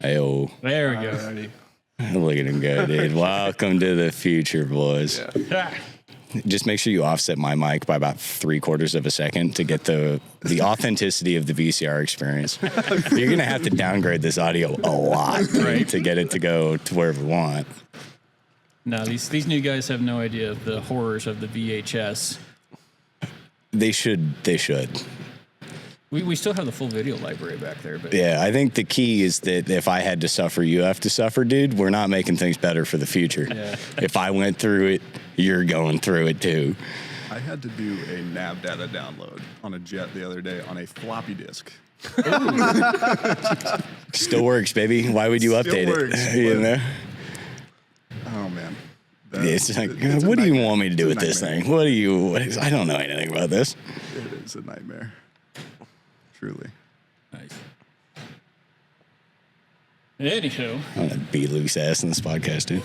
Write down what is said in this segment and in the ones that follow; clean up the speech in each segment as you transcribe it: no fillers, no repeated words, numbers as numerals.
Ayo. There we go. Alrighty. Look at him go, dude. Welcome to the future, boys. Yeah. Just make sure you offset my mic by about 3/4 of a second to get the authenticity of the VCR experience. You're going to have to downgrade this audio a lot to get it to go to wherever we want. No, these new guys have no idea of the horrors of the VHS. They should. We still have the full video library back there, but Yeah, I think the key is that if I had to suffer, you have to suffer, dude. We're not making things better for the future. Yeah. If I went through it, you're going through it too. I had to do a nav data download on a jet the other day on a floppy disk. Still works, baby. Why would you Still update works, it? You but- know? Oh man. It's like, it's a what do you nightmare. want me to do It's with a this nightmare. thing? I don't know anything about this. It is a nightmare. Truly. nice. Anywho, I'm gonna beat Luke's ass in this podcast, dude.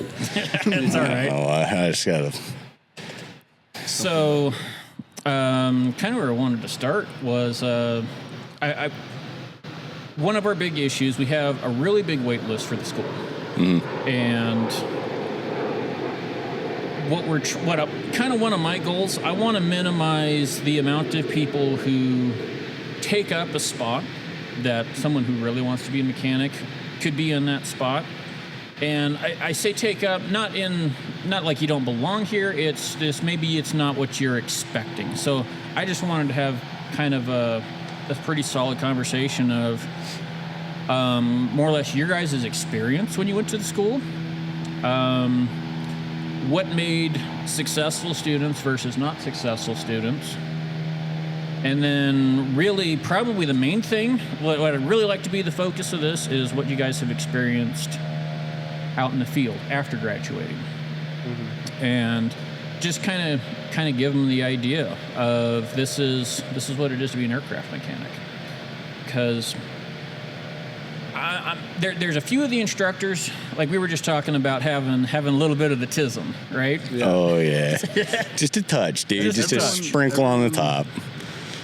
it's all right. Oh, I just gotta. So, kind of where I wanted to start was one of our big issues. We have a really big wait list for the school, and kind of one of my goals. I want to minimize the amount of people who take up a spot that someone who really wants to be a mechanic could be in that spot. And I say take up, not like you don't belong here. It's this, maybe it's not what you're expecting. So I just wanted to have kind of a pretty solid conversation of more or less your guys' experience when you went to the school. What made successful students versus not successful students. And then really probably the main thing, what I'd really like to be the focus of this is what you guys have experienced out in the field after graduating. And just kind of give them the idea of this is what it is to be an aircraft mechanic. Because there's a few of the instructors, like we were just talking about having a little bit of the tism, right? Oh yeah, just a touch, dude. Just Just a a touch. sprinkle on the top.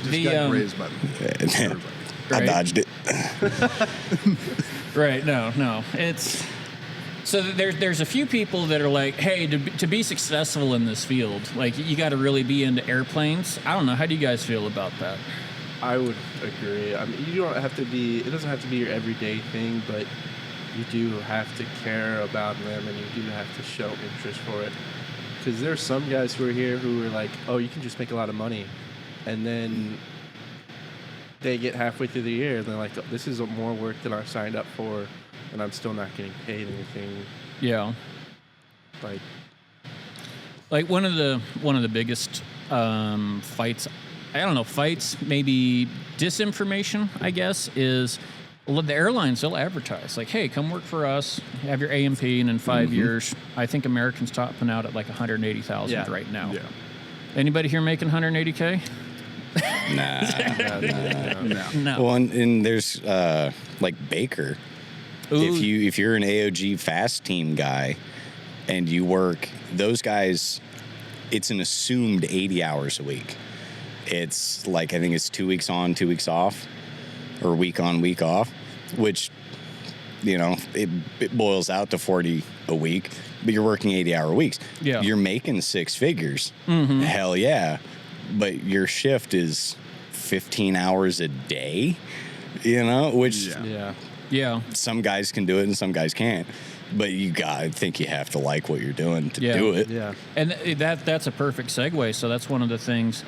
Just got raised by them. I Right. dodged it. Right. No. It's so there's a few people that are like, hey, to be successful in this field, like you got to really be into airplanes. I don't know. How do you guys feel about that? I would agree. I mean, you don't have to be. It doesn't have to be your everyday thing, but you do have to care about them, and you do have to show interest for it. Because there's some guys who are here who are like, "Oh, you can just make a lot of money," and then they get halfway through the year and they're like, oh, "This is more work than I signed up for, and I'm still not getting paid anything." Yeah. Like one of the biggest fights. I don't know, fights, maybe disinformation, I guess, is the airlines, they'll advertise, like, hey, come work for us, have your AMP, and in 5 years, I think American's topping out at like 180,000 Yeah. right now. Yeah. Anybody here making 180K? Nah. No. Well, and there's like Baker. Ooh. If you're an AOG fast team guy, and you work, those guys, it's an assumed 80 hours a week. It's like, I think it's 2 weeks on, 2 weeks off, or week on, week off, which, you know, it boils out to 40 a week, but you're working 80-hour weeks. Yeah. You're making six figures. Hell yeah. But your shift is 15 hours a day, you know, which Yeah. some guys can do it and some guys can't. But I think you have to like what you're doing to Yeah. do it. Yeah. And that's a perfect segue. So that's one of the things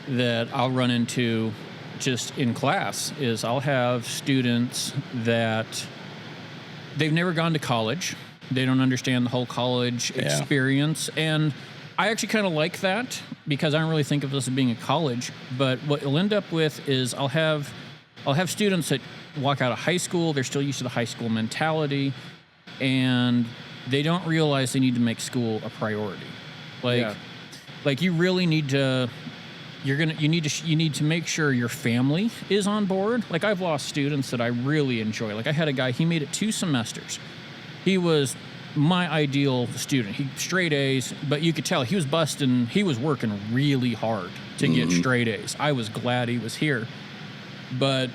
that I'll run into just in class is I'll have students that they've never gone to college. They don't understand the whole college experience. And I actually kind of like that because I don't really think of this as being a college. But what you'll end up with is I'll have students that walk out of high school. They're still used to the high school mentality, and they don't realize they need to make school a priority. Like you really need to. You need to make sure your family is on board. Like I've lost students that I really enjoy. Like I had a guy, he made it 2 semesters. He was my ideal student. He straight A's, but you could tell he was busting. He was working really hard to get straight A's. I was glad he was here, but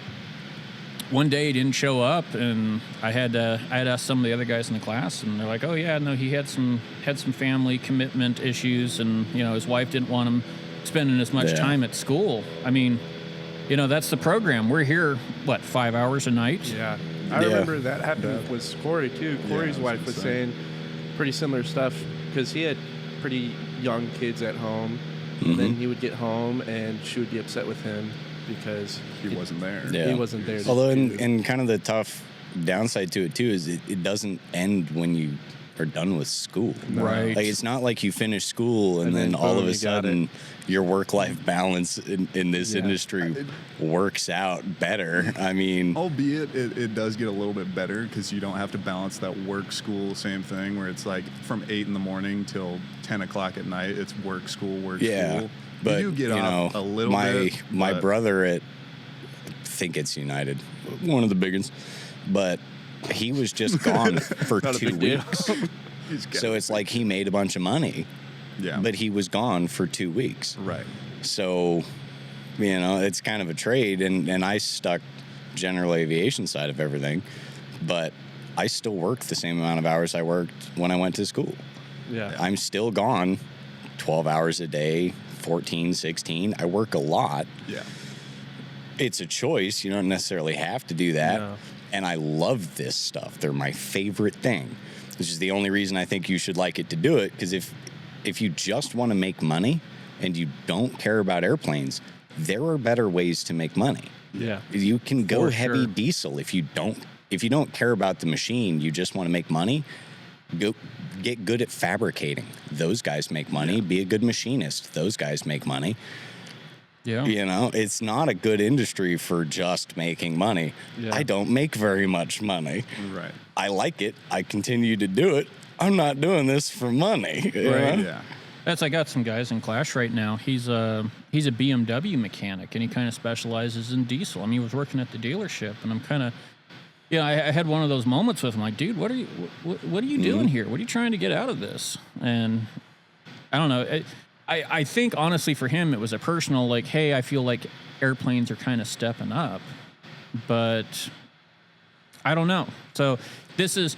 one day he didn't show up, and I had asked some of the other guys in the class, and they're like, "Oh yeah, no, he had some family commitment issues, and his wife didn't want him spending as much time at school." I mean, that's the program. We're here 5 hours a night? Yeah, I remember that happened with Corey too. Corey's wife was saying pretty similar stuff because he had pretty young kids at home. And then he would get home, and she would be upset with him because He wasn't there. Yeah. he wasn't there. to Although, do it. and kind of the tough downside to it too is it doesn't end when you are done with school. Right. Like it's not like you finish school and then all boom, of a you got sudden your work-life balance in this industry works out better. I mean, Albeit it does get a little bit better because you don't have to balance that work school same thing where it's like from 8 in the morning till 10 o'clock at night. It's work school school. but you do get off a little bit. My but brother I think it's United, one of the big ones, but he was just gone for Not a 2 big deal. weeks. he's got- So it's like he made a bunch of money, yeah, but he was gone for 2 weeks. right. So, it's kind of a trade, and I stuck general aviation side of everything, but I still work the same amount of hours I worked when I went to school. yeah, I'm still gone 12 hours a day, 14, 16. I work a lot. Yeah. It's a choice. You don't necessarily have to do that. No. And I love this stuff. They're my favorite thing. Which is the only reason I think you should like it to do it. Because if you just want to make money and you don't care about airplanes, there are better ways to make money. yeah. You can go For heavy sure. diesel if you don't care about the machine. You just want to make money. Go get good at fabricating. Those guys make money. Be a good machinist. Those guys make money. Yeah. It's not a good industry for just making money. Yeah. I don't make very much money. Right. I like it. I continue to do it. I'm not doing this for money. you Right. know? Yeah. I got some guys in class right now. He's a BMW mechanic, and he kind of specializes in diesel. I mean, he was working at the dealership, and I'm kind of, I had one of those moments with him, like, dude, what are you doing here? What are you trying to get out of this? And I don't know. I think honestly for him it was a personal like, hey, I feel like airplanes are kind of stepping up, but I don't know. So this is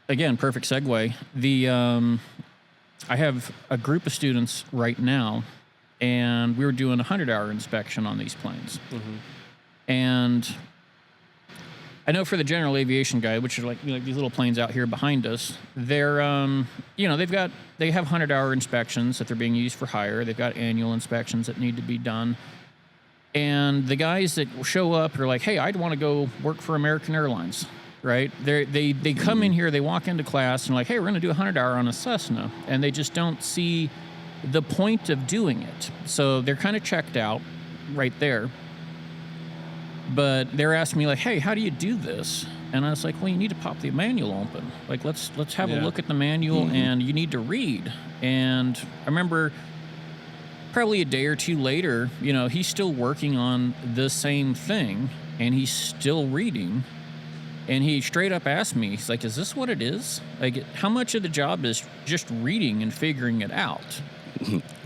again perfect segue. I have a group of students right now, and we were doing a 100-hour inspection on these planes, and I know for the general aviation guy, which are like these little planes out here behind us, they're, they have 100-hour inspections that they're being used for hire. They've got annual inspections that need to be done. And the guys that show up are like, hey, I'd want to go work for American Airlines, right? They come in here, they walk into class and like, hey, we're going to do a 100-hour on a Cessna. And they just don't see the point of doing it. So they're kind of checked out right there. But they're asking me like, hey, how do you do this? And I was like, well, you need to pop the manual open. Like, let's have a look at the manual, and you need to read. And I remember probably a day or two later, he's still working on the same thing, and he's still reading. And he straight up asked me, he's like, is this what it is? Like, how much of the job is just reading and figuring it out?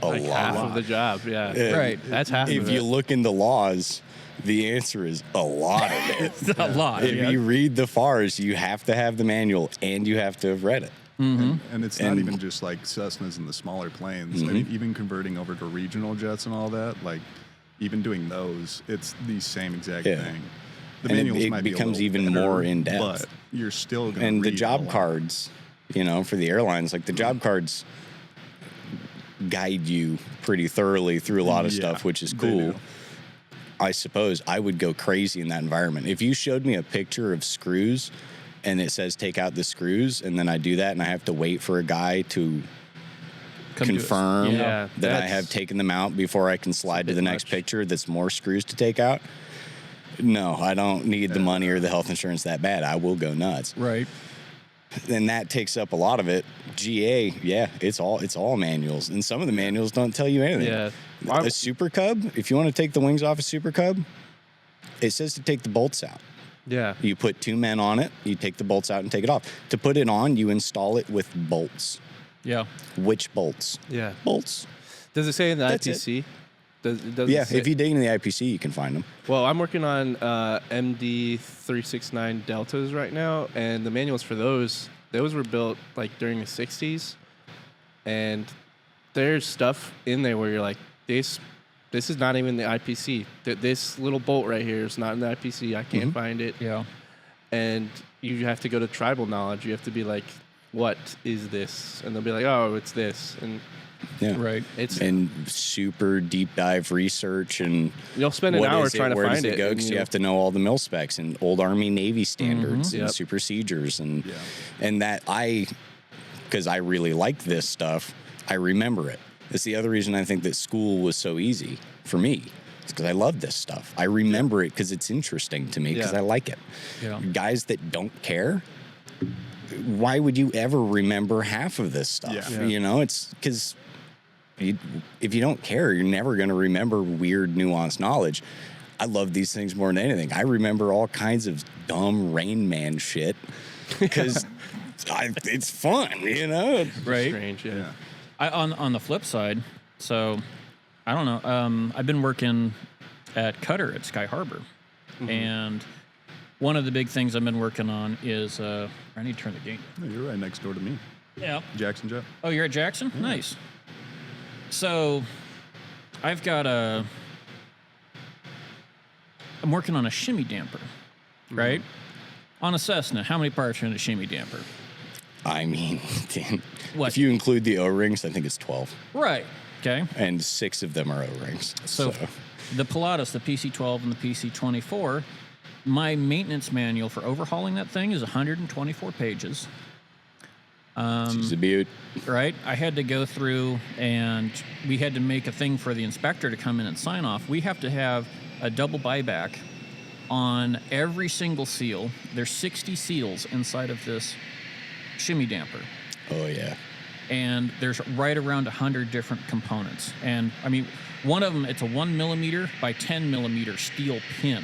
A Half lot. of the job. Yeah. Yeah. Right. That's half If of you it. look into laws, the answer is a lot of it. It's a lot. If yeah. you read the FARs, you have to have the manual and you have to have read it. And it's not And- even just like Cessnas and the smaller planes. Mm-hmm. I mean, even converting over to regional jets and all that, like even doing those, it's the same exact Yeah. thing. The And manuals it might be a becomes little even better, more in-depth. but you're still going to And the read a job lot. cards, for the airlines, like the job cards guide you pretty thoroughly through a lot of Yeah, stuff, which is they cool. do. I suppose I would go crazy in that environment. If you showed me a picture of screws and it says take out the screws, and then I do that and I have to wait for a guy to Come to us. confirm Yeah, that I that's have taken them out before I can slide to bit the next much. picture that's more screws to take out. No, I don't need the money or the health insurance that bad. I will go nuts. Right. And that takes up a lot of it. GA, yeah, it's all manuals, and some of the manuals don't tell you anything. Yeah. A Super Cub, if you want to take the wings off a Super Cub, it says to take the bolts out. Yeah. You put 2 men on it, you take the bolts out and take it off. To put it on, you install it with bolts. Yeah. Which bolts? Yeah. Bolts. Does it say in the That's it. IPC? It doesn't Yeah, say- if you dig into the IPC, you can find them. Well, I'm working on MD369 Deltas right now, and the manuals for those were built like during the 60s, and there's stuff in there where you're like, this is not even the IPC. This little bolt right here is not in the IPC. I can't find it. Yeah. And you have to go to tribal knowledge. You have to be like, what is this? And they'll be like, oh, it's this. And Yeah. Right. it's And super deep dive research and you'll spend an what hour is it, trying to where find does it go? and Because you you'll- have to know all the mil specs and old Army Navy standards and Yep. super procedures and Yeah. and that because I really like this stuff, I remember it. It's the other reason I think that school was so easy for me. It's because I love this stuff. I remember it because it's interesting to me because Yeah. I like it. Yeah. Guys that don't care, why would you ever remember half of this stuff? Yeah. Yeah. You know, it's because if you don't care, you're never going to remember weird, nuanced knowledge. I love these things more than anything. I remember all kinds of dumb Rain Man shit because it's fun, you know? Right. strange. Yeah. Yeah. On the flip side, so I don't know. I've been working at Cutter at Sky Harbor, and one of the big things I've been working on is I need to turn the gate. No, you're right next door to me, Yeah. Jackson Jeff. Oh, you're at Jackson? Nice. So I've got I'm working on a shimmy damper, right? On a Cessna, how many parts are in a shimmy damper? I mean, What? if you include the O-rings, I think it's 12. Right. Okay. And 6 of them are O-rings. So the Pilatus, the PC-12 and the PC-24, my maintenance manual for overhauling that thing is 124 pages. She's a beaut. Right? I had to go through and we had to make a thing for the inspector to come in and sign off. We have to have a double buyback on every single seal. There's 60 seals inside of this shimmy damper. Oh, yeah. And there's right around 100 different components. And I mean, one of them, it's a 1 millimeter by 10 millimeter steel pin.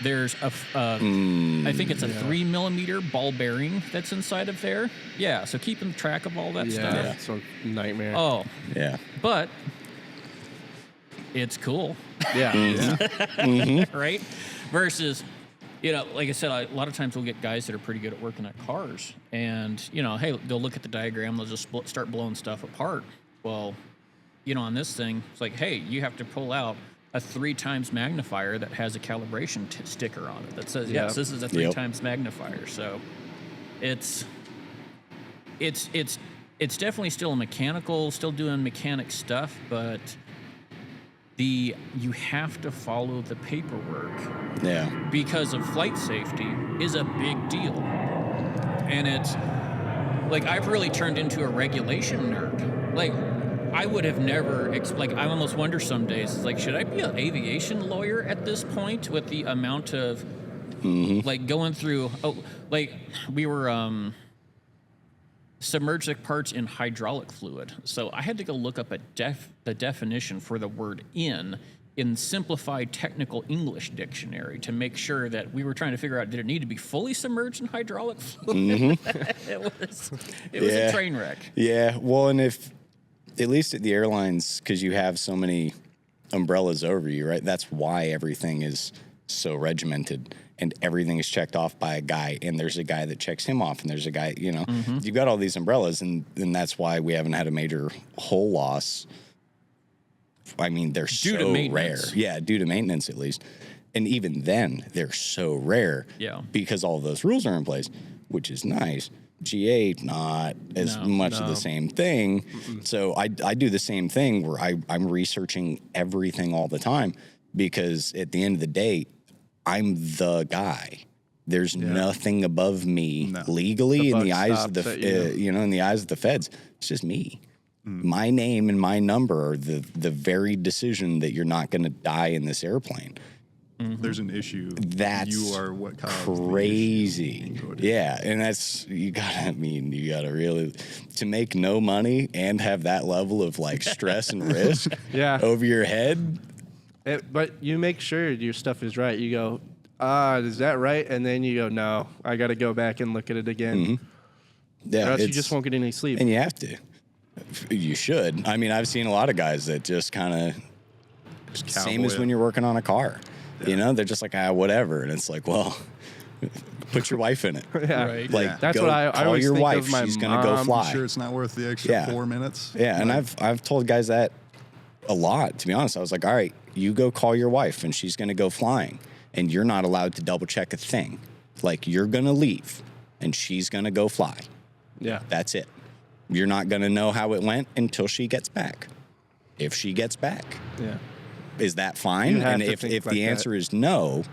There's I think it's a 3 millimeter ball bearing that's inside of there. Yeah, so keeping track of all that Yeah. stuff. So nightmare. Oh, Yeah. but it's cool, Yeah. Yeah. right? Versus, you know, like I said, a lot of times we'll get guys that are pretty good at working at cars, and you know, hey, they'll look at the diagram, they'll just start blowing stuff apart. Well, you know, on this thing, it's like, hey, you have to pull out a 3 times magnifier that has a calibration sticker on it that says, Yeah. yes, this is a 3 times magnifier. So it's definitely still a mechanical, still doing mechanic stuff, but you have to follow the paperwork Yeah. because of flight safety is a big deal. And it's like I've really turned into a regulation nerd. Like I would have never like I almost wonder some days, it's like, should I be an aviation lawyer at this point with the amount of like going through like we were submerged parts in hydraulic fluid. So I had to go look up the definition for the word in simplified technical English dictionary to make sure that we were trying to figure out, did it need to be fully submerged in hydraulic fluid? It was Yeah. a train wreck. Yeah. Well, and if, at least at the airlines, because you have so many umbrellas over you, right? That's why everything is so regimented and everything is checked off by a guy, and there's a guy that checks him off, and there's a guy, you know, you've got all these umbrellas, and that's why we haven't had a major hull loss. I mean, they're Due to so rare. maintenance. Yeah, due to maintenance at least. And even then, they're so rare. Yeah. Because all of those rules are in place, which is nice. GA, not as much of no. the same thing. So I do the same thing where I'm researching everything all the time, because at the end of the day, I'm the guy. There's nothing above me legally The in the buck eyes of the stops at you. in the eyes of the feds. It's just me. My name and my number are the very decision that you're not going to die in this airplane. There's an issue. That's you are what caused the issue. crazy. Yeah, and that's you gotta really to make no money and have that level of like stress and risk Yeah. over your head. But you make sure your stuff is right. You go, is that right? And then you go, no, I got to go back and look at it again. Yeah, Or else you it's- just won't get any sleep. and you have to. You should. I mean, I've seen a lot of guys that just kind of Same as when you're working on a car. You know, they're just like, whatever. And it's like, well, put your wife in it. Yeah. Right. Like, That's go what I call always your think wife. of my She's going to go mom. fly. Sure, it's not worth the extra 4 minutes. Yeah, and Like, I've told guys that a lot, to be honest. I was like, all right, you go call your wife and she's going to go flying, and you're not allowed to double check a thing. Like, you're going to leave and she's going to go fly. Yeah. That's it. You're not going to know how it went until she gets back. If she gets back, Yeah. is that fine? You have And to if think the like that. answer is no,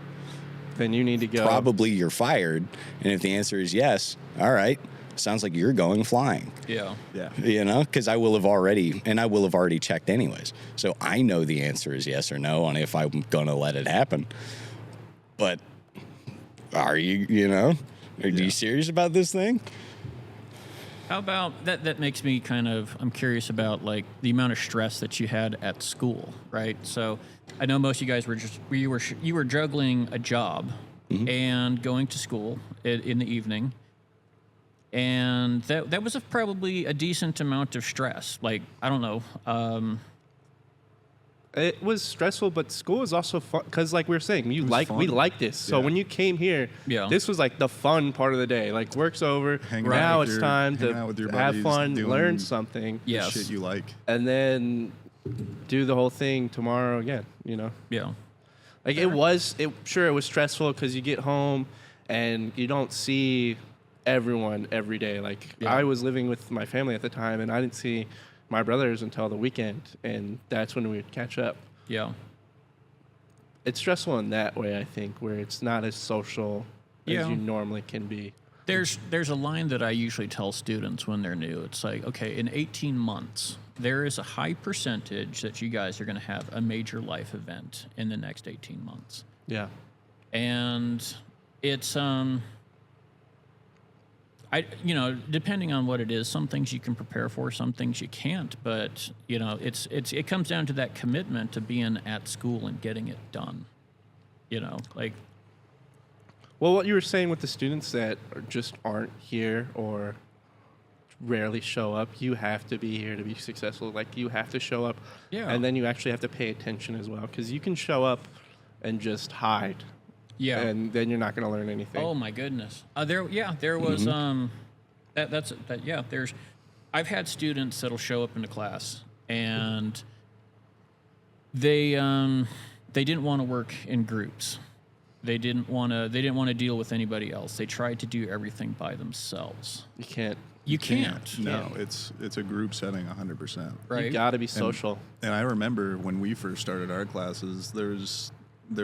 Then you need to go. probably you're fired. And if the answer is yes, all right, sounds like you're going flying. Yeah. yeah. You know, because I will have already checked anyways. So I know the answer is yes or no on if I'm going to let it happen. But are you, are you serious about this thing? How about that? That makes me I'm curious about like the amount of stress that you had at school, right? So I know most of you guys you were juggling a job and going to school in the evening. And that was probably a decent amount of stress. Like, I don't know. It was stressful, but school was also fun because, like we were saying, we fun. like this. So Yeah. when you came here, Yeah. this was like the fun part of the day. Like work's over, Hanging now out with it's your- time hanging to out with your have buddies, fun, doing learn something, the Yes. shit you like. and then do the whole thing tomorrow again. You know, Yeah. like it was stressful because you get home and you don't see everyone every day. Like Yeah. I was living with my family at the time, and I didn't see my brothers until the weekend, and that's when we would catch up. Yeah. It's stressful in that way, I think, where it's not as social Yeah. as you normally can be. There's a line that I usually tell students when they're new. It's like, okay, in 18 months, there is a high percentage that you guys are going to have a major life event in the next 18 months. Yeah. And it's depending on what it is, some things you can prepare for, some things you can't, but it comes down to that commitment to being at school and getting it done. Like, Well, what you were saying with the students that just aren't here or rarely show up, you have to be here to be successful. Like, you have to show up. Yeah. And then you actually have to pay attention as well, because you can show up and just hide. yeah. And then you're not going to learn anything. Oh my goodness. There was I've had students that'll show up into class and they didn't want to work in groups. They didn't want to deal with anybody else. They tried to do everything by themselves. You can't. You can't. No, it's a group setting 100%. Right. You got to be social. And I remember when we first started our classes, there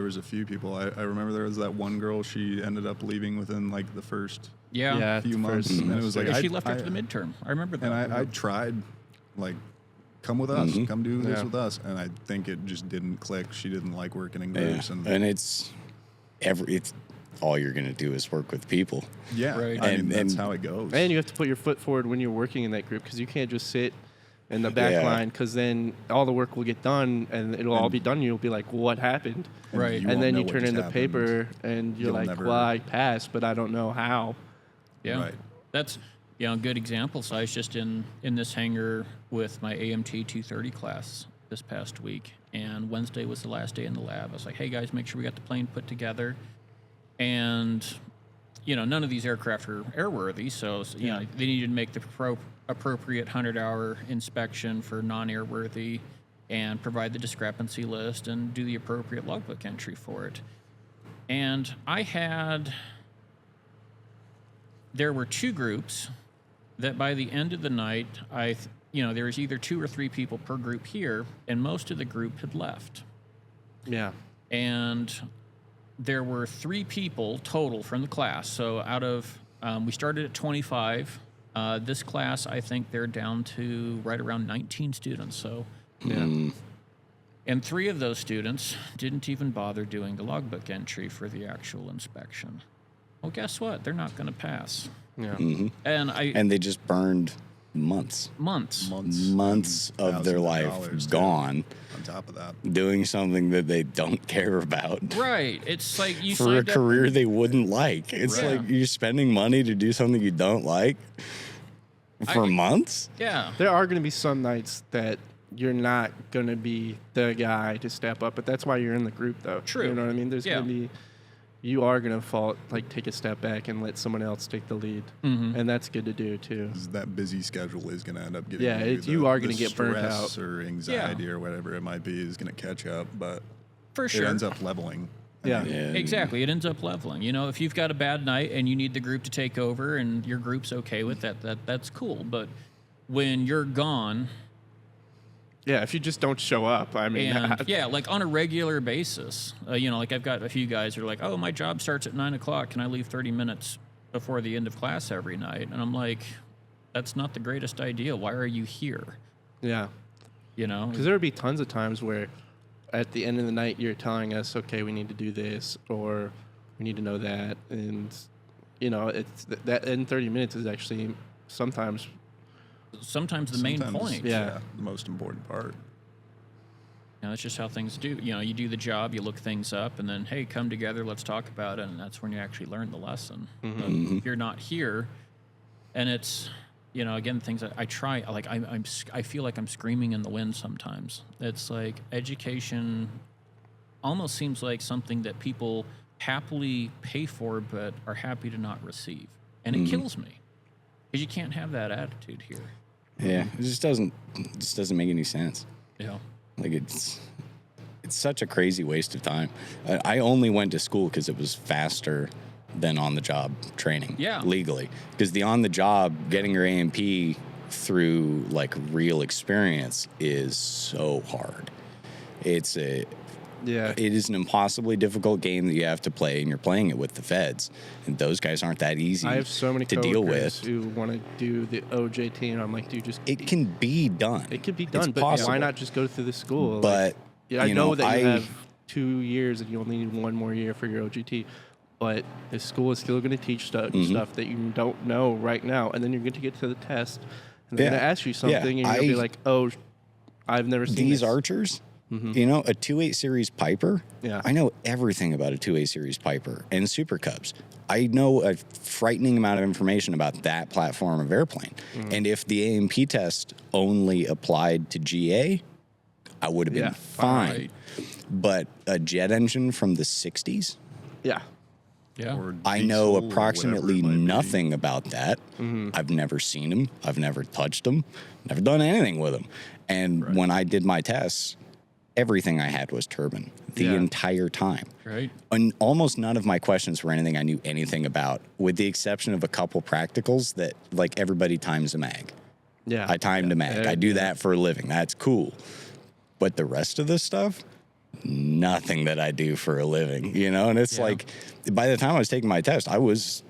was a few people. I remember there was that one girl. She ended up leaving within like the first Yeah. few the months, first and it was like Yeah, she I- left after I- the midterm. I remember that. And I tried, like, come with us, come do this Yeah. with us, and I think it just didn't click. She didn't like working in Yeah. groups, And it's all you're going to do is work with people. yeah, Right. I mean, And- that's and- how it goes. And you have to put your foot forward when you're working in that group, because you can't just sit in the back Yeah. line, because then all the work will get done and it'll all be done. You'll be like, well, what happened? Right. you And won't then know you what turn just in the happened. paper and you're You'll like, never- well, I passed, but I don't know how. Yeah, Right. that's a good example. So I was just in this hangar with my AMT 230 class this past week, and Wednesday was the last day in the lab. I was like, hey guys, make sure we got the plane put together, and none of these aircraft are airworthy, so they needed to make the appropriate 100-hour inspection for non-airworthy and provide the discrepancy list and do the appropriate logbook entry for it. And there were two groups that by the end of the night, there was either 2 or 3 people per group here, and most of the group had left. Yeah. And there were 3 people total from the class. So out of, we started at 25. This class, I think they're down to right around 19 students. So, Yeah. and 3 of those students didn't even bother doing the logbook entry for the actual inspection. Well, guess what? They're not going to pass. Yeah. And they just burned months Months. months of their thousands life dollars, too, gone on top of that. doing something that they don't care about. Right. It's like you For a signed up. career they wouldn't like. It's Right. like you're spending money to do something you don't like for months. Yeah. There are going to be some nights that you're not going to be the guy to step up. But that's why you're in the group, though. True. You know what I mean? There's Yeah. going to be, you are going to take a step back and let someone else take the lead. Mm-hmm. And that's good to do, too. 'Cause that busy schedule is going to end up getting Yeah, you, you are the gonna get burnt stress out. or anxiety or whatever it might be is going to catch up, but For it sure. ends up leveling. Yeah. Yeah. Exactly. It ends up leveling. You know, if you've got a bad night and you need the group to take over and your group's okay with that's cool. But when you're gone, Yeah, if you just don't show up, I mean, and yeah, like on a regular basis, you know, like I've got a few guys who are like, oh, my job starts at 9 o'clock. Can I leave 30 minutes before the end of class every night? And I'm like, that's not the greatest idea. Why are you here? yeah. You know? Because there would be tons of times where at the end of the night you're telling us, okay, we need to do this or we need to know that. And, you know, it's that in 30 minutes is actually sometimes, Sometimes the main Sometimes, point. Yeah. the most important part. You know, that's just how things do. You know, you do the job, you look things up, and then, hey, come together, let's talk about it, and that's when you actually learn the lesson. But if you're not here, and it's, you know, again, things that I try, like I feel like I'm screaming in the wind sometimes. It's like education almost seems like something that people happily pay for, but are happy to not receive, and it kills me because you can't have that attitude here. Yeah, it just doesn't make any sense. Yeah. Like it's such a crazy waste of time. I only went to school because it was faster than on the job training. Yeah. Legally, because the on the job getting your AMP through like real experience is so hard. yeah. It is an impossibly difficult game that you have to play, and you're playing it with the feds, and those guys aren't that easy I have so many to deal coworkers with. who want to do the OJT, and I'm like, dude, just It can be done. it could be It's done, but possible. why not just go through the school? But yeah, I you know know, that you I- have 2 years and you only need 1 more year for your OGT, but the school is still going to teach Mm-hmm. stuff that you don't know right now, and then you're going to get to the test, and they're Yeah. going to ask you something, Yeah, and you're going to be I- like, oh, I've never seen These this. archers, you know, a 2.8 series Piper. Yeah. I know everything about a 2.8 series Piper and Super Cubs. I know a frightening amount of information about that platform of airplane. And if the AMP test only applied to GA, I would have been Yeah, fine. right. But a jet engine from the 60s, Yeah. Yeah. Or I diesel know or whatever approximately it might be. nothing about that. I've never seen them. I've never touched them. Never done anything with them. And when I did my tests, everything I had was turbine the Yeah. entire time. Right. And almost none of my questions were anything I knew anything about, with the exception of a couple practicals that, like, everybody times a mag. Yeah. I timed a mag. I do that for a living. That's cool. But the rest of this stuff, nothing that I do for a living, you know? And it's Yeah. like, by the time I was taking my test, I was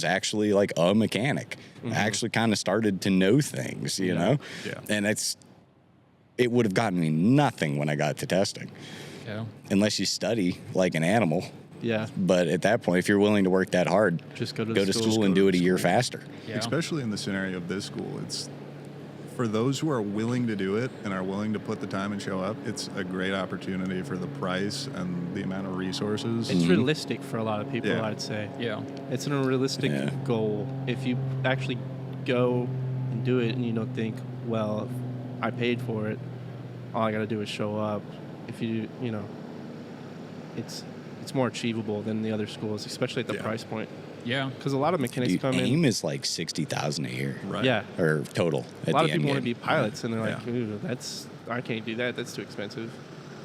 actually like a mechanic. I actually kind of started to know things, you know? Yeah. And it would have gotten me nothing when I got to testing, Yeah. unless you study like an animal. Yeah. But at that point, if you're willing to work that hard, Just go to go to school. school and Go do to it a year school. faster. Yeah. Especially in the scenario of this school, it's for those who are willing to do it and are willing to put the time and show up. It's a great opportunity for the price and the amount of resources. It's realistic for a lot of people, Yeah. I'd say. Yeah. It's an unrealistic Yeah. goal. If you actually go and do it and you don't think, well, I paid for it, all I got to do is show up. If you know, it's more achievable than the other schools, especially at the Yeah. price point. Yeah. Because a lot of mechanics Dude, come AIM in. is like 60,000 a year, Right. Yeah. or total. A lot of people want to be. be pilots, and they're like, Yeah. ooh, I can't do that. That's too expensive.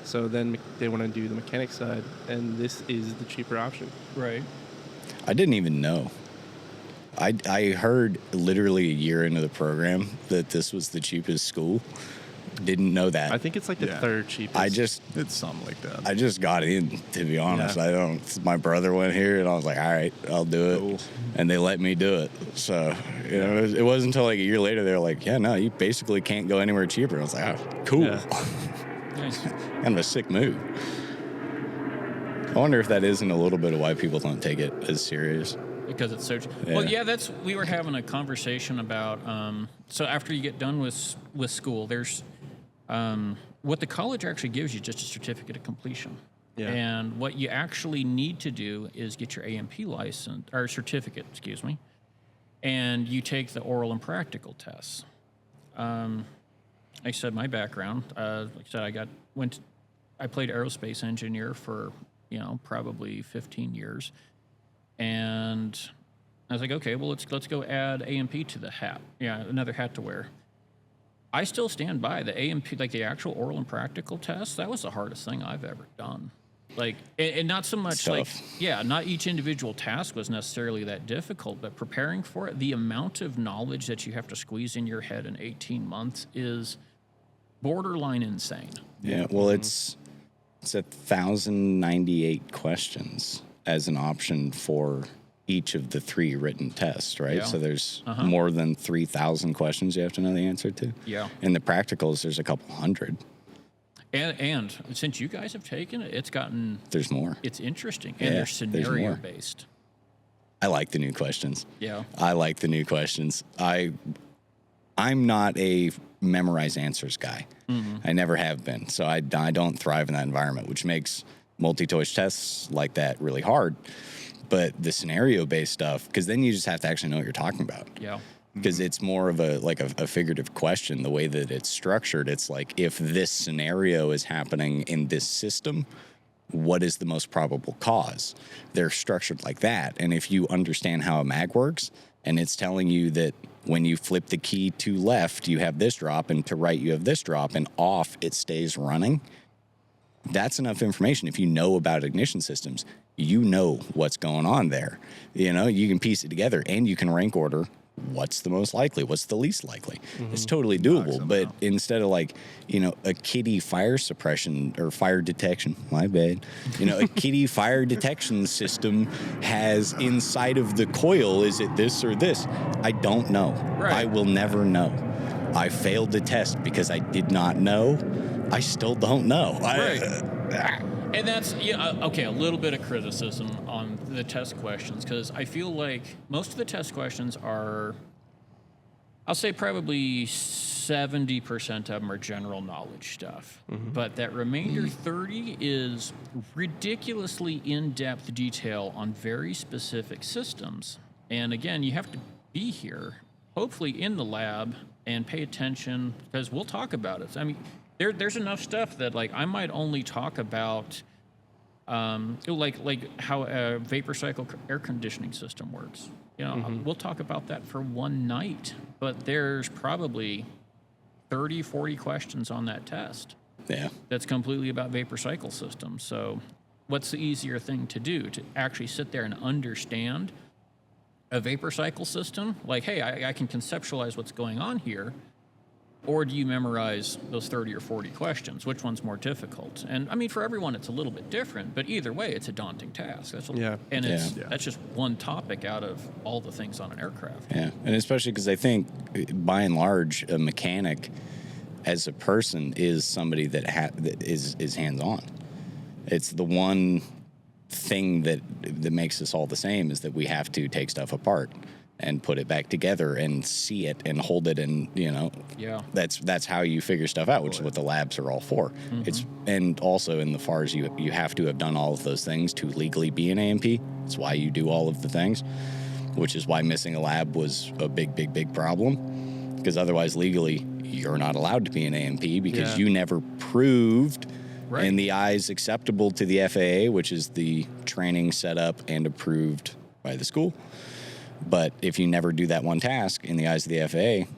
So then they want to do the mechanic side, and this is the cheaper option. Right. I didn't even know. I heard literally a year into the program that this was the cheapest school. Didn't know that. I think it's like the Yeah. third cheapest. It's something like that. I just got in, to be honest. Yeah. My brother went here, and I was like, all right, I'll do it. Cool. And they let me do it. So, you know, it wasn't until like a year later, they were like, yeah, no, you basically can't go anywhere cheaper. I was like, oh, cool. Yeah. Nice. Kind of a sick move. I wonder if that isn't a little bit of why people don't take it as serious. Because it's so. Well, yeah. We were having a conversation about. So after you get done with school, there's what the college actually gives you just a certificate of completion. Yeah. And what you actually need to do is get your AMP license or certificate, excuse me, and you take the oral and practical tests. like I said, my background, like I said, I played aerospace engineer for, probably 15 years. And I was like, okay, well, let's go add A&P to the hat. Yeah, another hat to wear. I still stand by the A&P, like the actual oral and practical test. That was the hardest thing I've ever done. Like, and not so much like, not each individual task was necessarily that difficult, but preparing for it, the amount of knowledge that you have to squeeze in your head in 18 months is borderline insane. Yeah, well, it's 1,098 questions as an option for each of the 3 written tests, right? Yeah. So there's more than 3,000 questions you have to know the answer to. Yeah. In the practicals, there's a couple hundred. And since you guys have taken it, There's more. it's interesting. Yeah, And they're there's scenario more. based. I like the new questions. Yeah. I like the new questions. I'm not a memorize answers guy. I never have been. So I don't thrive in that environment, which makes multi-choice tests like that really hard. But the scenario-based stuff, because then you just have to actually know what you're talking about. Yeah. Because it's more of a figurative question. The way that it's structured, it's like, if this scenario is happening in this system, what is the most probable cause? They're structured like that. And if you understand how a mag works, and it's telling you that when you flip the key to left, you have this drop, and to right, you have this drop, and off, it stays running. That's enough information. If you know about ignition systems, you know what's going on there. You can piece it together, and you can rank order what's the most likely, what's the least likely. It's totally doable. But instead of a kiddie fire suppression or fire detection, my bad, a kiddie fire detection system has inside of the coil, is it this or this? I don't know. Right. I will never know. I failed the test because I did not know. I still don't know. Right. And that's, okay, a little bit of criticism on the test questions, because I feel like most of the test questions are, I'll say probably 70% of them are general knowledge stuff. But that remainder 30 is ridiculously in-depth detail on very specific systems. And again, you have to be here, hopefully in the lab, and pay attention, because we'll talk about it. I mean, there's enough stuff that I might only talk about, like how a vapor cycle air conditioning system works. We'll talk about that for one night, but there's probably 30, 40 questions on that test. Yeah. That's completely about vapor cycle systems. So what's the easier thing to do? To actually sit there and understand a vapor cycle system? Like, hey, I can conceptualize what's going on here. Or do you memorize those 30 or 40 questions? Which one's more difficult? And I mean, for everyone, it's a little bit different, but either way, it's a daunting task. And that's just one topic out of all the things on an aircraft. Yeah, and especially because I think, by and large, a mechanic as a person is somebody that is hands-on. It's the one thing that makes us all the same, is that we have to take stuff apart and put it back together and see it and hold it, and that's how you figure stuff out, which is what the labs are all for. And also in the FARs, you have to have done all of those things to legally be an A&P. It's why you do all of the things, which is why missing a lab was a big problem, because otherwise legally you're not allowed to be an A&P because you never proved in the eyes acceptable to the FAA, which is the training set up and approved by the school. But if you never do that one task in the eyes of the FAA,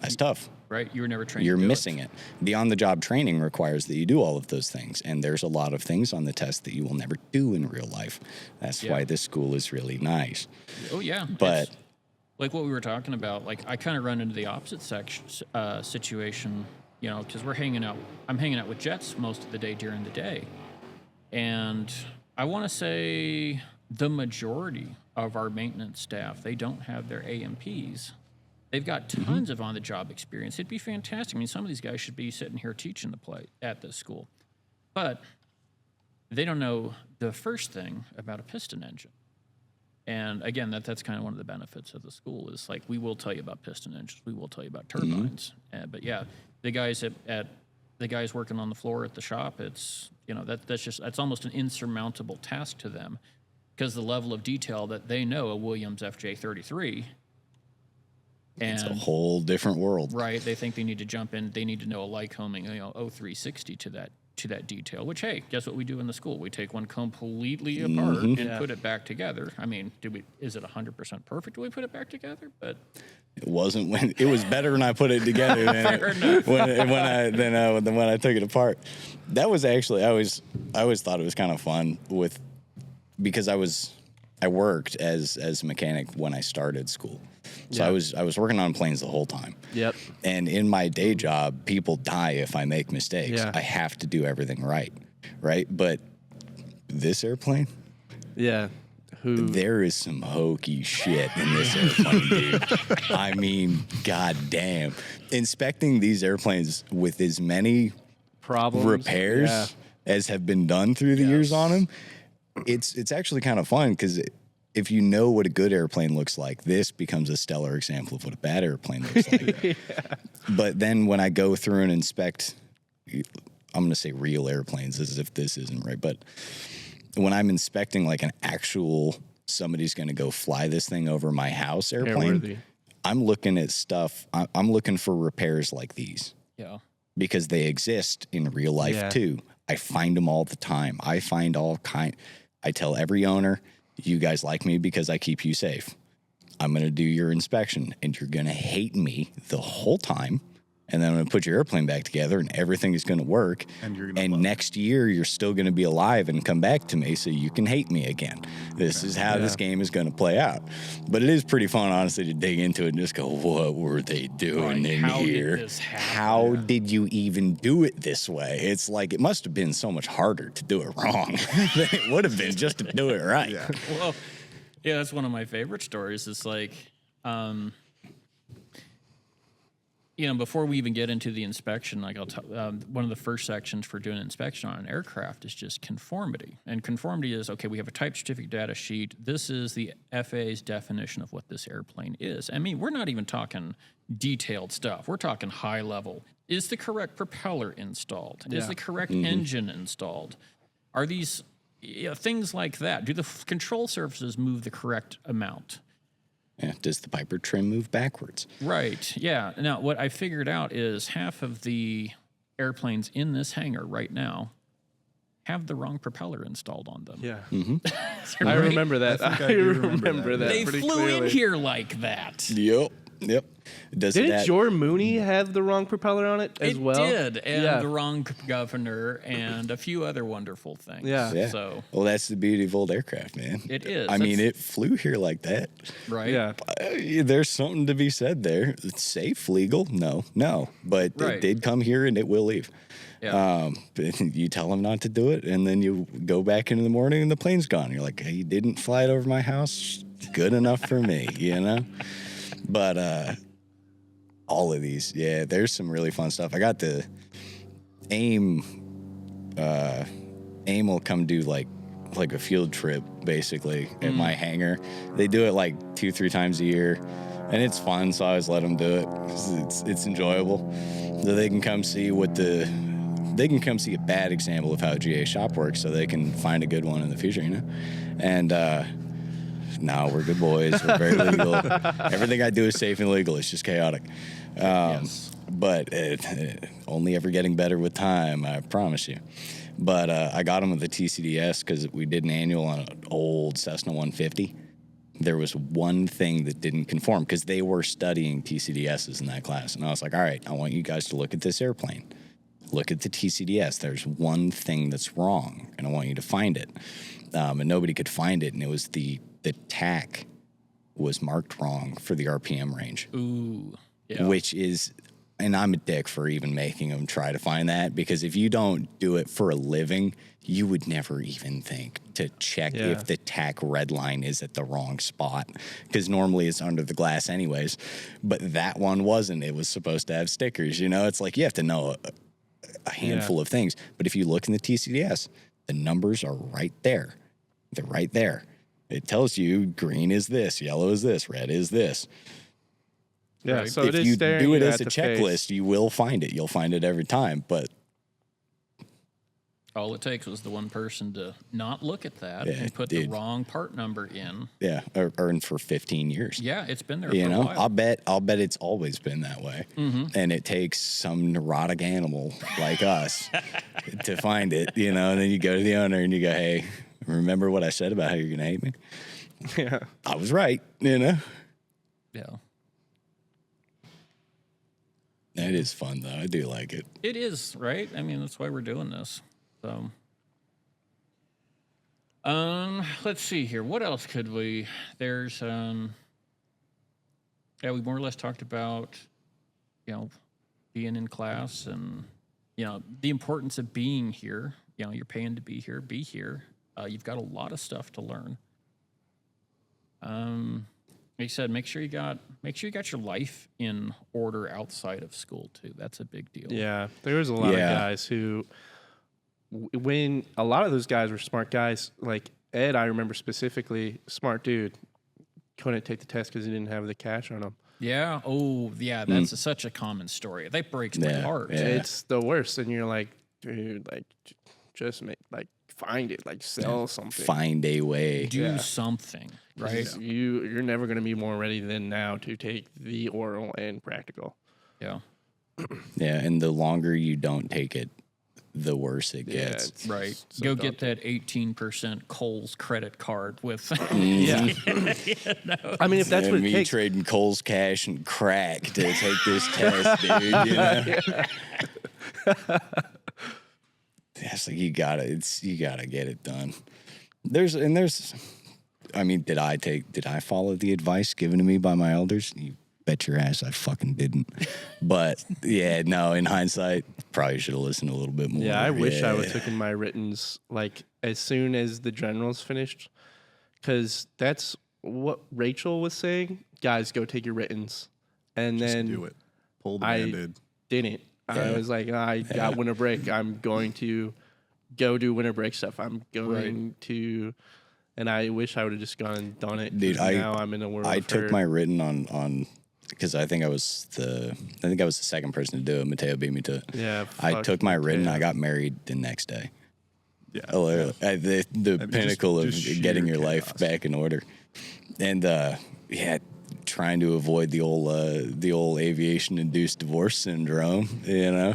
that's tough. Right, you were never trained. You're to do missing it. The on-the-job training requires that you do all of those things, and there's a lot of things on the test that you will never do in real life. That's why this school is really nice. Oh yeah, but it's like what we were talking about. Like I kind of run into the opposite situation, because I'm hanging out with jets most of the day during the day, and I want to say the majority of our maintenance staff, they don't have their A&Ps. They've got tons of on-the-job experience. It'd be fantastic. I mean, some of these guys should be sitting here teaching the play at this school. But they don't know the first thing about a piston engine. And again, that's kind of one of the benefits of the school, is like, we will tell you about piston engines. We will tell you about turbines. But yeah, the guys the guys working on the floor at the shop, it's, that's almost an insurmountable task to them, because the level of detail that they know a Williams FJ33 And It's a whole different world. right, they think they need to jump in. They need to know a Lycoming, 0360 to that detail. Which, hey, guess what we do in the school? We take one completely apart and put it back together. I mean, is it 100% perfect when we put it back together? But It wasn't when it was better when I put it together than when I took it apart. That was actually I always thought it was kind of fun because I worked as a mechanic when I started school. So I was working on planes the whole time. Yep. And in my day job, people die if I make mistakes. Yeah. I have to do everything right. But this airplane, Yeah. there is some hokey shit in this airplane, dude. I mean, goddamn. Inspecting these airplanes with as many Problems. repairs Yeah. as have been done through the years on them, it's actually kind of fun because if you know what a good airplane looks like, this becomes a stellar example of what a bad airplane looks like. But then when I go through and inspect, I'm going to say real airplanes as if this isn't right, but when I'm inspecting like an actual somebody's going to go fly this thing over my house airplane, Airworthy. I'm looking at stuff. I'm looking for repairs like these yeah, because they exist in real life Yeah. too. I find them all the time. I find all kind. I tell every owner, you guys like me because I keep you safe. I'm going to do your inspection and you're going to hate me the whole time. And then I'm going to put your airplane back together and everything is going to work. And you're gonna love next year, you're still going to be alive and come back to me so you can hate me again. This is how this game is going to play out. But it is pretty fun, honestly, to dig into it and just go, what were they doing Right, in how did here? this happen? How did you even do it this way? It's like it must have been so much harder to do it wrong than it would have been just to do it right. Yeah. well, yeah, that's one of my favorite stories. It's like, before we even get into the inspection, like one of the first sections for doing an inspection on an aircraft is just conformity. And conformity is, okay, we have a type certificate data sheet. This is the FAA's definition of what this airplane is. I mean, we're not even talking detailed stuff. We're talking high level. Is the correct propeller installed? Is Yeah. the correct engine installed? Are these things like that? Do the control surfaces move the correct amount? Yeah, does the Piper trim move backwards? Right. Yeah. Now, what I figured out is half of the airplanes in this hangar right now have the wrong propeller installed on them. Yeah. Mm-hmm. I remember that. I think I I do remember remember that. They pretty flew clearly. in here like that. Yep. Does Didn't that? Jor Mooney have the wrong propeller on it as It well? did, and Yeah. the wrong governor, and a few other wonderful things. Yeah. Yeah. So Well, that's the beauty of old aircraft, man. It is. I mean, That's- it flew here like that. right. Yeah. There's something to be said there. It's safe, legal? No. But Right. it did come here and it will leave. Yeah. But you tell them not to do it, and then you go back in the morning and the plane's gone. You're like, hey, you didn't fly it over my house? Good enough for me, But all of these, yeah, there's some really fun stuff. I got the AIM will come do like a field trip basically at my hangar. They do it like 2-3 times a year, and it's fun. So I always let them do it 'cause it's enjoyable. So they can come see a bad example of how a GA shop works, so they can find a good one in the future, And no, we're good boys. We're very legal. Everything I do is safe and legal. It's just chaotic. Yes. But only ever getting better with time, I promise you. But I got them with the TCDS because we did an annual on an old Cessna 150. There was one thing that didn't conform because they were studying TCDSs in that class. And I was like, all right, I want you guys to look at this airplane. Look at the TCDS. There's one thing that's wrong, and I want you to find it. And nobody could find it, and it was the tack was marked wrong for the RPM range. Ooh. Yeah. Which is, and I'm a dick for even making them try to find that, because if you don't do it for a living, you would never even think to check Yeah. if the tack red line is at the wrong spot, because normally it's under the glass anyways. But that one wasn't. It was supposed to have stickers. It's like you have to know a handful of things. But if you look in the TCDS, the numbers are right there. They're right there. It tells you green is this, yellow is this, red is this. Yeah. Right. So If it is you staring do it you as at a the checklist, face. you will find it. You'll find it every time. But All it takes was the one person to not look at that Yeah, and put dude. the wrong part number in. Yeah, earned for 15 years. Yeah, it's been there You for know, a while. I'll bet it's always been that way. And it takes some neurotic animal like us to find it, you know, and then you go to the owner and you go, hey, remember what I said about how you're going to hate me? Yeah. I was right, you know? Yeah. It is fun, though. I do like it. It is, right? I mean, that's why we're doing this. So, let's see here. What else could we? There's, yeah, we more or less talked about, you know, being in class and, you know, the importance of being here. You know, you're paying to be here. Be here. You've got a lot of stuff to learn. Like I said, make sure you got your life in order outside of school too. That's a big deal. Yeah, there was a lot of guys who, when a lot of those guys were smart guys, like Ed, I remember specifically, smart dude, couldn't take the test because he didn't have the cash on him. Yeah. Oh, yeah. That's such a common story. That breaks my heart. Yeah. It's the worst, and you're like, dude, like, just make, like, find it, like, sell something. Find a way. Do something, right? 'Cause you're never going to be more ready than now to take the oral and practical. Yeah. Yeah, and the longer you don't take it, the worse it Yeah, gets. it's Right. so Go daunting. get that 18% Kohl's credit card with. Yeah. I mean, if that's and what it me takes. trading Cole's cash and crack to take this test, dude. You know? It's like you gotta get it done. There's. I mean, did I follow the advice given to me by my elders? You bet your ass I fucking didn't. But yeah, no. In hindsight, probably should have listened a little bit more. Yeah, I wish I would have taken my writtens like as soon as the generals finished, because that's what Rachel was saying. Guys, go take your writtens, and Just then do it. Pull the I Band-Aid. didn't. I was like, I got winter break. I'm going to go do winter break stuff. I'm going to, and I wish I would have just gone and done it. Dude, 'cause now I'm in a world. I of took hurt. my written on because I think I was the second person to do it. Mateo beat me to it. Yeah, I fuck took my written. Mateo. I got married the next day. Yeah. The pinnacle of just getting sheer your life chaos. back in order, and yeah, trying to avoid the old aviation induced divorce syndrome. You know,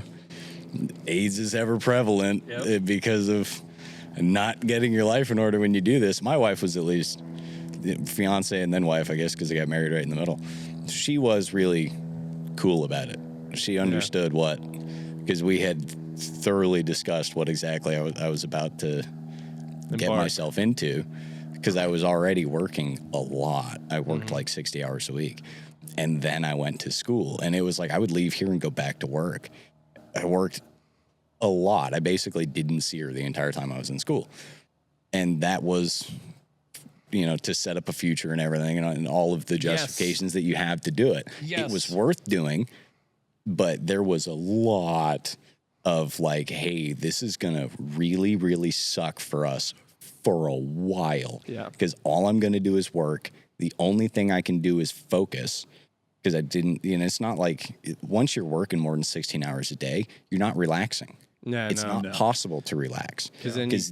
AIDS is ever prevalent because of not getting your life in order when you do this. My wife was at least fiance and then wife, I guess, because they got married right in the middle. She was really cool about it. She understood because we had thoroughly discussed what exactly I was about to get Embark. myself into, because I was already working a lot. I worked like 60 hours a week, and then I went to school, and it was like I would leave here and go back to work. I worked a lot. I basically didn't see her the entire time I was in school, and that was, to set up a future and everything, and all of the justifications that you have to do it. Yes. It was worth doing, but there was a lot of like, hey, this is gonna really, really suck for us for a while. Yeah. Because all I'm gonna do is work. The only thing I can do is focus. Because I didn't, it's not like once you're working more than 16 hours a day, you're not relaxing. Yeah, It's not possible to relax 'Cause then because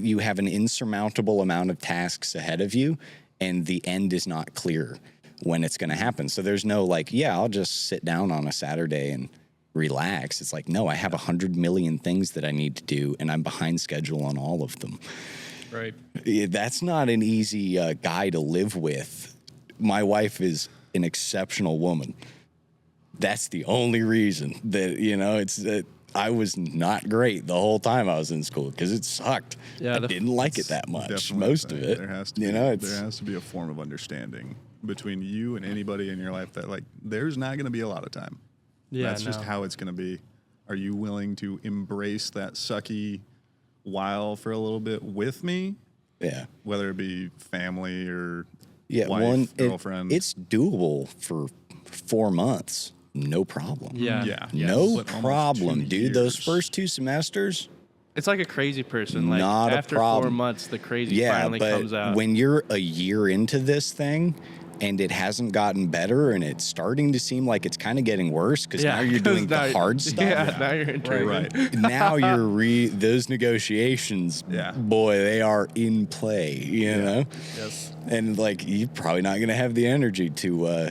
you have an insurmountable amount of tasks ahead of you, and the end is not clear when it's going to happen. So there's no like, I'll just sit down on a Saturday and relax. It's like, no, I have 100 million things that I need to do, and I'm behind schedule on all of them. Right. That's not an easy guy to live with. My wife is an exceptional woman. That's the only reason that, it's that I was not great the whole time I was in school because it sucked. Yeah, I didn't like it that much. Definitely Most of think it. There has to there has to be a form of understanding between you and anybody in your life that like there's not going to be a lot of time. Yeah, That's just how it's going to be. Are you willing to embrace that sucky while for a little bit with me? Yeah. Whether it be family or Yeah. wife, girlfriend. It's doable for 4 months. No problem. Yeah. yeah. No But almost problem, 2 dude. Those years. first 2 semesters. It's like a crazy person. Like Not a after 4 problem. months, the crazy Yeah, finally but comes out. when you're a year into this thing, and it hasn't gotten better, and it's starting to seem like it's kind of getting worse because now you're doing the hard stuff. Yeah, now you're into Right. Now you're those negotiations, Yeah. boy, they are in play, you know? Yes. And like, you're probably not going to have the energy to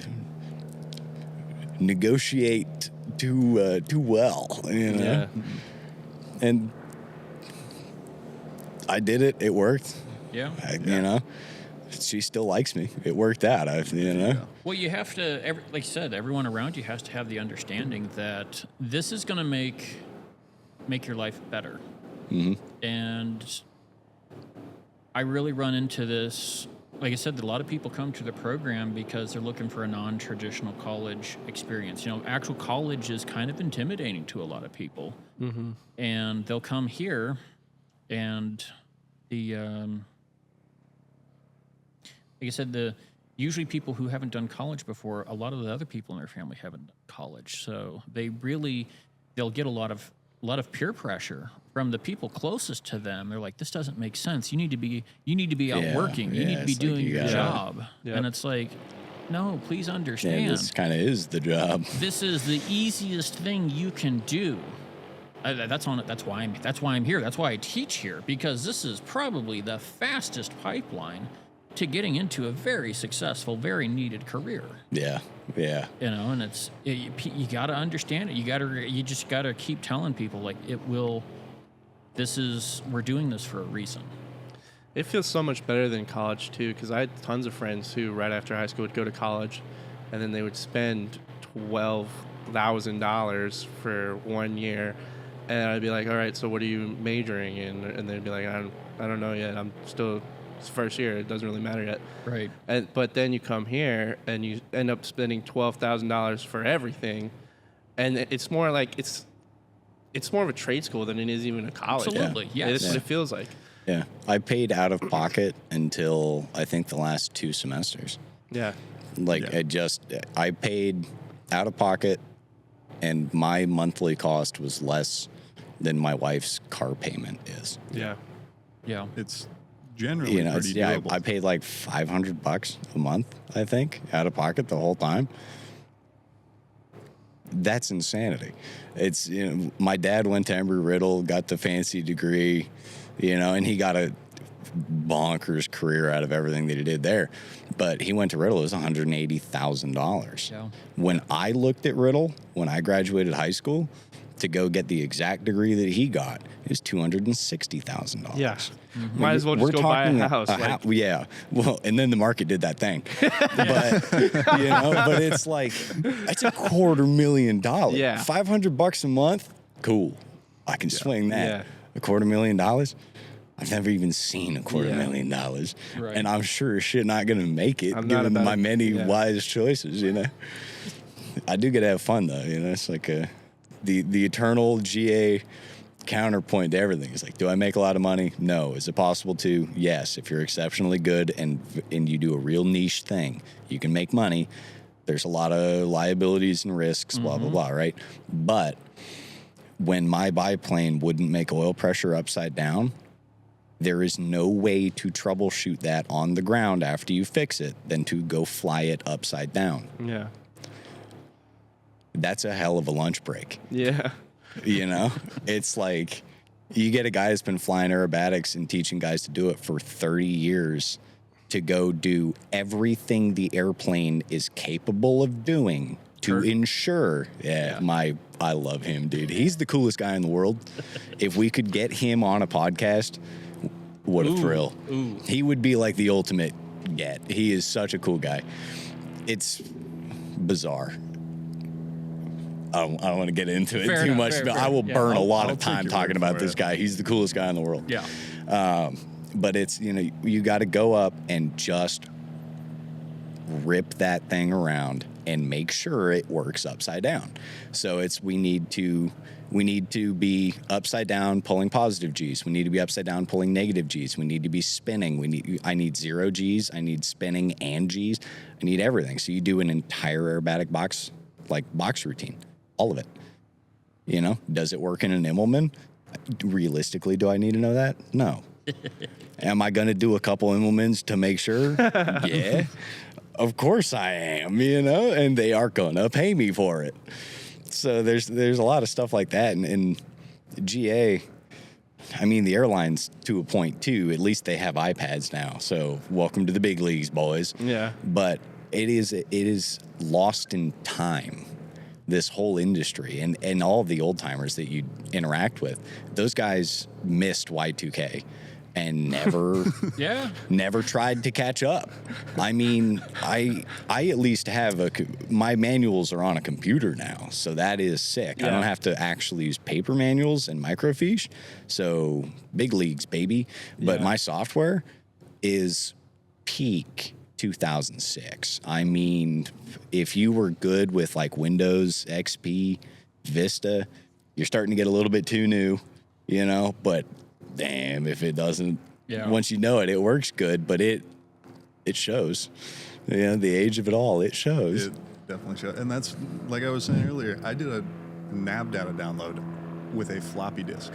negotiate too well, you know? Yeah. And I did it. It worked. Yeah. You know, she still likes me. It worked out. You know. Well, you have to, like you said, everyone around you has to have the understanding that this is going to make your life better. Mm-hmm. And I really run into this. Like I said, a lot of people come to the program because they're looking for a non-traditional college experience. You know, actual college is kind of intimidating to a lot of people, and they'll come here, and the like I said, usually people who haven't done college before, a lot of the other people in their family haven't done college, so they'll get a lot of peer pressure from the people closest to them. They're like, "This doesn't make sense. You need to be out Yeah, working. You yeah, need to be it's like doing you your gotta- job." Yep. And it's like, no, please Yeah, understand. this kind of is the job. This is the easiest thing you can do. That's why I'm here. That's why I teach here, because this is probably the fastest pipeline to getting into a very successful, very needed career. Yeah, yeah, You know, and you got to understand it. You just got to keep telling people, like, we're doing this for a reason. It feels so much better than college too, because I had tons of friends who right after high school would go to college, and then they would spend $12,000 for 1 year, and I'd be like, "All right, so what are you majoring in?" And they'd be like, "I don't know yet. I'm still it's first year. It doesn't really matter yet." Right. But then you come here and you end up spending $12,000 for everything, and it's more like it's more of a trade school than it is even a college. Absolutely, yes. That's what it feels like. yeah. I paid out of pocket until I think the last 2 semesters. Yeah. Like Yeah. I paid out of pocket, and my monthly cost was less than my wife's car payment is. Yeah. Yeah. It's generally You know, pretty doable. I paid like $500 a month, I think, out of pocket the whole time. That's insanity. It's, you know, my dad went to Embry-Riddle, got the fancy degree, you know, and he got a bonkers career out of everything that he did there. But he went to Riddle, it was $180,000. Yeah. When I looked at Riddle, when I graduated high school, to go get the exact degree that he got, it was $260,000. Yeah. Might as well just go buy a house. Yeah. Well, and then the market did that thing. But, you know, but it's like, that's $250,000. Yeah. $500 a month, cool. I can swing that. Yeah. $250,000. I've never even seen $250,000. Right. And I'm sure as shit not going to make it, I'm not given about my it. many Yeah. wise choices, you know. I do get to have fun, though. You know, it's like the eternal GA counterpoint to everything. It's like, do I make a lot of money? No. Is it possible to? Yes. If you're exceptionally good and you do a real niche thing, you can make money. There's a lot of liabilities and risks, blah, blah, blah, right? But when my biplane wouldn't make oil pressure upside down, there is no way to troubleshoot that on the ground after you fix it than to go fly it upside down. Yeah. That's a hell of a lunch break. Yeah. You know, it's like you get a guy that's been flying aerobatics and teaching guys to do it for 30 years to go do everything the airplane is capable of doing to ensure. I love him, dude. He's the coolest guy in the world. If we could get him on a podcast, what a thrill. He would be like the ultimate get. He is such a cool guy. It's bizarre. I don't want to get into it Fair too enough, much. fair, but fair. I will Yeah, burn a lot I'll of take time your talking word about for this it. guy. He's the coolest guy in the world. Yeah. But it's, you know, you got to go up and just rip that thing around and make sure it works upside down. So we need to be upside down pulling positive G's. We need to be upside down pulling negative G's. We need to be spinning. I need 0 G's. I need spinning and G's. I need everything. So you do an entire aerobatic box routine, all of it. You know, does it work in an Immelman? Realistically, do I need to know that? No. Am I going to do a couple Immelmans to make sure? Yeah. of course I am, you know, and they are gonna pay me for it. So there's a lot of stuff like that, and GA. I mean, the airlines to a point too. At least they have iPads now. So welcome to the big leagues, boys. Yeah. But it is lost in time. This whole industry and all of the old timers that you interact with, those guys missed Y2K and never tried to catch up. I mean, I at least have my manuals are on a computer now, so that is sick. Yeah. I don't have to actually use paper manuals and microfiche. So big leagues, baby. But Yeah. my software is peak 2006. I mean, if you were good with like Windows XP, Vista, you're starting to get a little bit too new, you know, but damn if it doesn't. Yeah. Once you know it, it works good, but it shows. You know, the age of it all, it shows. It definitely shows. And that's, like I was saying earlier, I did a NAV data download with a floppy disk.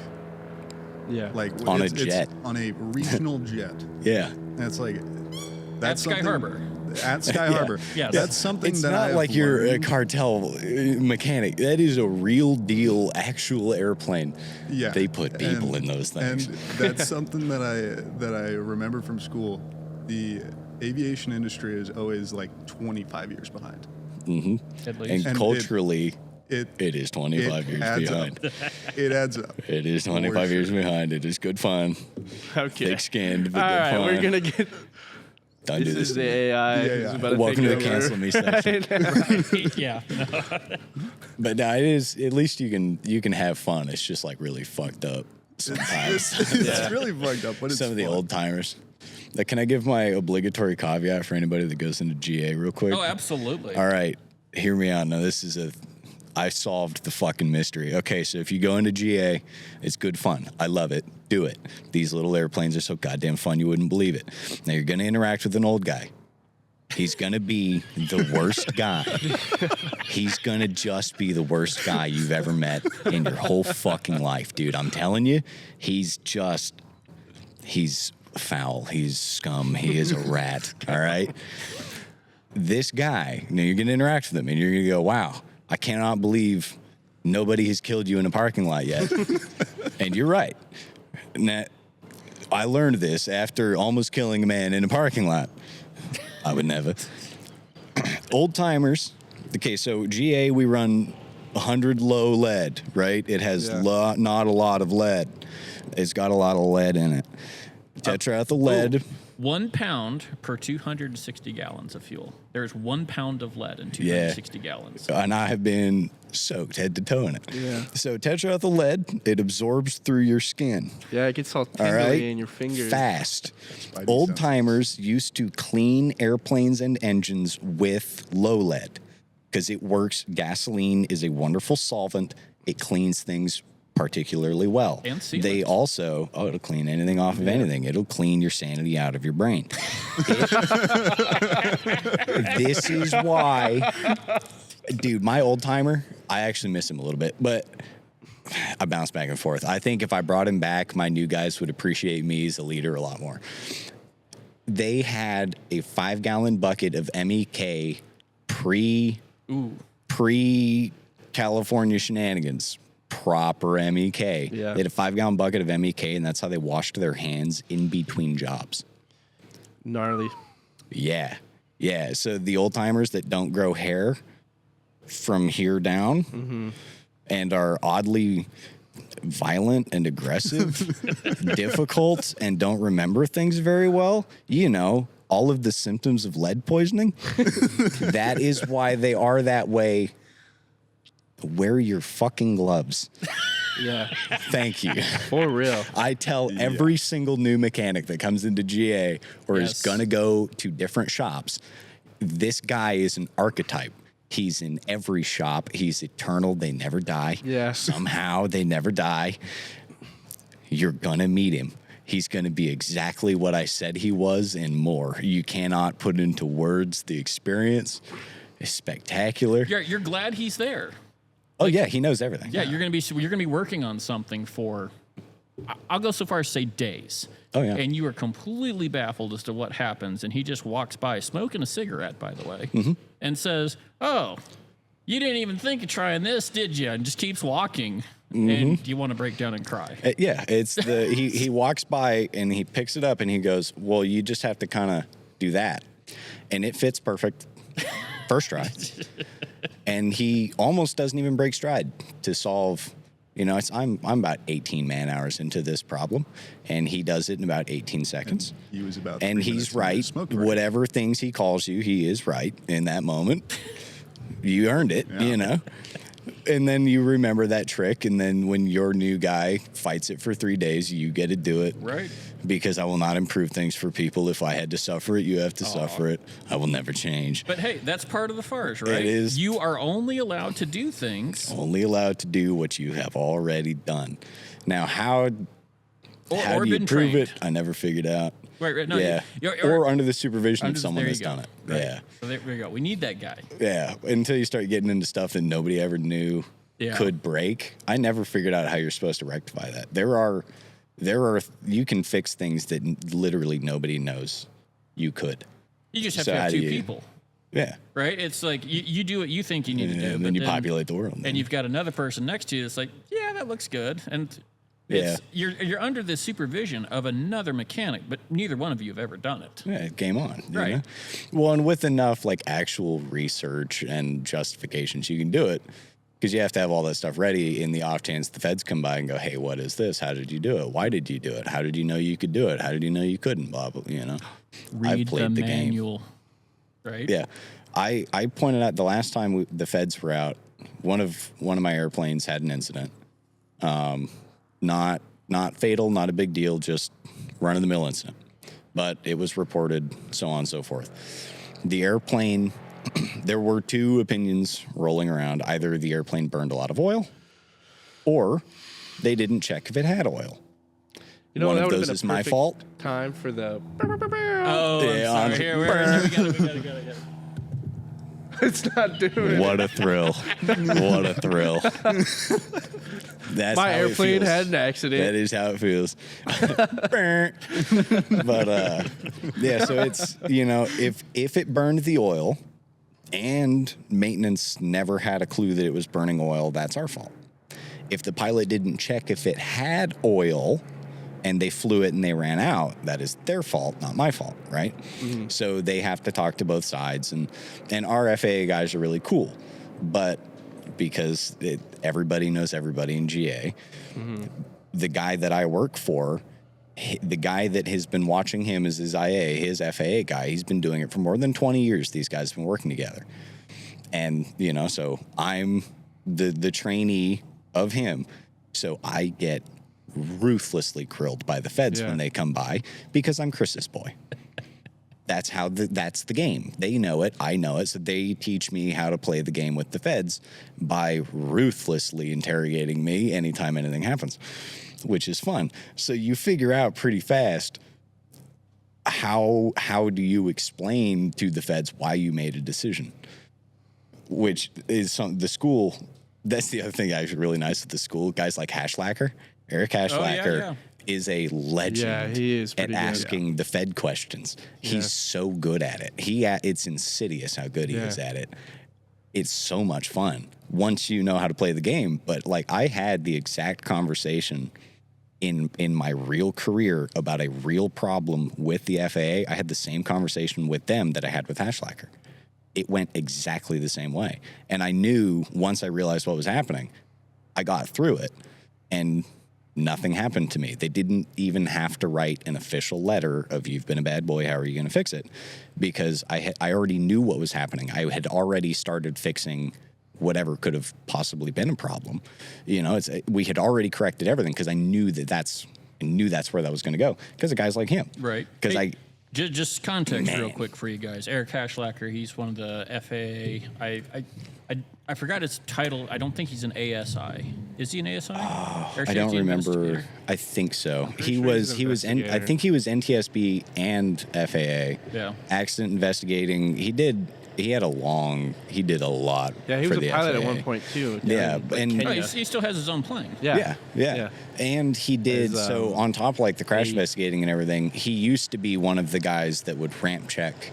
Yeah. Like On a it's jet. On a regional jet. Yeah. And it's like, At that's Sky something- Harbor. At Sky Harbor. Yes. That's something It's that not I've like you're a learned. cartel mechanic. That is a real deal, actual airplane. Yeah, They put people in those things. And that's something that I remember from school. The aviation industry is always like 25 years behind. At least. And And culturally, It it is 25 years adds behind. up. It adds up. It is 25 For years sure. behind. It is good fun. Okay. Thick skinned, but All good right, fun. we're gonna get. Don't do This this. is the AI. Yeah, who's yeah. about to Welcome to take the over. cancel me section. Yeah. But no, it is. At least you can have fun. It's just like really fucked up sometimes. It's really fucked up, but it's Some of the fun. old timers. Can I give my obligatory caveat for anybody that goes into GA real quick? Oh, absolutely. All right, hear me out. Now, I solved the fucking mystery. Okay, so if you go into GA, it's good fun. I love it. Do it. These little airplanes are so goddamn fun, you wouldn't believe it. Now, you're going to interact with an old guy. He's going to be the worst guy. He's going to just be the worst guy you've ever met in your whole fucking life, dude. I'm telling you, he's foul. He's scum. He is a rat. All right? This guy, now you're going to interact with him and you're going to go, wow, I cannot believe nobody has killed you in a parking lot yet. And you're right. Now, I learned this after almost killing a man in a parking lot. I would never. Old timers. Okay, so GA, we run 100 low lead, right? It has Yeah. not a lot of lead. It's got a lot of lead in it. Tetraethyl lead. 1 pound per 260 gallons of fuel. There's 1 pound of lead in 260 gallons. And I have been soaked head to toe in it. Yeah. So tetraethyl lead, it absorbs through your skin. Yeah, it gets all All tingly right. in your fingers. Fast. Spidey Old senses. timers used to clean airplanes and engines with low lead because it works. Gasoline is a wonderful solvent. It cleans things particularly well. And sealant. They also, it'll clean anything off of anything. It'll clean your sanity out of your brain. This is why, dude, my old timer, I actually miss him a little bit, but I bounce back and forth. I think if I brought him back, my new guys would appreciate me as a leader a lot more. They had a 5-gallon bucket of MEK pre California shenanigans. Proper MEK. Yeah. They had a 5-gallon bucket of MEK, and that's how they washed their hands in between jobs. Gnarly. Yeah. Yeah. So the old timers that don't grow hair from here down and are oddly violent and aggressive, difficult, and don't remember things very well, you know, all of the symptoms of lead poisoning. That is why they are that way. Wear your fucking gloves. Yeah. Thank you. For real. I tell every single new mechanic that comes into GA or is Yes. going to go to different shops, this guy is an archetype. He's in every shop. He's eternal. They never die. Yeah. Somehow they never die. You're going to meet him. He's going to be exactly what I said he was and more. You cannot put into words the experience. It's spectacular. You're glad he's there. Oh, yeah. He knows everything. Yeah, you're gonna be working on something for I'll go so far as to say days. Oh, yeah. And you are completely baffled as to what happens. And he just walks by, smoking a cigarette, by the way, and says, "Oh, you didn't even think of trying this, did you?" And just keeps walking. And you want to break down and cry. Yeah, it's the he walks by and he picks it up and he goes, "Well, you just have to kind of do that," and it fits perfect first try. And he almost doesn't even break stride to solve. I'm about 18 man hours into this problem, and he does it in about 18 seconds. He was about, and 3 he's minutes into right. smoke break. Whatever things he calls you, he is right in that moment. You earned it, Yeah. And then you remember that trick, and then when your new guy fights it for 3 days, you get to do it. Right. Because I will not improve things for people. If I had to suffer it, you have to suffer it. I will never change. But hey, that's part of the farce, right? It is. You are only allowed to do things. Only allowed to do what you have already done. Now, how Or do you been prove trained. it? I never figured out. Right. No, Yeah. Or under the supervision of someone there that's you go. done it. Right. Yeah. So there we go. We need that guy. Yeah. Until you start getting into stuff that nobody ever knew could break. I never figured out how you're supposed to rectify that. There are you can fix things that literally nobody knows you could. You just have So to how have do two you- people, Yeah. right? It's like you do what you think you need to do, And but then you populate the world. and you've got another person next to you that's like, yeah, that looks good, and Yeah. you're under the supervision of another mechanic, but neither one of you have ever done it. Yeah, game on. you Right. know? Well, and with enough like actual research and justifications, you can do it because you have to have all that stuff ready in the off chance the feds come by and go, "Hey, what is this? How did you do it? Why did you do it? How did you know you could do it? How did you know you couldn't?" Blah blah. Read the game. manual, right? Yeah, I pointed out the last time the feds were out, one of my airplanes had an incident. Not fatal, not a big deal, just run of the mill incident. But it was reported, so on and so forth. The airplane, there were two opinions rolling around. Either the airplane burned a lot of oil, or they didn't check if it had oil. You know, One that of would have those been is a my perfect fault. time for the. Oh, Yeah, I'm on- sorry. Here, we got it. It's not doing it. What a thrill. What a thrill. That's My how it airplane feels. had an accident. That is how it feels. But yeah, so it's, if it burned the oil and maintenance never had a clue that it was burning oil, that's our fault. If the pilot didn't check if it had oil and they flew it and they ran out, that is their fault, not my fault, right? Mm-hmm. So they have to talk to both sides, and our FAA guys are really cool, but because everybody knows everybody in GA, the guy that I work for, the guy that has been watching him is his IA, his FAA guy. He's been doing it for more than 20 years. These guys have been working together. And, so I'm the trainee of him. So I get ruthlessly grilled by the feds when they come by because I'm Chris's boy. That's that's the game. They know it. I know it. So they teach me how to play the game with the feds by ruthlessly interrogating me anytime anything happens, which is fun. So you figure out pretty fast how do you explain to the feds why you made a decision, which is the school. That's the other thing actually really nice at the school. Guys like Hashlacker, Eric Hashlacker. Is a legend Yeah, he is at pretty good. asking the Fed questions. He's so good at it. It's insidious how good he is at it. It's so much fun once you know how to play the game. But like I had the exact conversation in my real career about a real problem with the FAA. I had the same conversation with them that I had with Hashlacker. It went exactly the same way. And I knew once I realized what was happening, I got through it. And nothing happened to me. They didn't even have to write an official letter of "you've been a bad boy, how are you going to fix it?" Because I already knew what was happening. I had already started fixing whatever could have possibly been a problem. We had already corrected everything because I knew that's where that was going to go because of guys like him. Right. Because Just context real Man. quick for you guys. Eric Hashlacker, he's one of the FAA. I forgot his title. I don't think he's an ASI. Is he an ASI? I don't remember. I think so. He sure was. he's He an was. I investigator. think he was NTSB and FAA. Yeah. Accident investigating. He did. he did a lot. Yeah, he for was a the pilot FAA. at one point too. Yeah, and- Oh, he still has his own plane. Yeah. And he did As, so on top of like the crash he- investigating and everything. He used to be one of the guys that would ramp check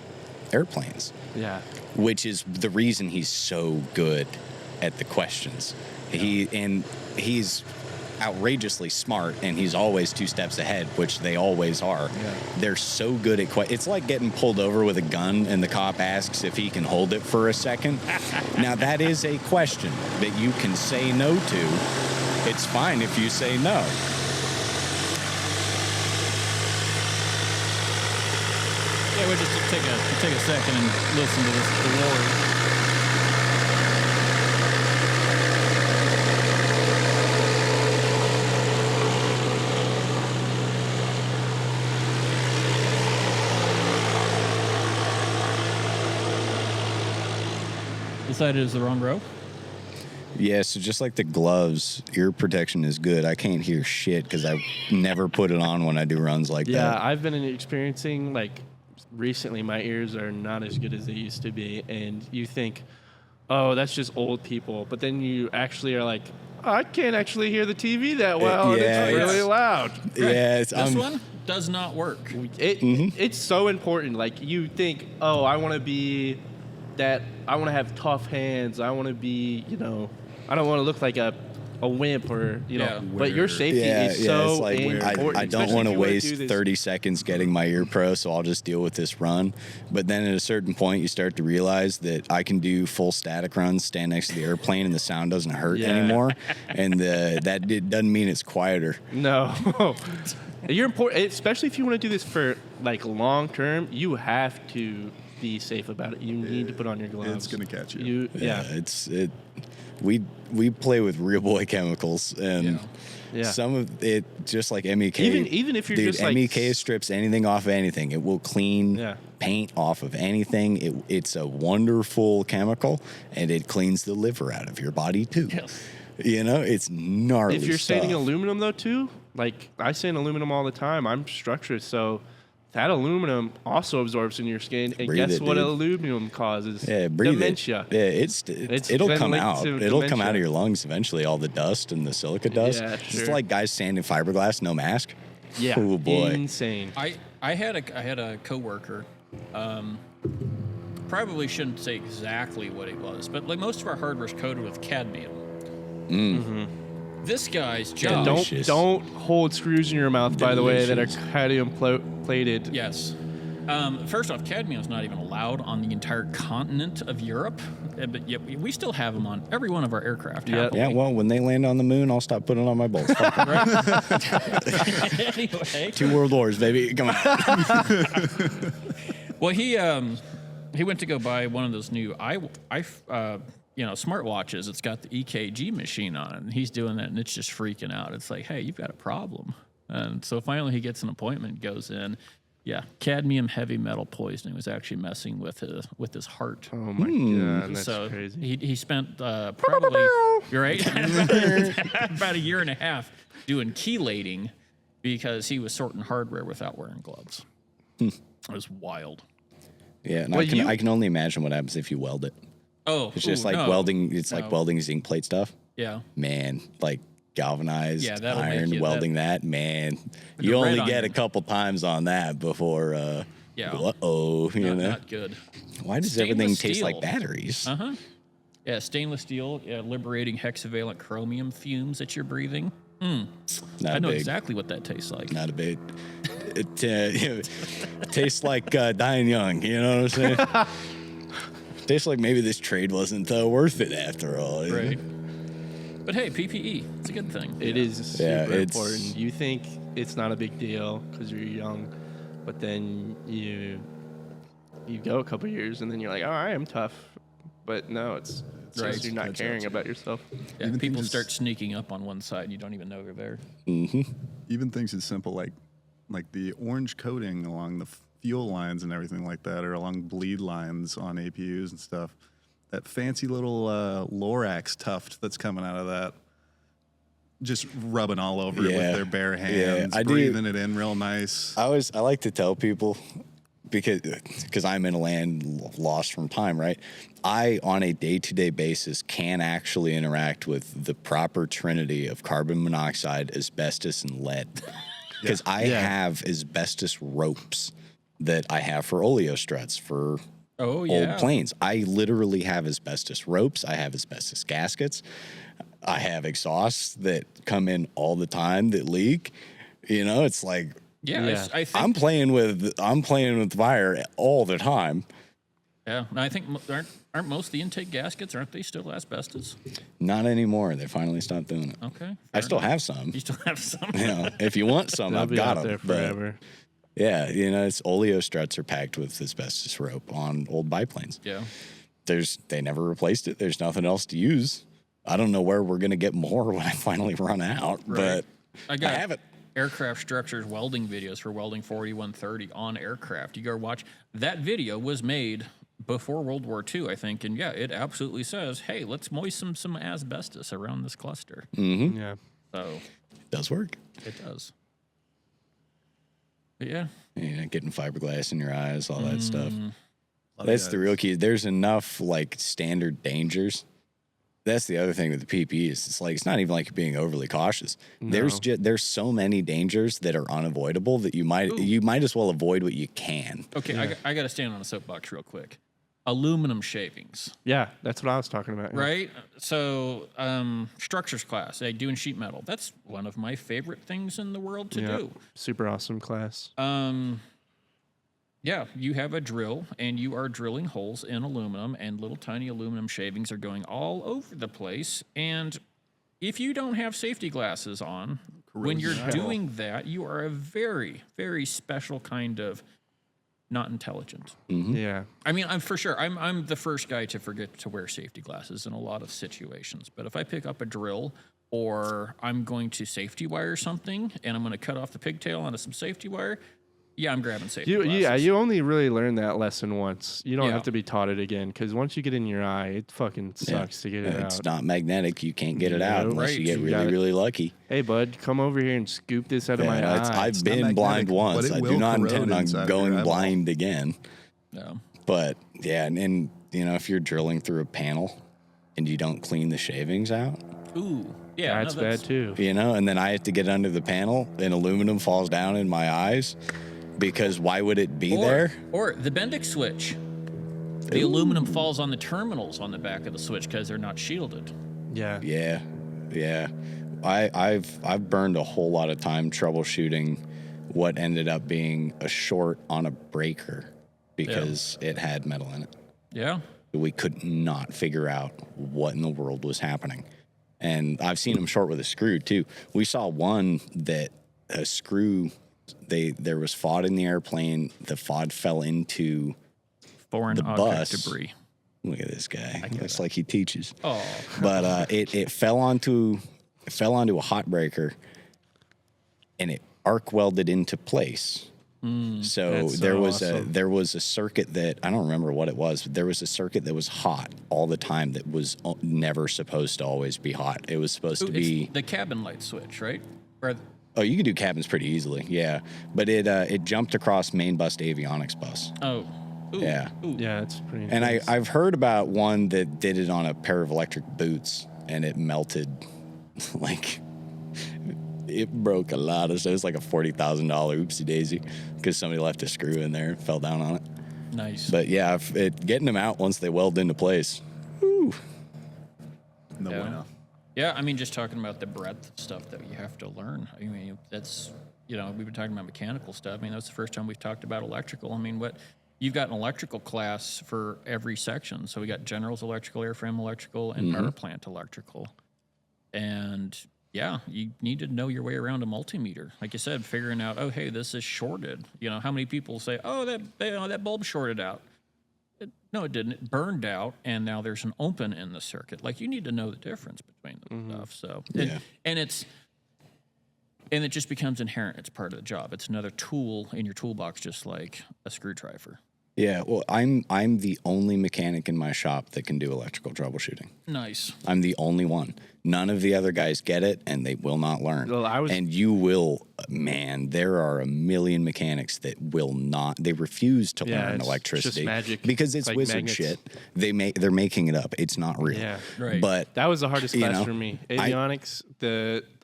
airplanes, Yeah. which is the reason he's so good at the questions. He's outrageously smart, and he's always 2 steps ahead, which they always are. Yeah. They're so good at it's like getting pulled over with a gun and the cop asks if he can hold it for a second. Now that is a question that you can say no to. It's fine if you say no. Yeah, we'll just take a second and listen to this glory. Decided it's the wrong row. Yeah, so just like the gloves, ear protection is good. I can't hear shit because I never put it on when I do runs like Yeah, that. I've been experiencing, like, recently my ears are not as good as they used to be. And you think, oh, that's just old people. But then you actually are like, oh, I can't actually hear the TV that well. yeah, and it's really it's- loud. Yeah, it's, This one does not work. It's so important. Like, you think, oh, I want to be that, I want to have tough hands. I want to be, I don't want to look like a wimp or, Yeah. but your safety yeah, is yeah, so it's like important. I don't especially want if to you wanna waste do this- 30 seconds getting my ear pro, so I'll just deal with this run. But then at a certain point, you start to realize that I can do full static runs, stand next to the airplane, and the sound doesn't hurt Yeah. anymore. And it doesn't mean it's quieter. No. You're important, especially if you want to do this for like long term. You have to be safe about it. You need to put on your gloves. It's gonna catch you. Yeah. We play with real boy chemicals, and Yeah. some of it, just like MEK. Even if you're dude, just like MEK strips anything off of anything. It will clean Yeah. paint off of anything. It's a wonderful chemical, and it cleans the liver out of your body too. Yes. It's gnarly. If you're stuff. staining aluminum though too, like I stain aluminum all the time. I'm structured, so that aluminum also absorbs in your skin. And Breathe guess it, what dude. aluminum causes? Yeah, breathe Dementia. it. Yeah, it'll been come linked out. to It'll come dementia. out of your lungs eventually. All the dust and the silica dust. Yeah, It's sure. like guys standing fiberglass, no mask. Yeah. Oh boy. Insane. I had a coworker. Probably shouldn't say exactly what it was, but like most of our hardware's coated with cadmium. This guy's Yeah, job. Delicious. don't hold screws in your mouth, by the way, that are cadmium plated. Yes. First off, cadmium's not even allowed on the entire continent of Europe, but yet we still have them on every one of our aircraft. Yeah. happily. Yeah, well, when they land on the moon, I'll stop putting it on my bolts. Fuck 'em. Anyway, 2 world wars, baby. Come on. well, he went to go buy one of those new smartwatches. It's got the EKG machine on it, and he's doing that, and it's just freaking out. It's like, hey, you've got a problem. And so finally, he gets an appointment, goes in. Yeah, cadmium heavy metal poisoning was actually messing with his heart. Oh my god, that's So crazy. he spent probably you're right about a year and a half doing chelating because he was sorting hardware without wearing gloves. It was wild. Yeah, and Well, I can only imagine what happens if you weld it. Oh, It's just like no. welding. It's like No. welding zinc plate stuff. Yeah. Man, like galvanized Yeah, that'll make iron you- welding that. Man, The you only red get a iron. couple times on that before. Yeah. Uh-oh, you know. Not good. Why does Stainless everything taste steel. like batteries? Uh-huh. Yeah, stainless steel, liberating hexavalent chromium fumes that you're breathing. Not I know big. exactly what that tastes like. Not a bit. It tastes like dying young. You know what I'm saying? Tastes like maybe this trade wasn't worth it after all. you know? Right. But hey, PPE, it's a good thing. It is super Yeah, it's- important. You think it's not a big deal because you're young, but then you go a couple years and then you're like, oh, I am tough. But no, it's Right. just you're not Catch caring up. about yourself. Yeah, Even people things- start sneaking up on one side and you don't even know they're there. Even things as simple like the orange coating along the fuel lines and everything like that, or along bleed lines on APUs and stuff. That fancy little Lorax tuft that's coming out of that, just rubbing all over it Yeah. with their bare hands, I do. breathing it in real nice. I like to tell people because I'm in a land lost from time, right? I, on a day-to-day basis, can actually interact with the proper trinity of carbon monoxide, asbestos, and lead. Because I have asbestos ropes that I have for oleo struts for old planes. I literally have asbestos ropes. I have asbestos gaskets. I have exhausts that come in all the time that leak. You know, it's like, I think I'm playing with fire all the time. Yeah, and I think aren't most of the intake gaskets, aren't they still asbestos? Not anymore. They finally stopped doing it. Okay, I still have some. You still have some. You know, if you want some, They'll I've be got out them. there forever. Yeah, you know, it's oleo struts are packed with asbestos rope on old biplanes. Yeah. They never replaced it. There's nothing else to use. I don't know where we're gonna get more when I finally run out, but I have it. Aircraft structures welding videos for welding 4130 on aircraft. You go watch that video was made before World War II, I think, and it absolutely says, "Hey, let's moisten some asbestos around this cluster." Mm-hmm. Yeah. So It does work. it does. But yeah, Getting fiberglass in your eyes, all that stuff. Love That's you the guys. real key. There's enough like standard dangers. That's the other thing with the PPE is it's like it's not even like you're being overly cautious. There's so many dangers that are unavoidable that you might as well avoid what you can. okay, I got to stand on a soapbox real quick. Aluminum shavings, Yeah, that's what I was talking about. yeah. right? So, structures class, doing sheet metal. That's one of my favorite things in the world to Yeah. do. Super awesome class. Yeah, you have a drill and you are drilling holes in aluminum, and little tiny aluminum shavings are going all over the place. And if you don't have safety glasses on, when you're doing that, you are a very, very special kind of not intelligent. Yeah. I mean, I'm the first guy to forget to wear safety glasses in a lot of situations. But if I pick up a drill or I'm going to safety wire something and I'm going to cut off the pigtail onto some safety wire, I'm grabbing safety glasses. You only really learn that lesson once. You don't Yeah. have to be taught it again, because once you get in your eye, it fucking sucks to get it It's out. not magnetic. You can't get it out No, unless right. you get You really, gotta- really lucky. Hey, bud, come over here and scoop this out of my Yeah, eye. I've not been blind magnetic, once. but it I do will not corrode intend on inside of going your eyeball. blind again. Yeah. But yeah, and you know, if you're drilling through a panel and you don't clean the shavings out, Ooh. Yeah. That's bad too. you know, and then I have to get under the panel and aluminum falls down in my eyes because why would it be there? Or the Bendix switch. The aluminum falls on the terminals on the back of the switch because they're not shielded. Yeah. Yeah. I've burned a whole lot of time troubleshooting what ended up being a short on a breaker because it had metal in it. Yeah. We could not figure out what in the world was happening. And I've seen them short with a screw too. We saw one that a screw, there was FOD in the airplane. The FOD fell into Foreign the object bus. debris. Look at this guy. Looks like he teaches. Oh. But it fell onto a hot breaker, and it arc welded into place. So That's there so was awesome. there was a circuit that I don't remember what it was, but there was a circuit that was hot all the time that was never supposed to always be hot. It was supposed to be. It's the cabin light switch, right? Or Oh, you can do cabins pretty easily, yeah. But it jumped across main bus to avionics bus. Ooh. Yeah. Ooh. Yeah, it's pretty And intense. I've heard about one that did it on a pair of electric boots, and it melted, like it broke a lot of stuff. It was like a $40,000 oopsie daisy because somebody left a screw in there and fell down on it. Nice. But yeah, getting them out once they weld into place. Whew. No Yeah. bueno. Yeah, I mean, just talking about the breadth of stuff that you have to learn. I mean, that's, we've been talking about mechanical stuff. I mean, that's the first time we've talked about electrical. I mean, you've got an electrical class for every section. So we got generals electrical, airframe electrical, and power plant electrical. And yeah, you need to know your way around a multimeter. Like you said, figuring out, oh, hey, this is shorted. How many people say, oh, that bulb shorted out? No, it didn't. It burned out, and now there's an open in the circuit. Like, you need to know the difference between the stuff. So, Yeah. and it just becomes inherent. It's part of the job. It's another tool in your toolbox, just like a screwdriver. Yeah, well, I'm the only mechanic in my shop that can do electrical troubleshooting. Nice. I'm the only one. None of the other guys get it, and they will not learn. Well, and you will, man. There are a million mechanics that will not. They refuse to Yeah, learn it's electricity just magic. because it's Like wizard magnets. shit. They're making it up. It's not real. Yeah. Right. But That was the hardest You class know, for me. Avionics,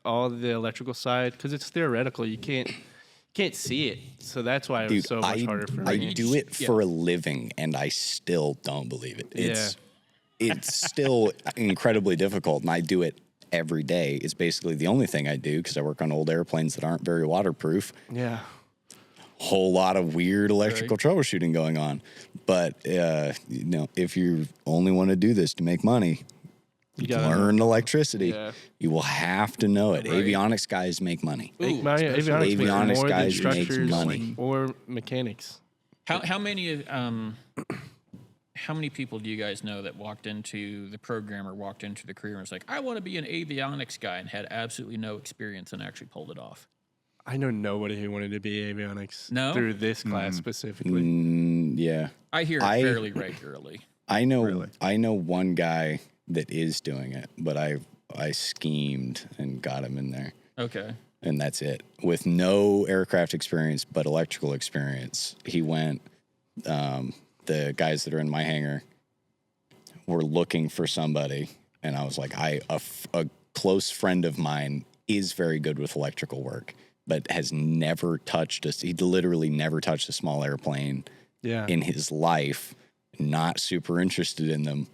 all the electrical side, because it's theoretical. You can't see it, so that's why it was dude, so much harder for I me. do it Yeah. for a living, and I still don't believe it. It's still incredibly difficult, and I do it every day. It's basically the only thing I do because I work on old airplanes that aren't very waterproof. Yeah. Whole lot of weird electrical troubleshooting going on. But if you only want to do this to make money, You gotta learn electricity. Yeah. You will have to know it. Right. Avionics guys make money. Avionics makes Avionics more than guys make structures money. or mechanics. How many people do you guys know that walked into the program or walked into the career and was like, I want to be an avionics guy, and had absolutely no experience and actually pulled it off? I know nobody who wanted to be avionics No? through this class specifically. Yeah. I hear it fairly regularly. I know Really? I know one guy that is doing it, but I schemed and got him in there. Okay. And that's it. With no aircraft experience but electrical experience, he went. The guys that are in my hangar were looking for somebody, and I was like, a close friend of mine is very good with electrical work, but has never touched us. He literally never touched a small airplane Yeah. in his life. Not super interested in them,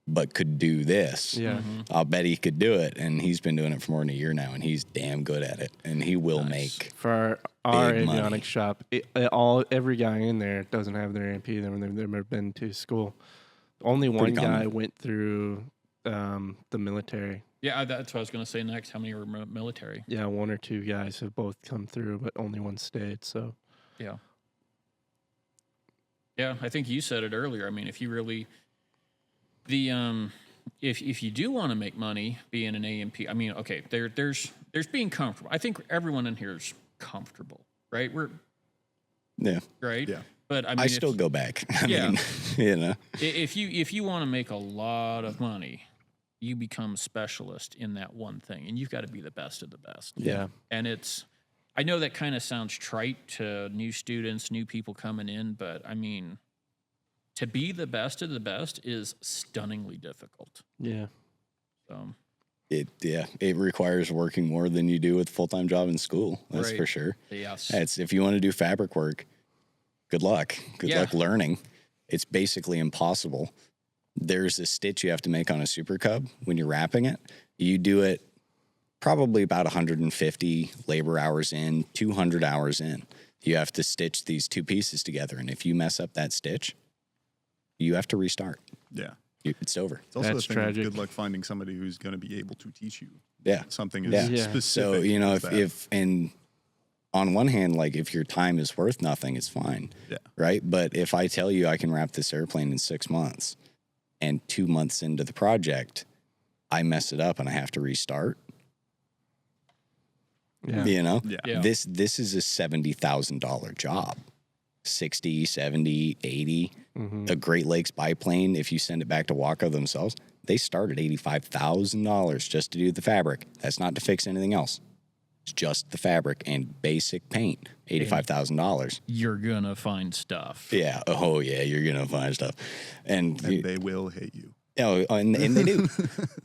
but could do this. Yeah. I'll bet he could do it, and he's been doing it for more than a year now, and he's damn good at it, and he will make. For our Big money. avionics shop, every guy in there doesn't have their AMP. They've never been to school. Only one Pretty guy common. went through the military. Yeah, that's what I was going to say next. How many were military? Yeah, one or two guys have both come through, but only one stayed. So Yeah. Yeah, I think you said it earlier. I mean, if you really if you do want to make money being an AMP, I mean, okay, there's being comfortable. I think everyone in here is comfortable, right? Yeah, Right? Yeah. But I mean, I still go back. I Yeah. mean, you know. if you want to make a lot of money, you become a specialist in that one thing, and you've got to be the best of the best. yeah. And I know that kind of sounds trite to new students, new people coming in, but I mean, to be the best of the best is stunningly difficult. Yeah. So, It requires working more than you do with a full-time job in school. That's Right. for sure. yes. It's if you want to do fabric work, good luck. Good Yeah. luck learning. It's basically impossible. There's a stitch you have to make on a Super Cub when you're wrapping it. You do it probably about 150 labor hours in, 200 hours in. You have to stitch these two pieces together, and if you mess up that stitch, you have to restart. Yeah. It's over. It's also That's a thing of tragic. good luck finding somebody who's going to be able to teach you Yeah. something as Yeah. Yeah. specific. So, you know, as that. if and on one hand, like if your time is worth nothing, it's fine. Yeah. Right. But if I tell you I can wrap this airplane in 6 months and 2 months into the project, I mess it up and I have to restart, Yeah. you know, Yeah. Yeah. this is a $70,000 job, 60, 70, 80. Mm-hmm. A Great Lakes biplane, if you send it back to Waco themselves, they start at $85,000 just to do the fabric. That's not to fix anything else. It's just the fabric and basic paint, $85,000. You're going to find stuff. Yeah. Oh, yeah. You're going to find stuff. And they will hate you. and they do.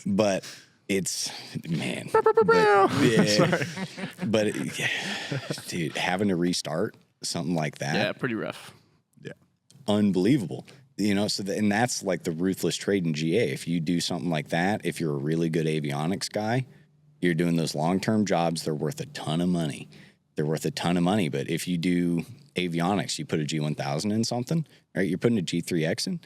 But it's, man. Yeah. But, yeah, dude, having to restart something like that. Yeah, pretty rough. Yeah. Unbelievable. You know, and that's like the ruthless trade in GA. If you do something like that, if you're a really good avionics guy, you're doing those long-term jobs, they're worth a ton of money. But if you do avionics, you put a G1000 in something, right? You're putting a G3X in.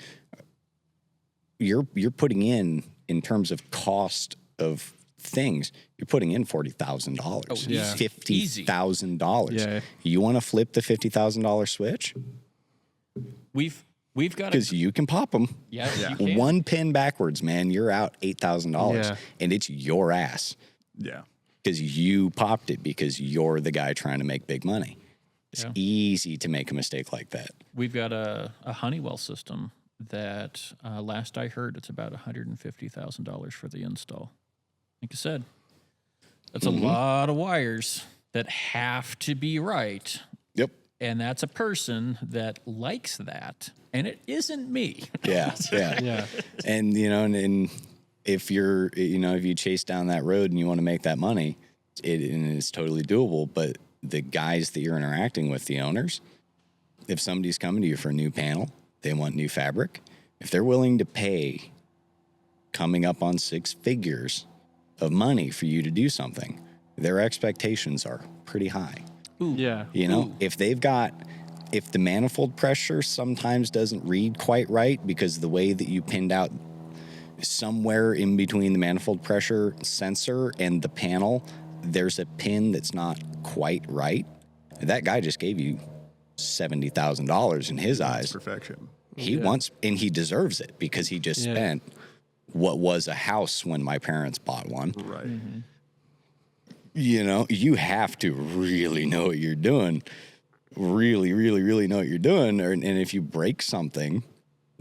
You're putting in terms of cost of things, you're putting in $40,000, Oh, yeah. $50,000. Yeah. You want to flip the $50,000 switch? We've got Because you can pop them. yeah, you can. One pin backwards, man, you're out $8,000, Yeah. and it's your ass Yeah. because you popped it because you're the guy trying to make big money. It's Yeah. easy to make a mistake like that. We've got a Honeywell system that last I heard, it's about $150,000 for the install. Like I said, that's a lot of wires that have to be right. Yep. And that's a person that likes that. And it isn't me. Yeah. Yeah. Yeah. And, and if you're, if you chase down that road and you want to make that money, and it's totally doable. But the guys that you're interacting with, the owners, if somebody's coming to you for a new panel, they want new fabric, if they're willing to pay coming up on 6 figures of money for you to do something, their expectations are pretty high. Yeah. If the manifold pressure sometimes doesn't read quite right because the way that you pinned out somewhere in between the manifold pressure sensor and the panel, there's a pin that's not quite right. That guy just gave you $70,000 in his eyes. Perfection. He wants, and he deserves it because he just spent what was a house when my parents bought one. Right. You have to really know what you're doing. Really, really, really know what you're doing. And if you break something,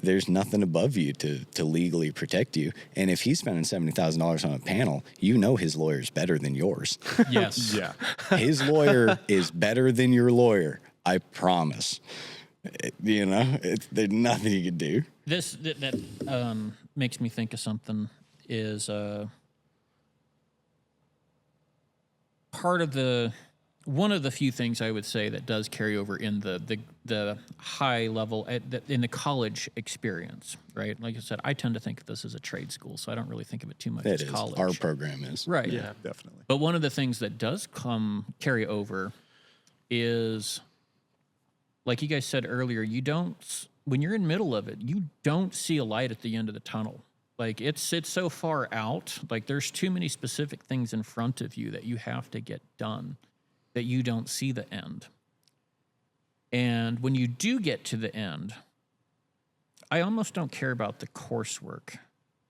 there's nothing above you to legally protect you. And if he's spending $70,000 on a panel, his lawyer's better than yours. Yes. Yeah. His lawyer is better than your lawyer. I promise. There's nothing you can do. That makes me think of something is one of the few things I would say that does carry over in the high level in the college experience, right? Like I said, I tend to think of this as a trade school, so I don't really think of it too much It as is. college. Our program is. Right. Yeah. Definitely. But one of the things that does carry over is, like you guys said earlier, when you're in the middle of it, you don't see a light at the end of the tunnel. Like it's so far out, like there's too many specific things in front of you that you have to get done that you don't see the end. And when you do get to the end, I almost don't care about the coursework.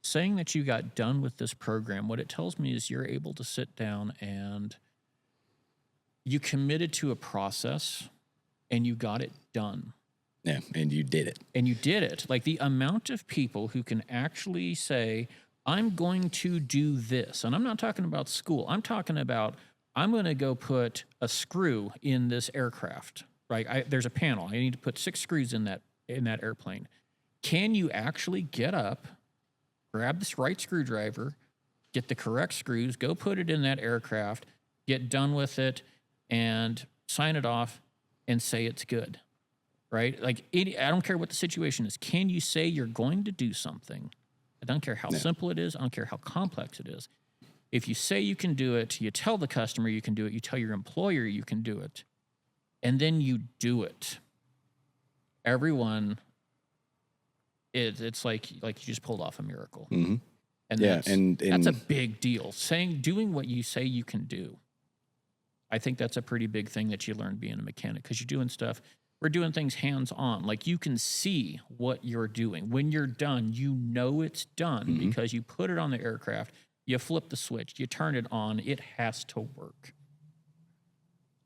Saying that you got done with this program, what it tells me is you're able to sit down and you committed to a process and you got it done. Yeah, and you did it. And you did it. Like the amount of people who can actually say, I'm going to do this. And I'm not talking about school. I'm talking about, I'm going to go put a screw in this aircraft, right? There's a panel. I need to put 6 screws in that airplane. Can you actually get up, grab this right screwdriver, get the correct screws, go put it in that aircraft, get done with it, and sign it off and say it's good, right? Like, I don't care what the situation is. Can you say you're going to do something? I don't care how simple it is. I don't care how complex it is. If you say you can do it, you tell the customer you can do it, you tell your employer you can do it, and then you do it. Everyone, it's like you just pulled off a miracle. Mm-hmm. And Yeah, that's, and that's a big deal. Doing what you say you can do. I think that's a pretty big thing that you learn being a mechanic, because you're doing stuff. We're doing things hands-on. Like, you can see what you're doing. When you're done, you know it's done because you put it on the aircraft, you flip the switch, you turn it on, it has to work.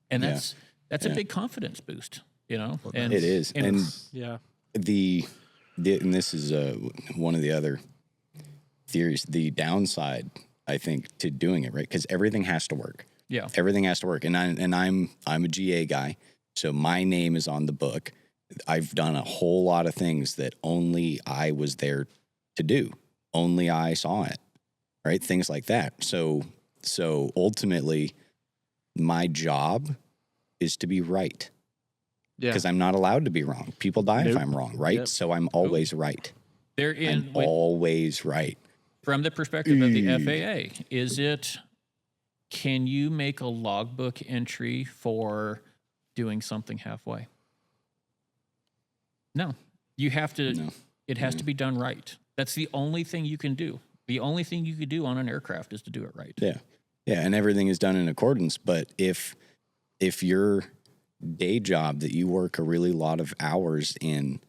And that's a big confidence boost, and it is. And Yeah. and this is one of the other theories, the downside, I think, to doing it, right? Because everything has to work. yeah. Everything has to work. And I'm a GA guy, so my name is on the book. I've done a whole lot of things that only I was there to do. Only I saw it, right? Things like that. So ultimately, my job is to be right, Yeah. because I'm not allowed to be wrong. People die if Nope. I'm wrong, right? Yep. So I'm always right. They're I'm always right. from the perspective of the FAA, can you make a logbook entry for doing something halfway? No. You have to, No. it has to be done right. That's the only thing you can do. The only thing you could do on an aircraft is to do it right. Yeah. Yeah. And everything is done in accordance. But if your day job that you work a really lot of hours in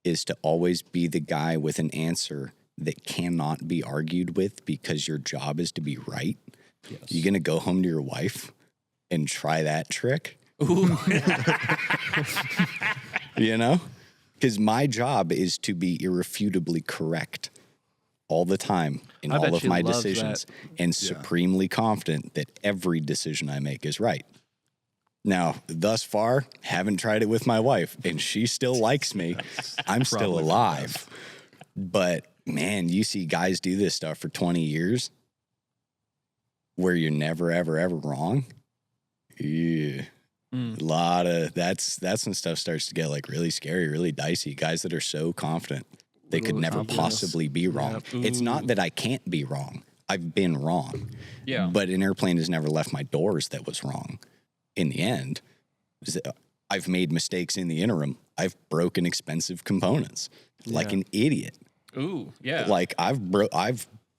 is to always be the guy with an answer that cannot be argued with because your job is to be right, Yes. you're going to go home to your wife and try that trick? Ooh. You know? Because my job is to be irrefutably correct all the time in I bet all of she my loves decisions that. and supremely confident that every decision I make is right. Now, thus far, haven't tried it with my wife, and she still likes me. I'm still Probably alive. But man, you see guys do this stuff for 20 years where you're never, ever, ever wrong. Yeah. A lot of that's when stuff starts to get like really scary, really dicey. Guys that are so confident they could Little never confidence. possibly be wrong. It's not that I can't be wrong. I've been wrong. Yeah. But an airplane has never left my doors that was wrong. In the end, I've made mistakes in the interim. I've broken expensive components like an idiot. Ooh, yeah. Like I've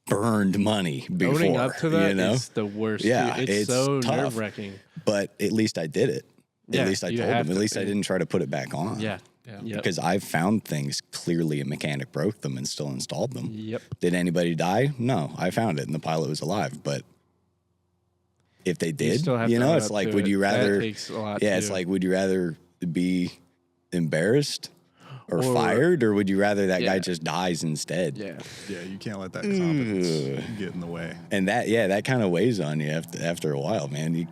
burned money before. Owning up to that you know? is the worst. Yeah, dude. it's so tough. nerve-wracking. But at least I did it. Yeah, At least I you told have him. At to. least I didn't try to put it back on. Yeah. Yeah. Yep. Because I've found things clearly a mechanic broke them and still installed them. Yep. Did anybody die? No, I found it and the pilot was alive. But if they did, still have you to know, own it's up like, to would it. you That rather? takes a lot Yeah, to it's do. like, would you rather be embarrassed or Or- fired, or would you rather that guy Yeah. just dies instead? Yeah. Yeah, you can't let that confidence get in the way. And that kind of weighs on you after a while, man. You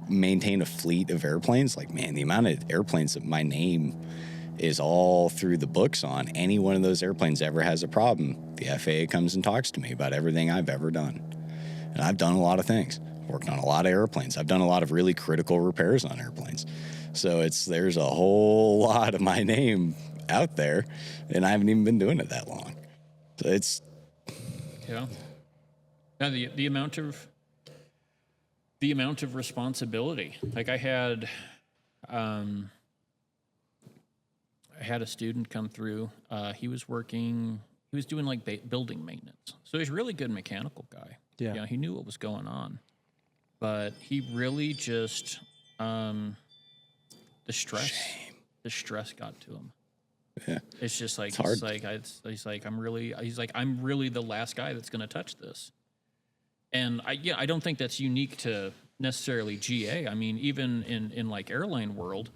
maintain a fleet of airplanes, like, man, the amount of airplanes that my name is all through the books on, any one of those airplanes ever has a problem, the FAA comes and talks to me about everything I've ever done. And I've done a lot of things. Worked on a lot of airplanes. I've done a lot of really critical repairs on airplanes. So there's a whole lot of my name out there, and I haven't even been doing it that long. So it's Yeah. Now the amount of responsibility. Like I had a student come through. He was doing like building maintenance. So he's a really good mechanical guy. Yeah. You know, he knew what was going on, but he really just the stress got to him. Yeah. It's just like hard. he's like I'm really the last guy that's going to touch this. And I don't think that's unique to necessarily GA. I mean, even in like airline world,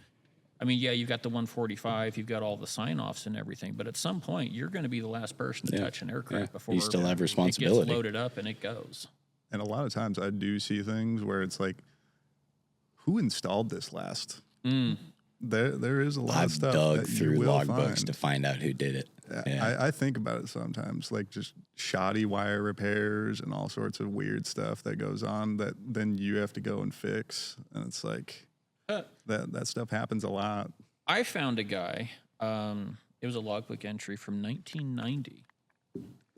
I mean, yeah, you've got the 145, you've got all the sign-offs and everything, but at some point you're going to be the last person to touch an aircraft before You still have it responsibility. gets loaded up and it goes. And a lot of times I do see things where it's like, who installed this last? There is a lot of I've stuff dug that you through will logbooks find. to find out who did it. Yeah. I think about it sometimes, like just shoddy wire repairs and all sorts of weird stuff that goes on that then you have to go and fix. And it's like that stuff happens a lot. I found a guy, it was a logbook entry from 1990.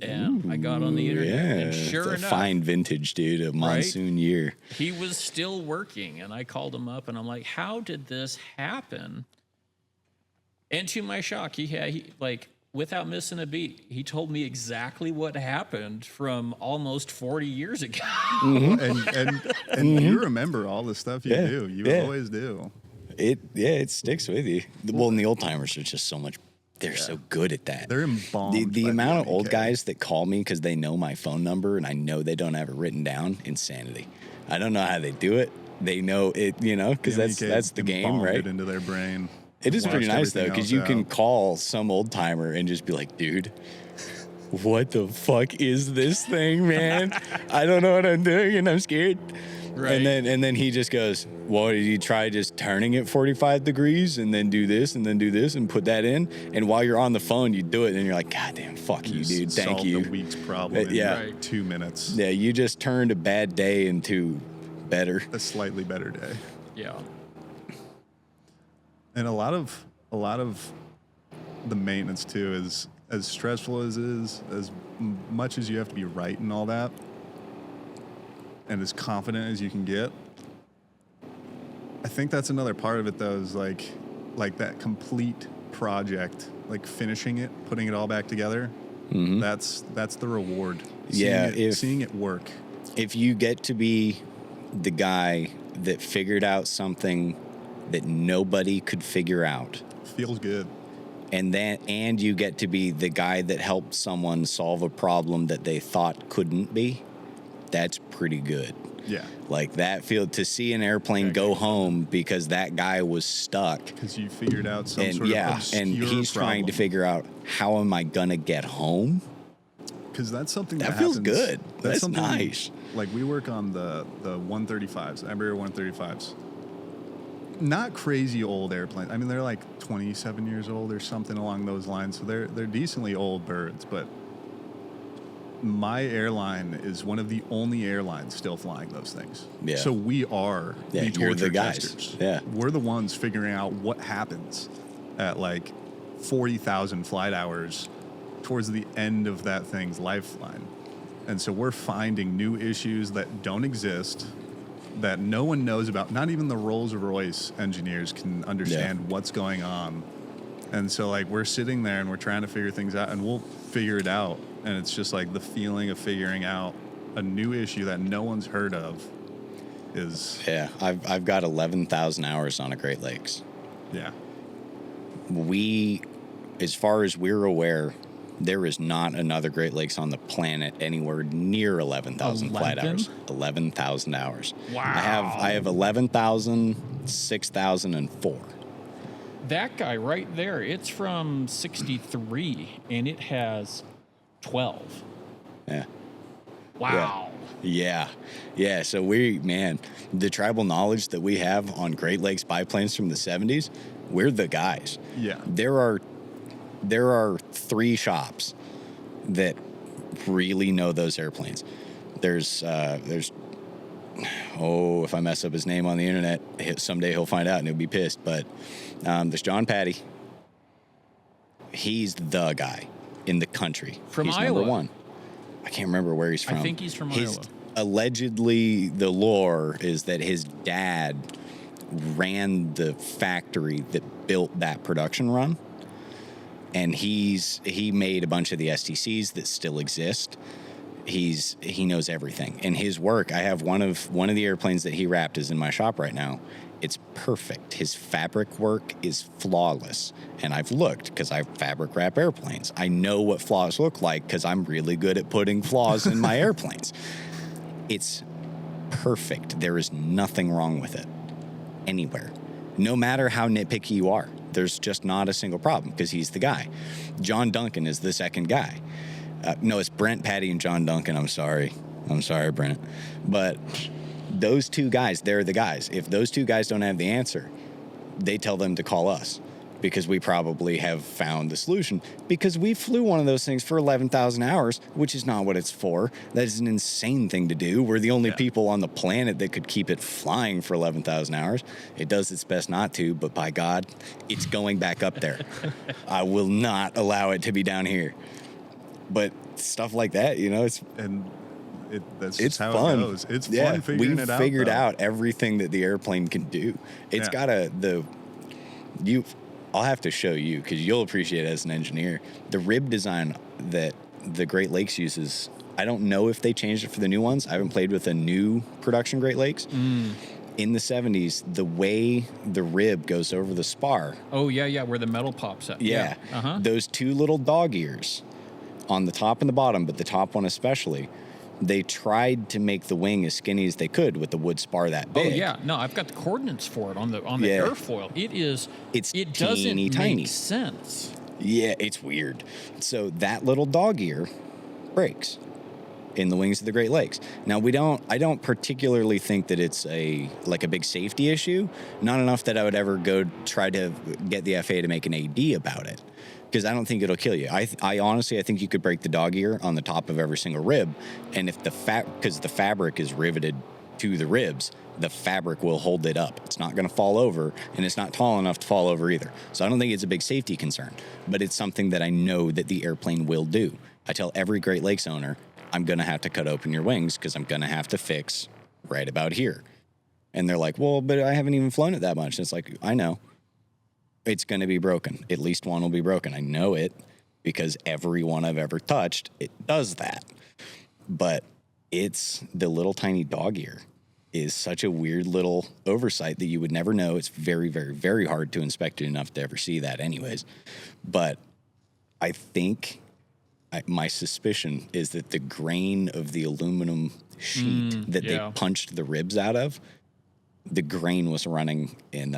And I got on the internet, Yeah, and sure it's a enough, fine vintage, dude. A monsoon year. he was still working. And I called him up, and I'm like, "How did this happen?" And to my shock, he like without missing a beat, he told me exactly what happened from almost 40 years ago. And you remember all the stuff you Yeah, do. You yeah. always do. It sticks with you. Well, and the old timers are just so much. They're so good at that. They're embalmed. The by amount of WK. old guys that call me because they know my phone number and I know they don't have it written down, insanity. I don't know how they do it. They know it, you know, because WK that's the game, embalmed right? it into their brain. It is pretty washed nice though, everything because else you can out. call some old timer and just be like, "Dude, what the fuck is this thing, man? I don't know what I'm doing and I'm scared." Right. And then he just goes, "Well, did you try just turning it 45 degrees and then do this and then do this and put that in?" And while you're on the phone, you do it and you're like, "God damn, fuck you, dude. Thank solved you." the week's problem in yeah. like 2 minutes. Yeah, you just turned a bad day into better. A slightly better day. Yeah. And a lot of the maintenance too is as stressful as it is, as much as you have to be right and all that, and as confident as you can get. I think that's another part of it though, is like that complete project, like finishing it, putting it all back together. That's the reward. Yeah, Seeing it work. If you get to be the guy that figured out something that nobody could figure out, Feels good. and you get to be the guy that helped someone solve a problem that they thought couldn't be, that's pretty good. Yeah. Like that feel to see an airplane go home because that guy was stuck. Because you figured out some And sort of obscure and he's trying to problem. figure out how am I gonna get home? Because that's something That that feels happens- good. That's something nice. Like we work on the 135s, Embraer 135s. Not crazy old airplanes. I mean, they're like 27 years old or something along those lines. So they're decently old birds. But my airline is one of the only airlines still flying those things. Yeah. So we are Yeah, the you're torture the guys. testers. Yeah. We're the ones figuring out what happens at like 40,000 flight hours towards the end of that thing's lifeline. And so we're finding new issues that don't exist, that no one knows about. Not even the Rolls-Royce engineers can understand what's going on. And so like we're sitting there and we're trying to figure things out, and we'll figure it out. And it's just like the feeling of figuring out a new issue that no one's heard of is, Yeah, I've got 11,000 hours on a Great Lakes. yeah. We, as far as we're aware, there is not another Great Lakes on the planet anywhere near 11,000 flight 11? hours. 11,000 hours. Wow. I have 11,000, 6,000, and 4. That guy right there, it's from 63, and it has 12. Yeah. Wow. Yeah. So the tribal knowledge that we have on Great Lakes biplanes from the 70s, we're the guys. Yeah. There are 3 shops that really know those airplanes. There's if I mess up his name on the internet, someday he'll find out and he'll be pissed. But there's John Patty. He's the guy in the country. From he's Iowa. number 1. I can't remember where he's from. I think he's from Iowa. Allegedly, the lore is that his dad ran the factory that built that production run. And he made a bunch of the STCs that still exist. He knows everything. And his work, I have one of the airplanes that he wrapped is in my shop right now. It's perfect. His fabric work is flawless. And I've looked because I fabric wrap airplanes. I know what flaws look like because I'm really good at putting flaws in my airplanes. It's perfect. There is nothing wrong with it anywhere. No matter how nitpicky you are, there's just not a single problem because he's the guy. John Duncan is the second guy. No, it's Brent, Patty, and John Duncan. I'm sorry, Brent. But those 2 guys, they're the guys. If those 2 guys don't have the answer, they tell them to call us because we probably have found the solution. Because we flew one of those things for 11,000 hours, which is not what it's for. That is an insane thing to do. We're the only people on the planet that could keep it flying for 11,000 hours. It does its best not to, but by God, it's going back up there. I will not allow it to be down here. But stuff like that, it's That's it's just how fun. it goes. It's fun figuring it out. We figured though. out everything that the airplane can do. It's got I'll have to show you because you'll appreciate it as an engineer. The rib design that the Great Lakes uses, I don't know if they changed it for the new ones. I haven't played with a new production Great Lakes. In the 70s, the way the rib goes over the spar. Oh, yeah, where the metal pops up. Yeah. Uh-huh. Those 2 little dog ears on the top and the bottom, but the top one especially, they tried to make the wing as skinny as they could with the wood spar that Oh, big. yeah. No, I've got the coordinates for it on the Yeah. airfoil. It doesn't teeny make tiny. sense. Yeah, it's weird. So that little dog ear breaks in the wings of the Great Lakes. Now I don't particularly think that it's a big safety issue. Not enough that I would ever go try to get the FAA to make an AD about it. Because I don't think it'll kill you. I honestly think you could break the dog ear on the top of every single rib, and if because the fabric is riveted to the ribs, the fabric will hold it up. It's not going to fall over, and it's not tall enough to fall over either. So I don't think it's a big safety concern, but it's something that I know that the airplane will do. I tell every Great Lakes owner, I'm going to have to cut open your wings because I'm going to have to fix right about here. And they're like, well, but I haven't even flown it that much. And it's like, I know. It's going to be broken. At least one will be broken. I know it because every one I've ever touched, it does that. But it's the little tiny dog ear is such a weird little oversight that you would never know. It's very, very, very hard to inspect it enough to ever see that anyways. But I think my suspicion is that the grain of the aluminum sheet that yeah. they punched the ribs out of, the grain was running in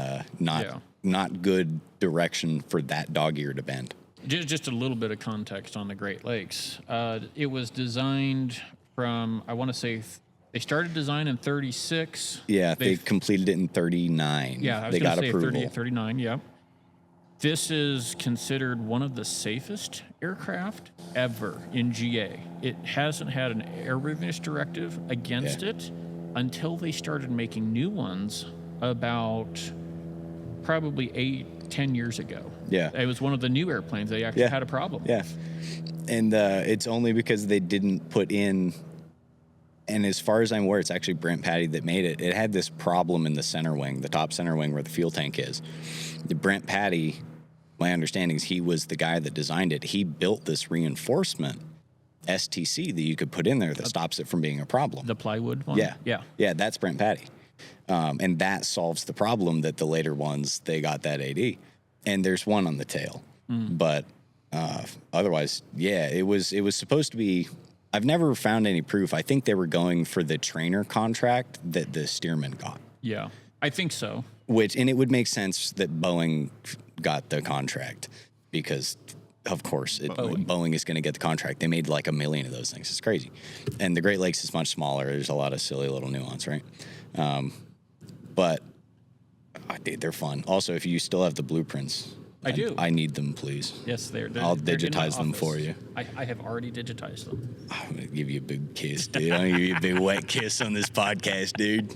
not good direction for that dog ear to bend. Just a little bit of context on the Great Lakes. It was designed from, I want to say, they started design in 36. Yeah, they completed it in 39. Yeah, I was they going got to say approval. 38, 39, yeah. This is considered one of the safest aircraft ever in GA. It hasn't had an airworthiness directive against it until they started making new ones about probably 10 years ago. Yeah. It was one of the new airplanes. They actually had a problem. Yeah. And it's only because they didn't put in, and as far as I'm aware, it's actually Brent Patty that made it. It had this problem in the center wing, the top center wing where the fuel tank is. The Brent Patty, my understanding is he was the guy that designed it. He built this reinforcement STC that you could put in there that stops it from being a problem. The plywood one? Yeah. Yeah. Yeah, that's Brent Patty. And that solves the problem that the later ones, they got that AD. And there's one on the tail. But otherwise, yeah, it was supposed to be, I've never found any proof. I think they were going for the trainer contract that the Stearman got. Yeah. I think so. And it would make sense that Boeing got the contract because, of course, Boeing is going to get the contract. They made like 1 million of those things. It's crazy. And the Great Lakes is much smaller. There's a lot of silly little nuance, right? But dude, they're fun. Also, if you still have the blueprints, I do. I need them, please. Yes, they're I'll in my digitize them office. for you. I have already digitized them. I'm gonna give you a big kiss, dude. I'm gonna give you a big wet kiss on this podcast, dude.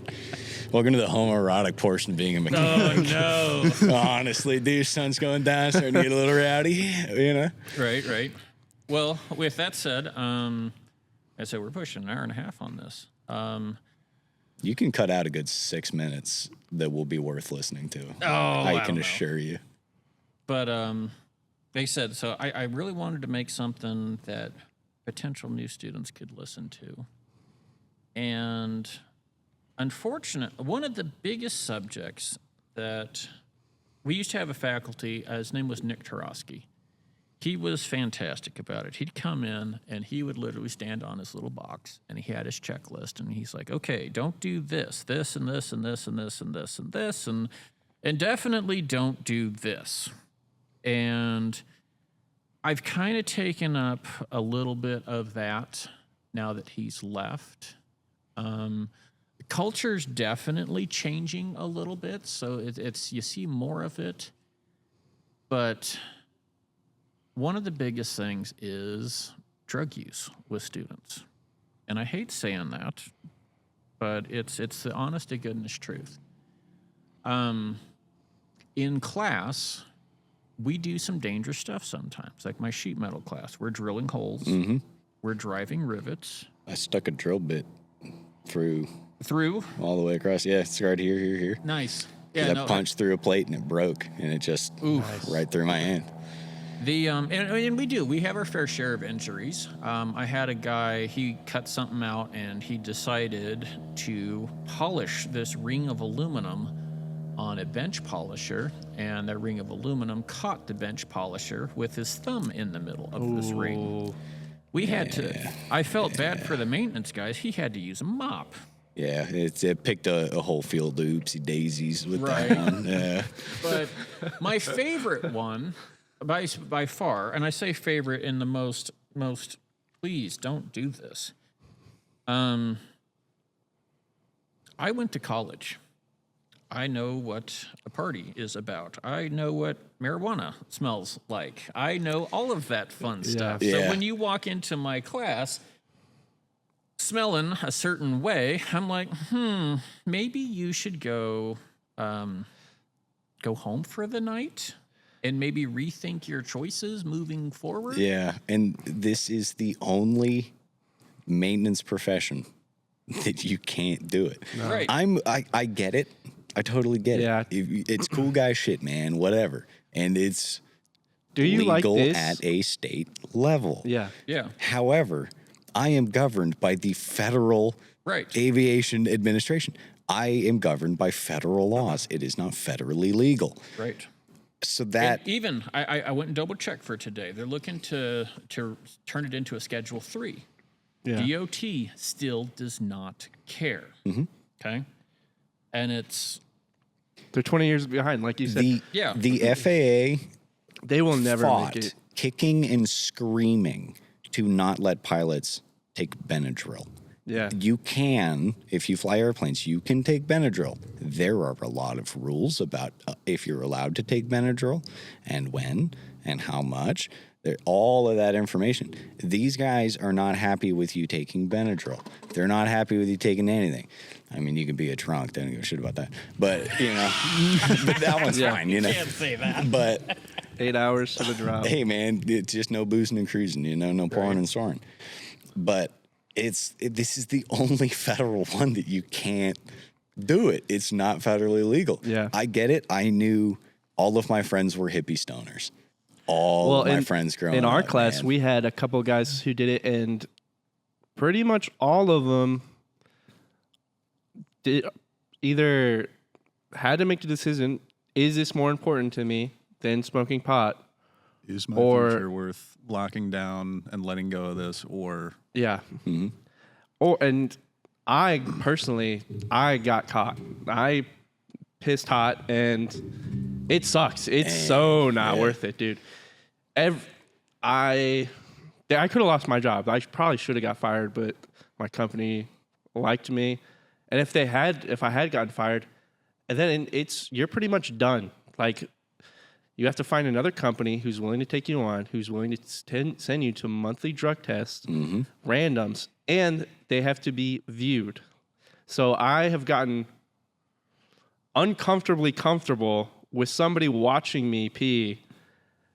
Welcome to the homoerotic portion of being a mechanic. Oh, no. Honestly, dude, sun's going down, starting to get a little rowdy, you know? Right. Well, with that said, I said we're pushing an hour and a half on this. You can cut out a good 6 minutes that will be worth listening to. I can assure you. But they said, so I really wanted to make something that potential new students could listen to. And unfortunately, one of the biggest subjects that we used to have a faculty, his name was Nick Tarosky. He was fantastic about it. He'd come in and he would literally stand on his little box and he had his checklist and he's like, okay, don't do this, this, and this, and this, and this, and this, and this, and definitely don't do this. And I've kind of taken up a little bit of that now that he's left. The culture's definitely changing a little bit, so it's you see more of it. But one of the biggest things is drug use with students. And I hate saying that, but it's the honest to goodness truth. In class, we do some dangerous stuff sometimes, like my sheet metal class. We're drilling holes. Mm-hmm. We're driving rivets. I stuck a drill bit through all the way across. Yeah, it's right here. Nice. Yeah, I punched through a plate and it broke, and it just right through my hand. And we do. We have our fair share of injuries. I had a guy, he cut something out and he decided to polish this ring of aluminum on a bench polisher, and that ring of aluminum caught the bench polisher with his thumb in the middle of this ring. We had to, I felt bad for the maintenance guys. He had to use a mop. Yeah, it picked a whole field of oopsie daisies with that one. Yeah. But my favorite one, by far, and I say favorite in the most, please don't do this. I went to college. I know what a party is about. I know what marijuana smells like. I know all of that fun stuff. Yeah. So when you walk into my class smelling a certain way, I'm like, maybe you should go home for the night and maybe rethink your choices moving forward. Yeah, and this is the only maintenance profession that you can't do it. No. Right. I get it. I totally get it. It's cool guy shit, man. Whatever, and it's legal at a state level. Yeah. However, I am governed by the Federal Aviation Administration. I am governed by federal laws. It is not federally legal. Right. So that I went and double checked for today. They're looking to turn it into a Schedule 3. Yeah. DOT still does not care. Okay, and They're 20 years behind, like you said. The FAA They will never fought make it. kicking and screaming to not let pilots take Benadryl. Yeah. You can, if you fly airplanes, you can take Benadryl. There are a lot of rules about if you're allowed to take Benadryl and when and how much. All of that information. These guys are not happy with you taking Benadryl. They're not happy with you taking anything. I mean, you can be a drunk. They don't give a shit about that. But, but that one's fine, can't say that. But 8 hours to the drop. hey, man, it's just no boozing and cruising, no pouring and soaring. But this is the only federal one that you can't do it. It's not federally legal. Yeah. I get it. I knew all of my friends were hippie stoners. All of my friends growing up. In our class, man. we had a couple guys who did it, and pretty much all of them did either had to make the decision, is this more important to me than smoking pot? Is my Or- future worth locking down and letting go of this, or Yeah. Mm-hmm. And I personally, I got caught. I pissed hot, and it sucks. It's so not worth it, dude. I could have lost my job. I probably should have got fired, but my company liked me. And if I had gotten fired, and then you're pretty much done. Like, you have to find another company who's willing to take you on, who's willing to send you to monthly drug tests, randoms, and they have to be viewed. So I have gotten uncomfortably comfortable with somebody watching me pee,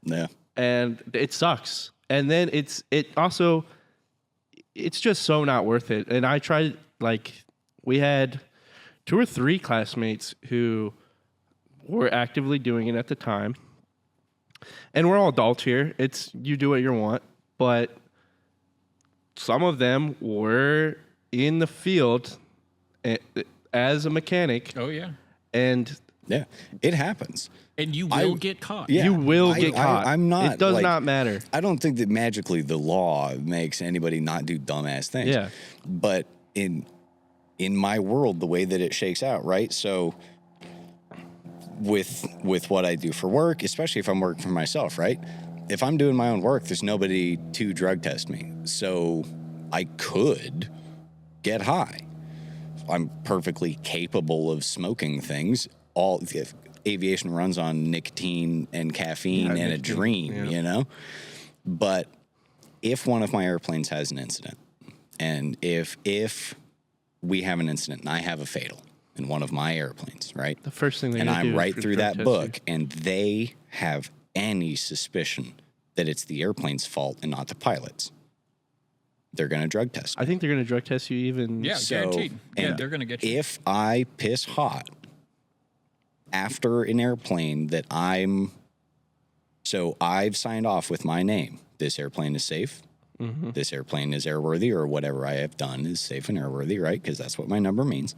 Yeah. and it sucks. And then it's just so not worth it. And I tried, we had 2 or 3 classmates who were actively doing it at the time. And we're all adults here. It's you do what you want, but some of them were in the field as a mechanic, Oh yeah, and Yeah. It happens. and you will get caught. Yeah. you will get caught. I'm not. It does like, not matter. I don't think that magically the law makes anybody not do dumbass things. Yeah. But in my world, the way that it shakes out, right? So with what I do for work, especially if I'm working for myself, right? If I'm doing my own work, there's nobody to drug test me. So I could get high. I'm perfectly capable of smoking things. If aviation runs on nicotine and caffeine and a nicotine, dream, yeah. But if one of my airplanes has an incident, and if we have an incident and I have a fatal in one of my airplanes, right? The first thing and I'm right through that book, book, and they have any suspicion that it's the airplane's fault and not the pilot's, they're going to drug test me. I think they're going to drug test you even. Yeah, guaranteed. Yeah, and they're gonna get you. If I piss hot after an airplane that I've signed off with my name. This airplane is safe. Mm-hmm. This airplane is airworthy, or whatever I have done is safe and airworthy, right? Because that's what my number means.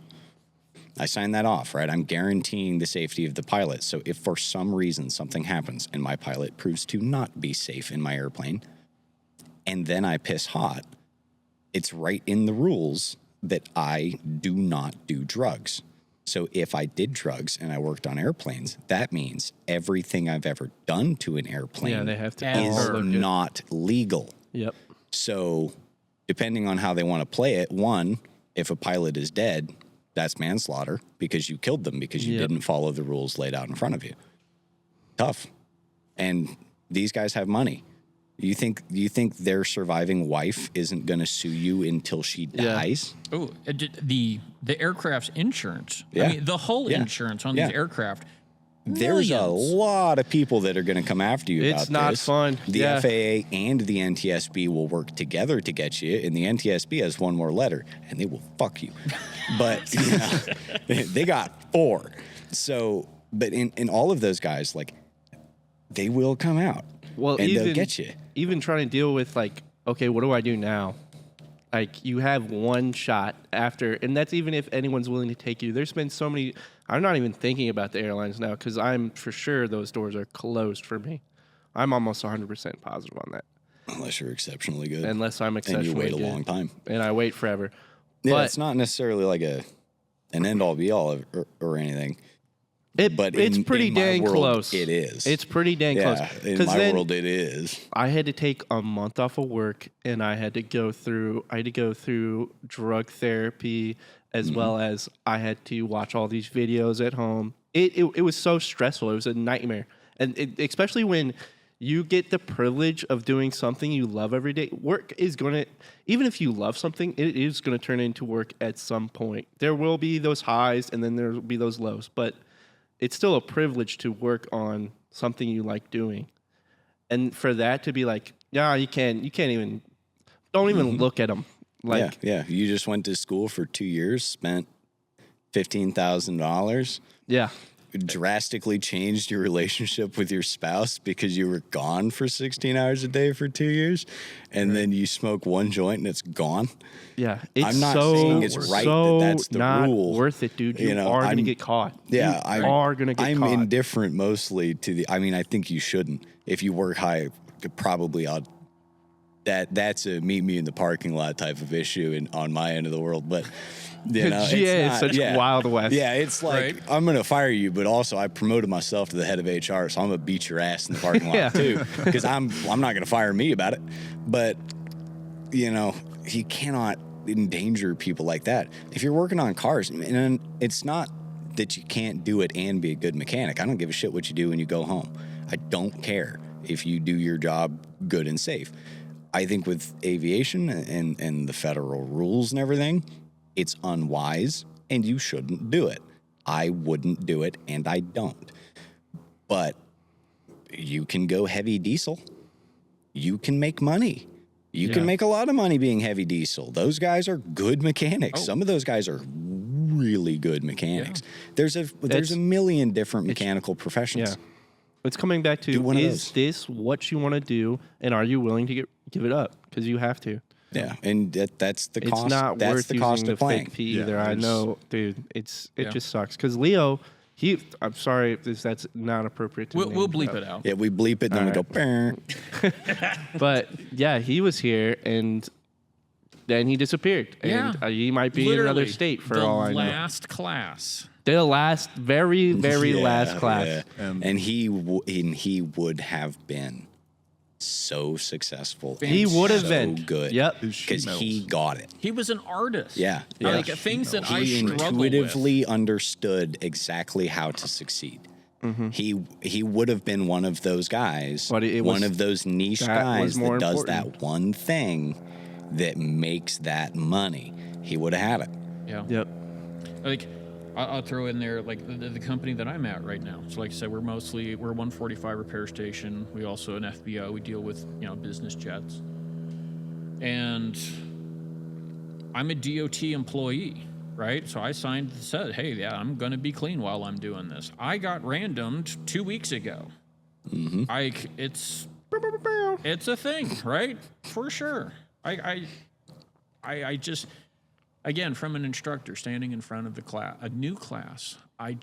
I sign that off, right? I'm guaranteeing the safety of the pilot. So if for some reason something happens and my pilot proves to not be safe in my airplane, and then I piss hot, it's right in the rules that I do not do drugs. So if I did drugs and I worked on airplanes, that means everything I've ever done to an airplane Yeah, they have to Is is look it. not legal. Yep. So depending on how they want to play it, one, if a pilot is dead, that's manslaughter because you killed them because you Yep. didn't follow the rules laid out in front of you. Tough. And these guys have money. You think their surviving wife isn't going to sue you until she Yeah. dies? Oh, the aircraft's insurance. Yeah. I mean, the whole Yeah. insurance on Yeah. these aircraft. There's a Millions. lot of people that are going to come after you about It's not this. fun. The Yeah. FAA and the NTSB will work together to get you, and the NTSB has one more letter, and they will fuck you. But they got 4. So, but in all of those guys, they will come out. Well, and even they'll get you. Even trying to deal with okay, what do I do now? You have one shot after, and that's even if anyone's willing to take you. There's been so many. I'm not even thinking about the airlines now because I'm for sure those doors are closed for me. I'm almost 100% positive on that. Unless you're exceptionally good. unless I'm and exceptionally you wait a good. long time. And I wait forever. Yeah, But it's not necessarily like an end all be all or anything. But it's pretty in my dang world, close. It is. It's pretty dang close. Yeah, in 'Cause my then world, it is. I had to take a month off of work, and I had to go through drug therapy, as well as I had to watch all these videos at home. It was so stressful. It was a nightmare, and especially when you get the privilege of doing something you love every day. Work is gonna, even if you love something, it is gonna turn into work at some point. There will be those highs, and then there will be those lows, but it's still a privilege to work on something you like doing. And for that to be like, yeah, you can't even, don't even look at them. Like, Yeah. You just went to school for 2 years, spent $15,000, yeah, drastically changed your relationship with your spouse because you were gone for 16 hours a day for 2 years, and then you smoke one joint and it's gone. yeah. It's I'm not so, saying it's right so that that's the not rule. worth it, dude. You You know, are going to I'm- get caught. Yeah, you are going to get I'm caught. indifferent mostly to the. I mean, I think you shouldn't. If you work high, probably I'll. That's a meet me in the parking lot type of issue on my end of the world, but you know, GA is such Wild West. Yeah, it's like Right. I'm gonna fire you, but also I promoted myself to the head of HR, so I'm gonna beat your ass in the parking lot Yeah. too, because I'm not gonna fire me about it. But you know, you cannot endanger people like that. If you're working on cars, and it's not that you can't do it and be a good mechanic. I don't give a shit what you do when you go home. I don't care if you do your job good and safe. I think with aviation and the federal rules and everything, it's unwise and you shouldn't do it. I wouldn't do it and I don't. But you can go heavy diesel. You can make money. You can make a lot of money being heavy diesel. Those guys are good mechanics. Some of those guys are really good mechanics. There's a million different mechanical professions. Yeah. It's coming back to, one of is those. this what you want to do, and are you willing to give it up? Because you have to. Yeah, and that's the It's cost. not That's worth the using cost the of playing. fake P Yeah, either. I there's- know, dude. It Yeah. just sucks. Because Leo, I'm sorry if that's not appropriate to We'll name bleep drop. it out. Yeah, we bleep it, then we go. "Brr." But yeah, he was here, and then he disappeared. Yeah. And he might be in another state for all I know. The last class. The last, very, very Yeah, last class. yeah. And- And he would have been so successful. He and would have so been. good. Yep. His sheet because metals. he got it. He was an artist. Yeah. Like Yeah. things that I He struggle with. intuitively understood exactly how to succeed. He would have been one of those guys, But it one was- of those niche that guys was more that does important. that one thing that makes that money. He would have had it. Yeah. Yep. Like I'll throw in there like the company that I'm at right now. So like I said, we're 145 repair station. We also an FBO. We deal with business jets, and I'm a DOT employee, right? So I said, hey, yeah, I'm gonna be clean while I'm doing this. I got randomed 2 weeks ago. It's a thing, right? For sure. I just, again, from an instructor standing in front of the class, a new class, I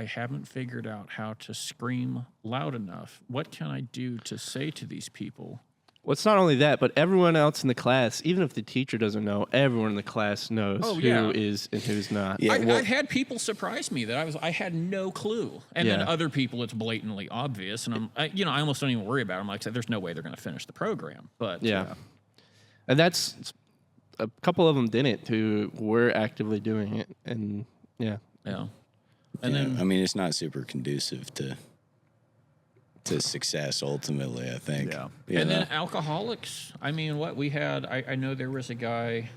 haven't figured out how to scream loud enough. What can I do to say to these people? Well, it's not only that, but everyone else in the class, even if the teacher doesn't know, everyone in the class knows Oh, who yeah. is and who's not. Yeah, well- I've had people surprise me that I had no clue, and then Yeah. other people it's blatantly obvious, and I almost don't even worry about it. I'm like, there's no way they're going to finish the program, but Yeah. And that's a couple of them didn't who were actively doing it. And yeah. yeah. And Yeah, then I mean, it's not super conducive to success ultimately, I think. Yeah. You And know? then alcoholics. I mean, what we had, I know there was a guy,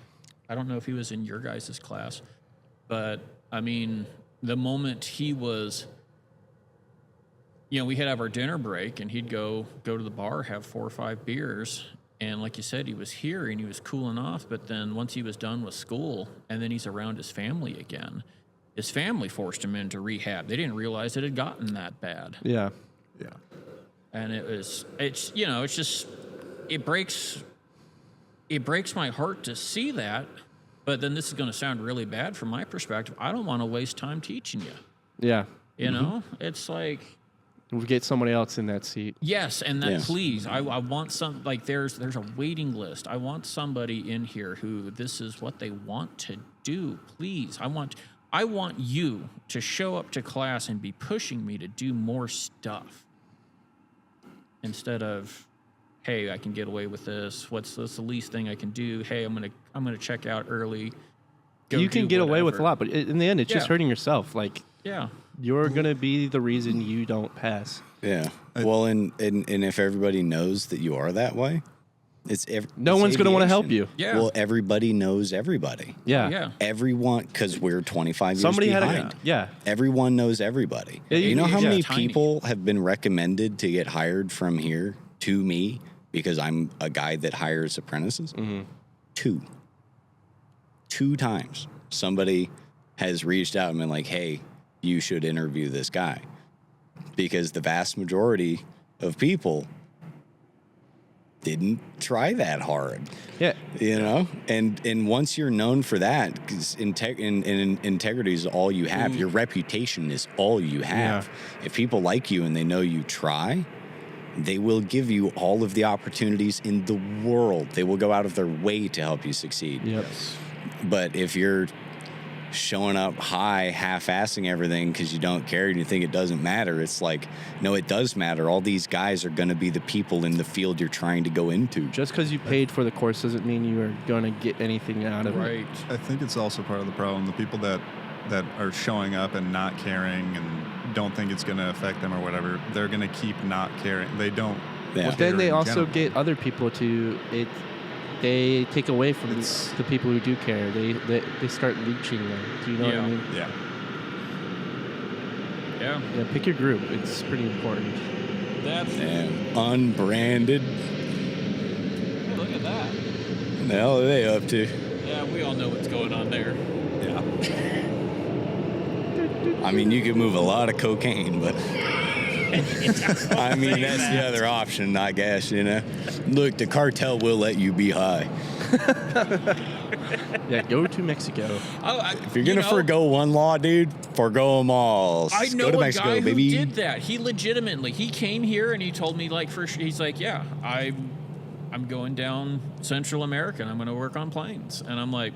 I don't know if he was in your guys' class, but I mean, the moment he was, we had to have our dinner break and he'd go to the bar, have 4 or 5 beers. And like you said, he was here and he was cooling off. But then once he was done with school and then he's around his family again, his family forced him into rehab. They didn't realize it had gotten that bad. Yeah. Yeah. And it breaks my heart to see that. But then this is going to sound really bad from my perspective. I don't want to waste time teaching you. Yeah. You know, it's like We'll get somebody else in that seat. Yes, and that Yeah. please, I want some, like there's a waiting list. I want somebody in here who this is what they want to do. Please, I want you to show up to class and be pushing me to do more stuff instead of, hey, I can get away with this. What's the least thing I can do? Hey, I'm gonna check out early. Go You can do get away with a whatever. lot, but in the end, it's just Yeah. hurting yourself. Like, Yeah. you're going to be the reason you don't pass. Yeah. Well, and if everybody knows that you are that way, No it's one's going to want to help aviation. you. Yeah. Well, everybody knows everybody. Yeah. Yeah. Everyone, because we're 25 years Somebody had behind. yeah. Everyone knows everybody. Yeah, You know how yeah. many Tiny. people have been recommended to get hired from here to me because I'm a guy that hires apprentices? Mm-hmm. Two times. Somebody has reached out and been like, hey, you should interview this guy. Because the vast majority of people didn't try that hard. Yeah. You know, and once you're known for that, because integrity is all you have. Your reputation is all you have. If people like you and they know you try, they will give you all of the opportunities in the world. They will go out of their way to help you succeed. Yep. But if you're showing up high, half-assing everything because you don't care and you think it doesn't matter, it's like, no, it does matter. All these guys are going to be the people in the field you're trying to go into. Just because you paid for the course doesn't mean you are going to get anything out of it. Right. I think it's also part of the problem. The people that are showing up and not caring and don't think it's going to affect them or whatever, they're going to keep not caring. They don't. Yeah. But then they in also general. get other people to it. They take away from It's- the people who do care. They start leeching them. Do you know what Yeah. I mean? Yeah. Yeah. Yeah. Pick your group. It's pretty important. That's Damn. Unbranded. Hey, look at that. The hell are they up to? Yeah, we all know what's going on there. Yeah. I mean, you could move a lot of cocaine, but I mean, that's the other option, I guess, you know? Look, the cartel will let you be high. Yeah. Go to Mexico. If you're going to forgo one law, dude, forgo them all. I know Go to a Mexico, guy baby. who did that. He legitimately, he came here and he told me, like, he's like, yeah, I'm going down Central America and I'm going to work on planes. And I'm like,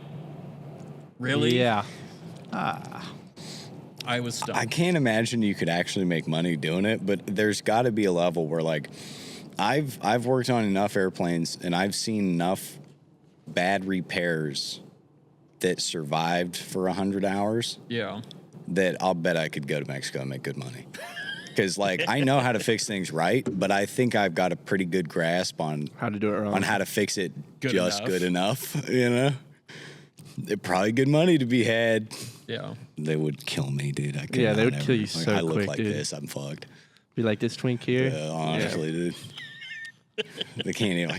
really? Yeah. I was stumped. I can't imagine you could actually make money doing it, but there's got to be a level where, like, I've worked on enough airplanes and I've seen enough bad repairs that survived for 100 hours Yeah. that I'll bet I could go to Mexico and make good money. Because, like, I know how to fix things right, but I think I've got a pretty good grasp on How to do it wrong. on how to fix it Good just enough. good enough, you know? Probably good money to be had. Yeah. They would kill me, dude. I could Yeah, they not would kill you ever- so I look quick, like dude. this. I'm fucked. Be like this twink here. Honestly, dude. They can't even.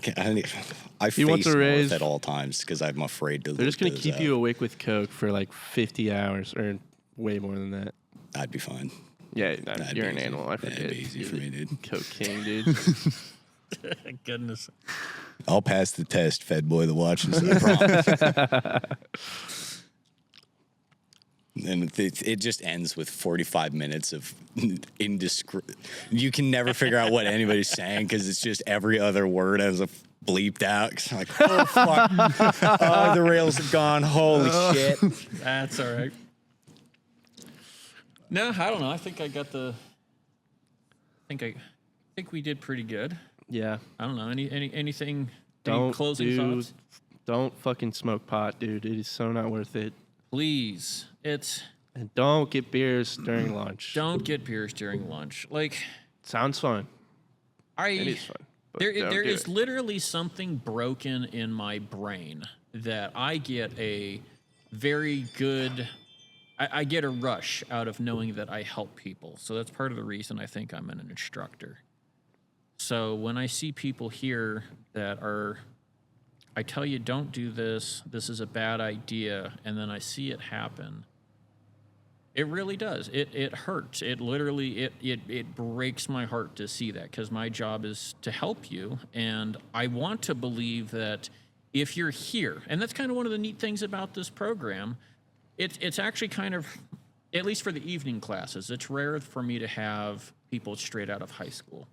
I He wants face a north raise. at all times because I'm afraid to. They're just look gonna those keep up. you awake with coke for like 50 hours or way more than that. I'd be fine. Yeah, That'd you're be an easy. animal. I forget. That'd be easy You're for me, the dude. Coke king, dude. Goodness. I'll pass the test, Fed boy that watches. I promise. And it just ends with 45 minutes of indiscreet. You can never figure out what anybody's saying because it's just every other word has a bleeped out. It's like, oh, fuck. Oh, the rails have gone. Holy shit. That's all right. No, I don't know. I think I got the. I think we did pretty good. Yeah. I don't know. Anything? Don't Any closing do, thoughts? Don't fucking smoke pot, dude. It is so not worth it. Please, And don't get beers during lunch. don't get beers during lunch. Like Sounds fun. It I, is fun. But there don't there do is it. literally something broken in my brain that I get a very good. I get a rush out of knowing that I help people. So that's part of the reason I think I'm an instructor. So when I see people here that are, I tell you, don't do this, this is a bad idea, and then I see it happen, it really does. It hurts. It literally, it breaks my heart to see that because my job is to help you. And I want to believe that if you're here, and that's kind of one of the neat things about this program, it's actually kind of, At least for the evening classes, it's rare for me to have people straight out of high school.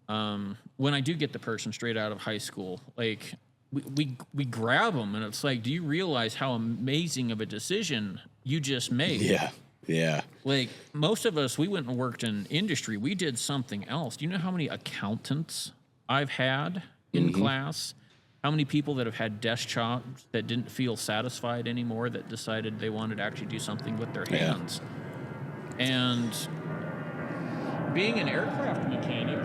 When I do get the person straight out of high school, like we grab them, and it's like, do you realize how amazing of a decision you just made? Yeah. Yeah. Like, most of us, we went and worked in industry. We did something else. Do you know how many accountants I've had in class? How many people that have had desk jobs that didn't feel satisfied anymore, that decided they wanted to actually do something with their hands? And being an aircraft mechanic,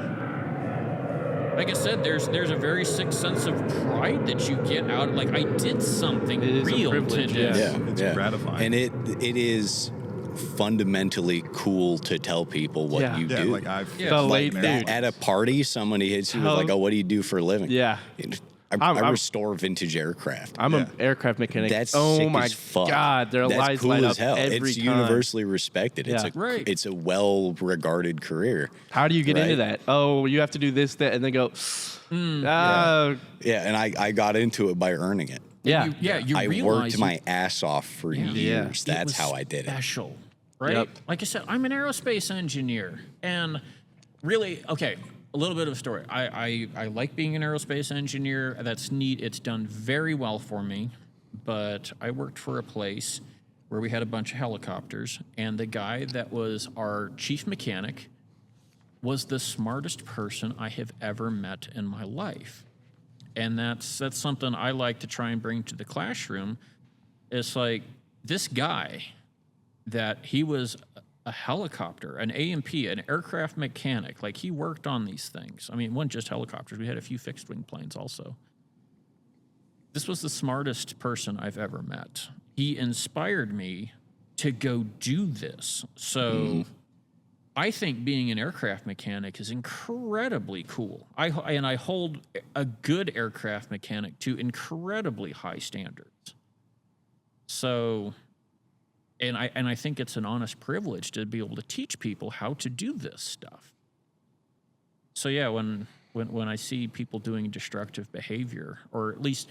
like I said, there's a very sick sense of pride that you get out. Like, I did something It is a real privilege, today. yes. It's gratifying. And it is fundamentally cool to tell people what Yeah. you Yeah, do. like I've Yeah. The felt late an food. airplane. At a party, somebody hits you with Tell- like, "Oh, what do you do for a living?" Yeah. I I'm- restore vintage aircraft. I'm Yeah. an aircraft mechanic. That's oh sick my as fuck. god, their That's lights cool light as up hell. every It's time. universally respected. Yeah. Right. It's a well-regarded career. How do you get Right. into that? Oh, you have to do this, that, and then go. Yeah, and I got into it by earning it. Yeah. You I realize worked you- my ass off for years. It That's was how I did it. Special, right? Yep. Like I said, I'm an aerospace engineer, and really, okay, a little bit of a story. I like being an aerospace engineer. That's neat. It's done very well for me. But I worked for a place where we had a bunch of helicopters, and the guy that was our chief mechanic was the smartest person I have ever met in my life. And that's something I like to try and bring to the classroom. It's like, this guy, that he was a helicopter, an A&P, an aircraft mechanic. Like, he worked on these things. I mean, it wasn't just helicopters. We had a few fixed-wing planes also. This was the smartest person I've ever met. He inspired me to go do this. So I think being an aircraft mechanic is incredibly cool. I hold a good aircraft mechanic to incredibly high standards. So, and I think it's an honest privilege to be able to teach people how to do this stuff. So yeah, when I see people doing destructive behavior, or at least,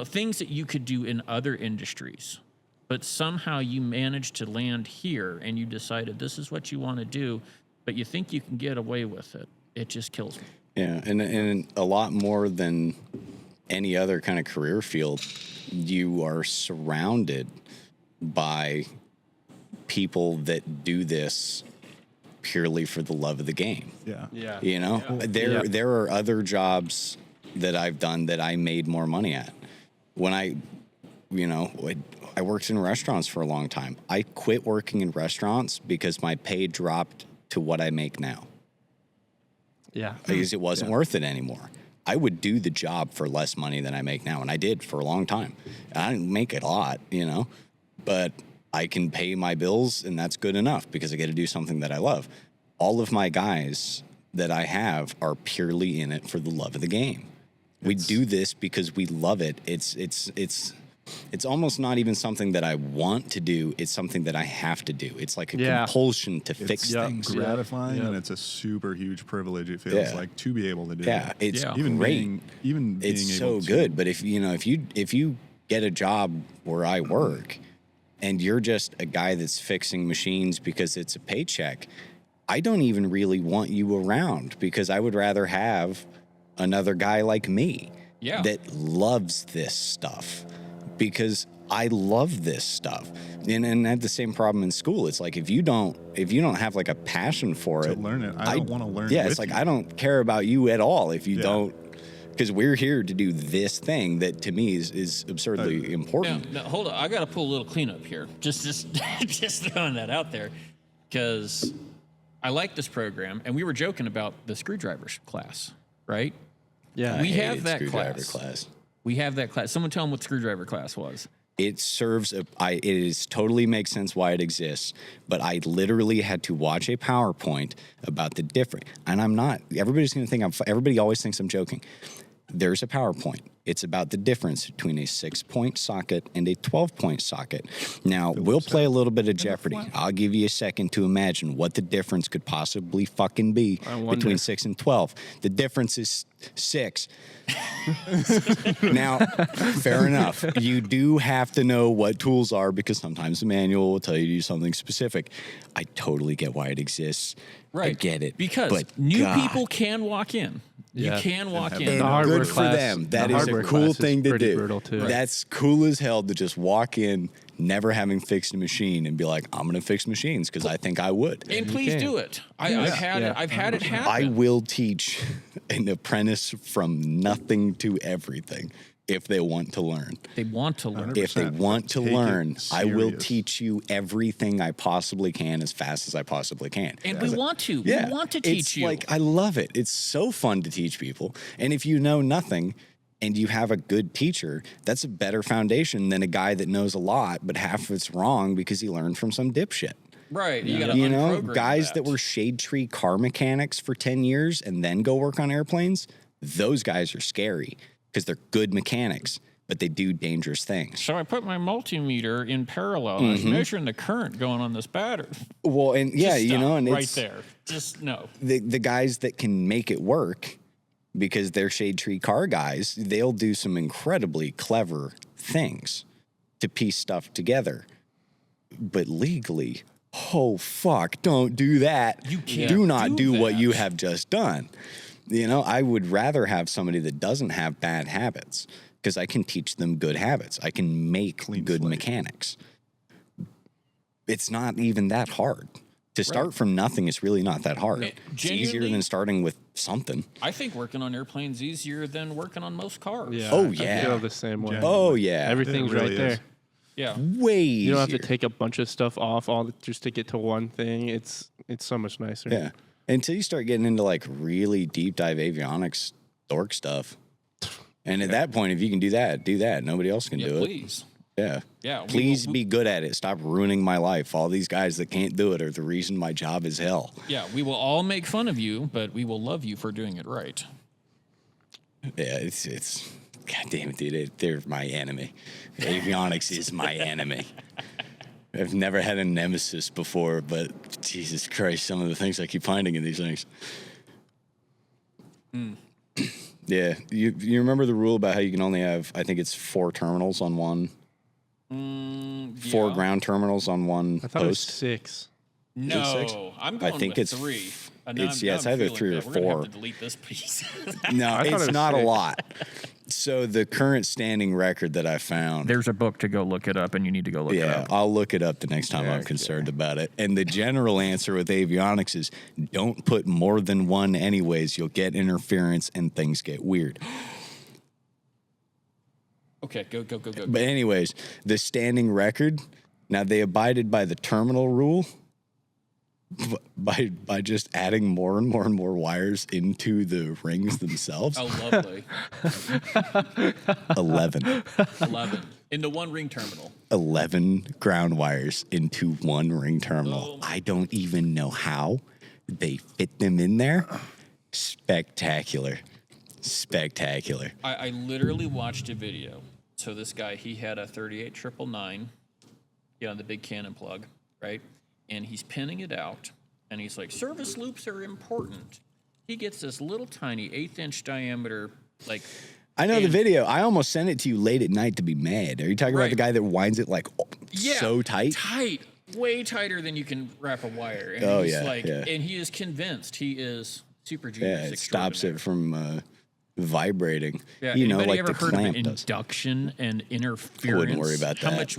things that you could do in other industries, but somehow you managed to land here and you decided this is what you want to do, but you think you can get away with it, it just kills me. Yeah, and a lot more than any other kind of career field, you are surrounded by people that do this purely for the love of the game. Yeah. There are other jobs that I've done that I made more money at. When I worked in restaurants for a long time. I quit working in restaurants because my pay dropped to what I make now. Yeah. Because it wasn't worth it anymore. I would do the job for less money than I make now, and I did for a long time. I didn't make it a lot, but I can pay my bills, and that's good enough because I get to do something that I love. All of my guys that I have are purely in it for the love of the game. We do this because we love it. It's almost not even something that I want to do. It's something that I have to do. It's like a compulsion to fix things. Gratifying, Yeah. and it's a super huge privilege. It feels like to be able to do. Yeah, it's even great. being It's so able to, good. But if you get a job where I work, and you're just a guy that's fixing machines because it's a paycheck, I don't even really want you around, because I would rather have another guy like me that loves this stuff, because I love this stuff. And I had the same problem in school. It's like, if you don't have like a passion for to it, learn it. I don't want to learn. Yeah, with it's like, you. I don't care about you at all if you Yeah. don't, because we're here to do this thing that to me is absurdly important. Now, hold on. I got to pull a little cleanup here. Just throwing that out there, because I like this program, and we were joking about the screwdrivers class, right? Yeah. We I have hated that screwdriver class. We have that class. Someone tell them what screwdriver class was. It serves it is totally makes sense why it exists, but I literally had to watch a PowerPoint about the different, and I'm not, everybody's going to think everybody always thinks I'm joking. There's a PowerPoint. It's about the difference between a 6-point socket and a 12-point socket. Now, we'll play a little bit of Jeopardy. I'll give you a second to imagine what the difference could possibly fucking be wonder. between 6 and 12. The difference is 6. Now, fair enough. You do have to know what tools are because sometimes the manual will tell you to do something specific. I totally get why it exists. I get it. Because but new God. people can walk in. Yeah. You can walk have in. And The hardware good for class- them. the That is a hardware cool class is thing to pretty do. brutal, too. That's cool as hell to just walk in, never having fixed a machine, and be like, "I'm going to fix machines because I think I would." And please can. do it. I've had it. I've had it happen. I will teach an apprentice from nothing to everything if they want to learn. They want to learn. If they 100%. want to Take it learn, I will serious. teach you everything I possibly can as fast as I possibly can. And we want to. Yeah, We want to teach it's you. Like I love it. It's so fun to teach people. And if you know nothing and you have a good teacher, that's a better foundation than a guy that knows a lot but half of it's wrong because he learned from some dipshit. Right. You got to You know, unprogram guys that were shade tree car mechanics for 10 years and then go work on airplanes, those guys are scary because they're good mechanics, but they do dangerous things. So I put my multimeter in parallel. And I was measuring the current going on this battery. Well, and yeah, Just you stop know, and right it's there. Just no. the guys that can make it work because they're shade tree car guys, they'll do some incredibly clever things to piece stuff together. But legally, oh fuck, don't do that. You can't do not do do what that. you have just done. You know, I would rather have somebody that doesn't have bad habits because I can teach them good habits. I can make Clean good slate. mechanics. It's not even that hard. To start from nothing is really not that hard. It's easier genuinely- than starting with something. I think working on airplanes easier than working on most cars. Yeah. Oh, I yeah. feel the same way. Oh yeah, Everything's It really right there. is. Yeah. way easier. You don't have to take a bunch of stuff off just to get to one thing. It's so much nicer. Yeah, until you start getting into like really deep dive avionics dork stuff, and at that point, if you can do that, do that. Nobody else can Yeah, do it. please. Yeah. Yeah, we Please will- be good at it. Stop ruining my life. All these guys that can't do it are the reason my job is hell. Yeah, we will all make fun of you, but we will love you for doing it right. Yeah, it's God damn it, dude. They're my enemy. Avionics is my enemy. I've never had a nemesis before, but Jesus Christ, some of the things I keep finding in these things. Yeah, you remember the rule about how you can only have, I think it's 4 terminals on one, 4 Yeah. ground terminals on one I thought it was post. 6. No, I'm going think with it's 3. it's- yeah, it's either 3 or We're gonna 4. have to delete this piece. No, thought it it's was not a 6. lot. So the current standing record that I found. There's a book to go look it up, and you need to go look Yeah, I'll look it up the next time I'm concerned about it. And the general answer with avionics is don't put more than one anyways. You'll get interference and things get weird. Okay, go. But anyways, the standing record, now they abided by the terminal rule by just adding more and more and more wires into the rings themselves. Oh, lovely. 11. 11 in the one ring terminal. 11 ground wires into one ring terminal. I don't even know how they fit them in there. Spectacular. Spectacular. I literally watched a video. So this guy, he had a 38-999, the big cannon plug, right? And he's pinning it out, and he's like, service loops are important. He gets this little tiny 1/8-inch diameter, like, I know the And- video. I almost sent it to you late at night to be mad. Are you talking about Right. the guy that winds it like so tight? Tight, way tighter than you can wrap a wire. And Oh, he's yeah, like, yeah. and he is convinced he is super Yeah, genius. it stops it extraordinaire. from vibrating. Yeah, You know, anybody like ever the heard clamp of does. induction and interference? worry about How that. much?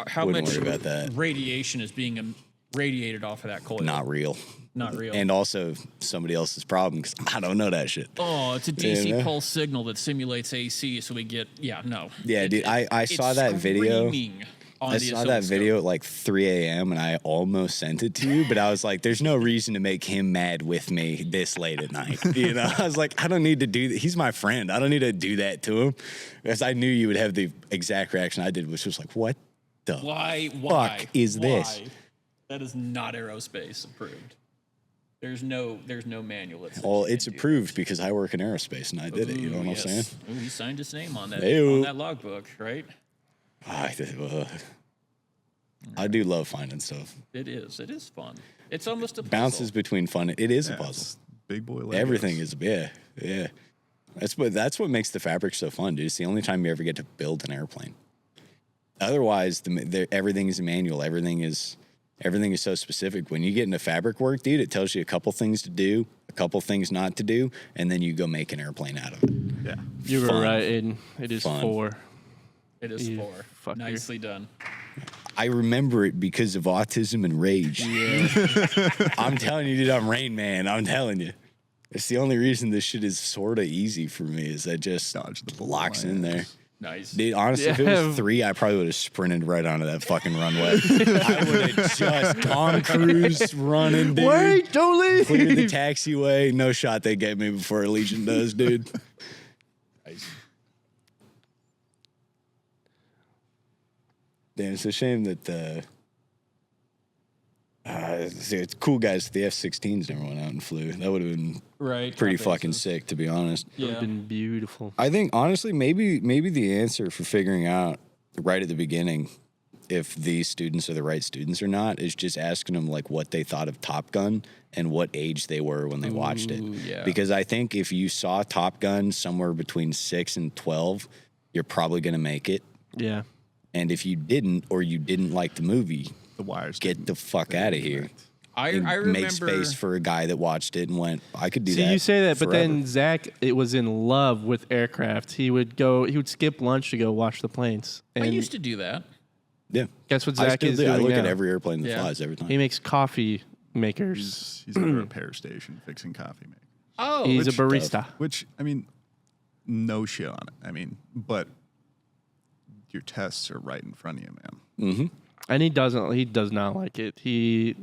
How Wouldn't much worry about that. radiation is being radiated off of that coil? Not real. Not real. And also somebody else's problem because I don't know that shit. Oh, it's a DC Yeah. pulse signal that simulates AC, so we get no. Yeah, dude, I it's saw that video. screaming on I the saw that oscilloscope. video at like 3 a.m. and I almost sent it to you, but I was like, there's no reason to make him mad with me this late at night. You know, I was like, I don't need to do that. He's my friend. I don't need to do that to him. Because I knew you would have the exact reaction I did, which was like, what the Why fuck is this? Why? That is not aerospace approved. There's no manual that says Well, you it's can't do approved because I work in aerospace and I did it. You know what Ooh, I'm saying? Ooh, he signed his name on that Ew. logbook, right? I do love finding stuff. It is. It is fun. It's almost a puzzle. Bounces between fun. It is a Yeah, puzzle. it's big boy Legos. Everything is, yeah. That's what makes the fabric so fun, dude. It's the only time you ever get to build an airplane. Otherwise, everything is manual. Everything is so specific. When you get into fabric work, dude, it tells you a couple things to do, a couple things not to do, and then you go make an airplane out of it. Yeah. You were Fun. right, Aiden. It is Fun. 4. It is You 4. fucker. Nicely done. I remember it because of autism and rage. Yeah. I'm telling you, dude, I'm Rain Man. I'm telling you. It's the only reason this shit is sort of easy for me is that just Dodge the bullet locks in there. lines. Nice. Dude, honestly, if it Yeah. was 3, I probably would have sprinted right onto that fucking runway. I would have just Tom Cruise running, dude. Wait, don't leave. Clear the taxiway. No shot they get me before Allegiant does, dude. Damn, it's a shame that it's cool guys. The F-16s never went out and flew. That would have been Right. pretty top fucking aces. sick, to be honest. Would Yeah. have been beautiful. I think honestly, maybe the answer for figuring out right at the beginning if these students are the right students or not is just asking them like what they thought of Top Gun and what age they were when they watched it. Ooh, yeah. Because I think if you saw Top Gun somewhere between 6 and 12, you're probably going to make it. Yeah. And if you didn't or you didn't like the movie, The wires. get the fuck out of here. I And remember. make space for a guy that watched it and went, I could do See, that. you say that, but forever." then Zach, it was in love with aircraft. He would skip lunch to go watch the planes. I And used to do that. yeah. guess what I Zach still is do. doing I look now? at every airplane that Yeah. flies every time. He makes coffee makers. He's at a repair station fixing coffee makers. Oh, He's a Which barista. Which, I mean, no shit on it. I mean, but your tests are right in front of you, man. And he does not like it. He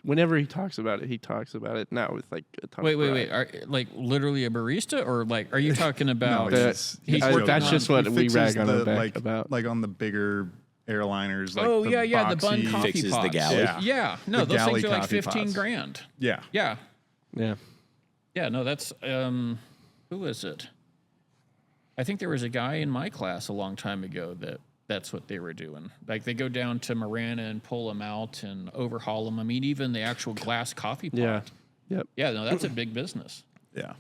whenever he talks about it not with like a ton wait. of pride. Are, like literally a barista, or like are you talking about? That's- he's I- working that's on- just what He we fixes rag on him back like, about. Like on the bigger airliners. Like Oh the yeah, the bun boxy- coffee Fixes the pots. galley. Yeah. Yeah, no, The those galley things are like coffee 15 pots. grand. Yeah. Yeah, Yeah. yeah, no, that's who is it? I think there was a guy in my class a long time ago that's what they were doing. Like they go down to Marana and pull them out and overhaul them. I mean, even the actual glass coffee pot. Yeah. Yep. Yeah, no, that's a big business. Yeah.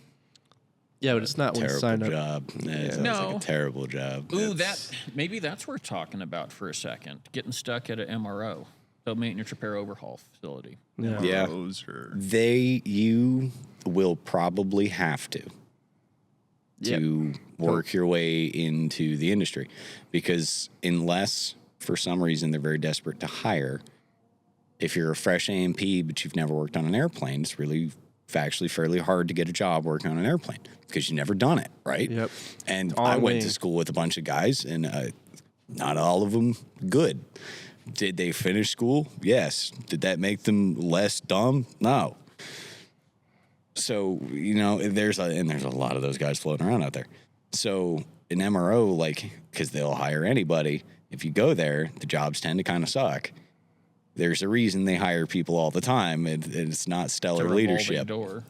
Yeah, but it's not when Terrible sign up. job. Yeah, it sounds No. like a terrible job. Ooh, maybe that's worth talking about for a second. Getting stuck at an MRO, so maintenance repair overhaul facility. Yeah. Yeah. Those or You will probably have to work your way into the industry because unless for some reason they're very desperate to hire, if you're a fresh A&P but you've never worked on an airplane, it's really factually fairly hard to get a job working on an airplane because you've never done it, right? Yep. And On I went wing. to school with a bunch of guys, and not all of them good. Did they finish school? Yes. Did that make them less dumb? No. So, there's a lot of those guys floating around out there. So an MRO, because they'll hire anybody, if you go there, the jobs tend to kind of suck. There's a reason they hire people all the time. It's not stellar revolving leadership, door.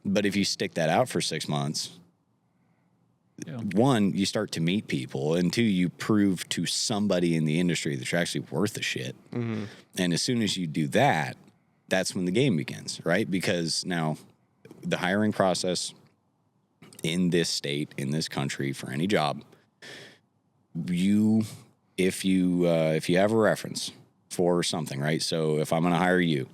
But if you stick that out for 6 months, Yeah. one, you start to meet people, and two, you prove to somebody in the industry that you're actually worth the shit. Mm-hmm. And as soon as you do that, that's when the game begins, right? Because now the hiring process in this state, in this country, for any job, if you have a reference for something, right? So if I'm going to hire you,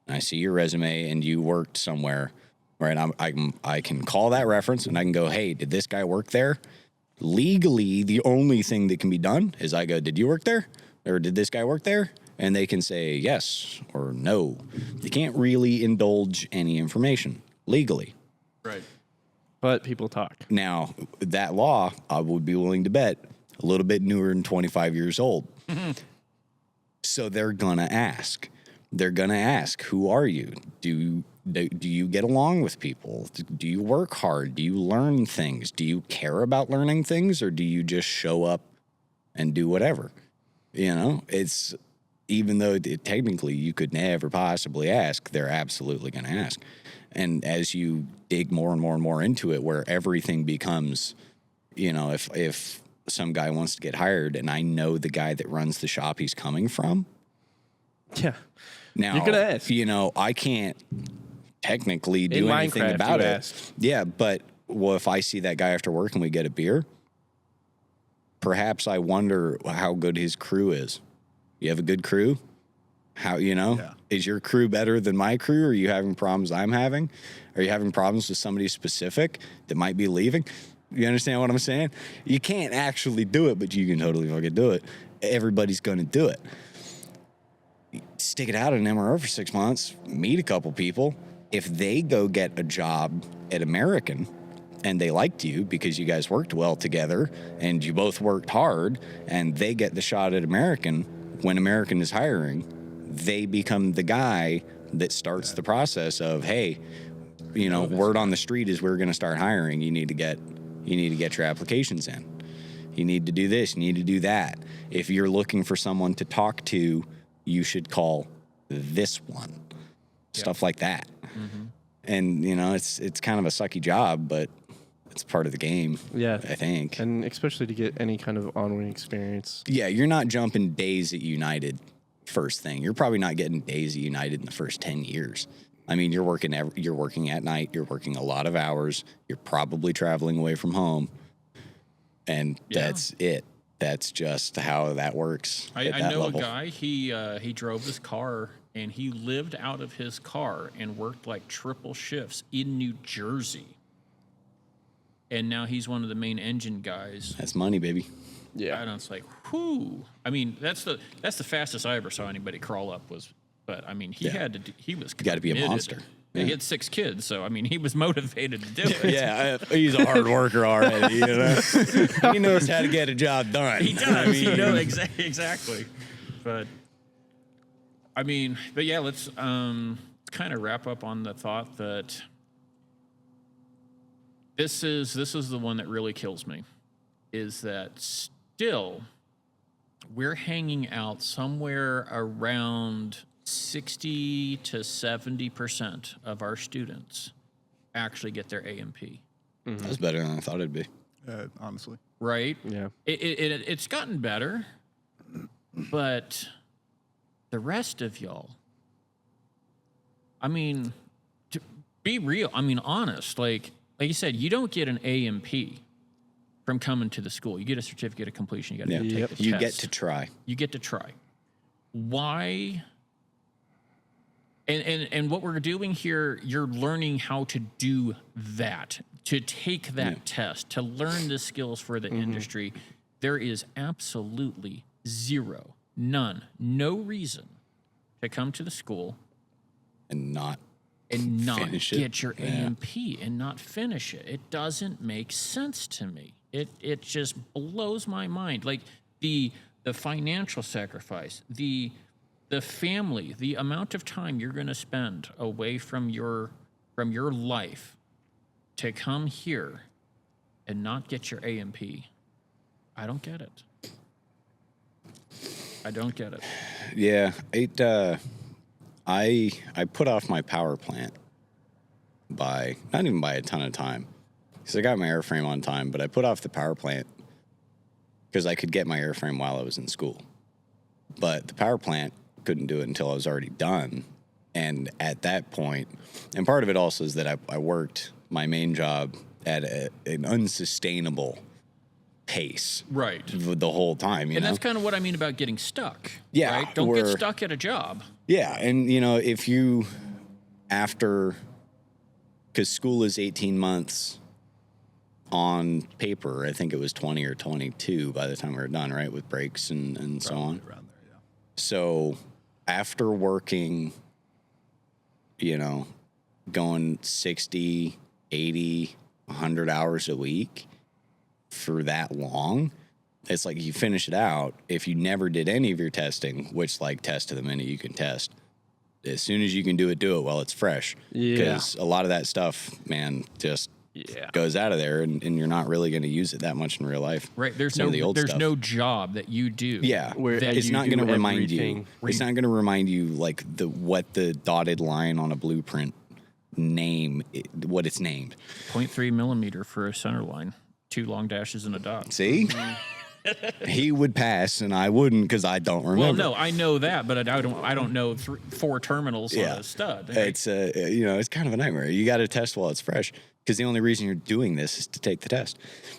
and I see your resume and you worked somewhere, right? I can call that reference and I can go, hey, did this guy work there? Legally, the only thing that can be done is I go, did you work there? Or did this guy work there? And they can say yes or no. They can't really indulge any information legally. Right. But people talk. Now, that law, I would be willing to bet, a little bit newer than 25 years old. So they're going to ask. They're going to ask, who are you? Do you get along with people? Do you work hard? Do you learn things? Do you care about learning things? Or do you just show up and do whatever? It's, even though technically you could never possibly ask, they're absolutely going to ask. And as you dig more and more and more into it, where everything becomes, if some guy wants to get hired and I know the guy that runs the shop he's coming from, Yeah. now, You're gonna ask. I can't technically do In anything Minecraft, about you it. asked. Yeah, but well, if I see that guy after work and we get a beer, perhaps I wonder how good his crew is. You have a good crew? How, is your crew better than my crew? Are you having problems I'm having? Are you having problems with somebody specific that might be leaving? You understand what I'm saying? You can't actually do it, but you can totally fucking do it. Everybody's going to do it. Stick it out in MRO for 6 months, meet a couple people. If they go get a job at American and they liked you because you guys worked well together and you both worked hard, and they get the shot at American when American is hiring, they become the guy that starts the process of, hey, word on the street is we're going to start hiring. You need to get your applications in. You need to do this. You need to do that. If you're looking for someone to talk to, you should call this one. Stuff like that. Mm-hmm. And, it's kind of a sucky job, but it's part of the game. Yeah. I think. And especially to get any kind of on-wing experience. Yeah, you're not jumping days at United first thing. You're probably not getting days at United in the first 10 years. I mean, you're working at night. You're working a lot of hours. You're probably traveling away from home. And that's it. That's just how that works. I know level. A guy, he drove his car, and he lived out of his car and worked like triple shifts in New Jersey. And now he's one of the main engine guys. That's money, baby. Yeah. And it's like, whoo. I mean, that's the fastest I ever saw anybody crawl up was, but I mean, he was got to be a monster. Yeah. He had 6 kids, so I mean, he was motivated to do it. Yeah, he's a hard worker already. He knows how to get a job done. He does. Exactly. But yeah, let's kind of wrap up on the thought that this is the one that really kills me, is that still we're hanging out somewhere around 60 to 70% of our students actually get their A&P. Mm-hmm. That's better than I thought it'd be. Honestly. Right? Yeah. It's gotten better, but the rest of y'all, I mean, to be real, I mean, honest, like you said, you don't get an A&P from coming to the school. You get a certificate of completion. You got to take the test. You get to try. You get to try. Why? And what we're doing here, you're learning how to do that, to take that test, to learn the skills for the industry. There is absolutely no reason to come to the school and not get your A&P and not finish it. It doesn't make sense to me. It just blows my mind. Like the financial sacrifice, the family, the amount of time you're going to spend away from your life to come here and not get your A&P. I don't get it. I don't get it. Yeah, I put off my power plant by not even by a ton of time, because I got my airframe on time, but I put off the power plant because I could get my airframe while I was in school. But the power plant couldn't do it until I was already done. And at that point, and part of it also is that I worked my main job at an unsustainable pace. Right. The whole time, you know? That's kind of what I mean about getting stuck. Yeah. Right? Don't get stuck at a job. Yeah. And, if you, because school is 18 months on paper, I think it was 20 or 22 by the time we were done, right? With breaks and so on. Around there, yeah. So after working, going 60, 80, 100 hours a week for that long, it's like you finish it out. If you never did any of your testing, which like test to the minute you can test, as soon as you can do it while it's fresh. Yeah. Because a lot of that stuff, man, just goes out of there, and you're not really going to use it that much in real life. Right. There's stuff. no job that you do. Yeah. Where it's not going to remind everything. you. It's not going to remind you like what the dotted line on a blueprint what it's named. 0.3 millimeter for a center line, 2 long dashes and a dot. See? He would pass and I wouldn't because I don't remember. Well, no, I know that, but I don't know 4 terminals on a stud. It's it's kind of a nightmare. You got to test while it's fresh. because the only reason you're doing this is to take the test.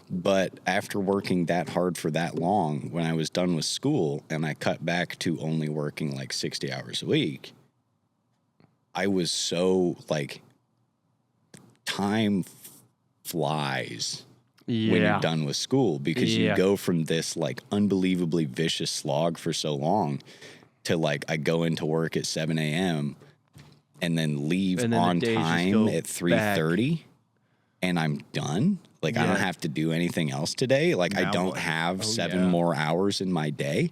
But after working that hard for that long, when I was done with school and I cut back to only working like 60 hours a week, I was so like, time flies when you're done with school, because you go from this like unbelievably vicious slog for so long to like, I go into work at 7 a.m. and then leave And then on the days just time go at 3:30 and I'm done. Like, I don't have to do anything else today. Like, I Now don't what? have 7 more hours in my day.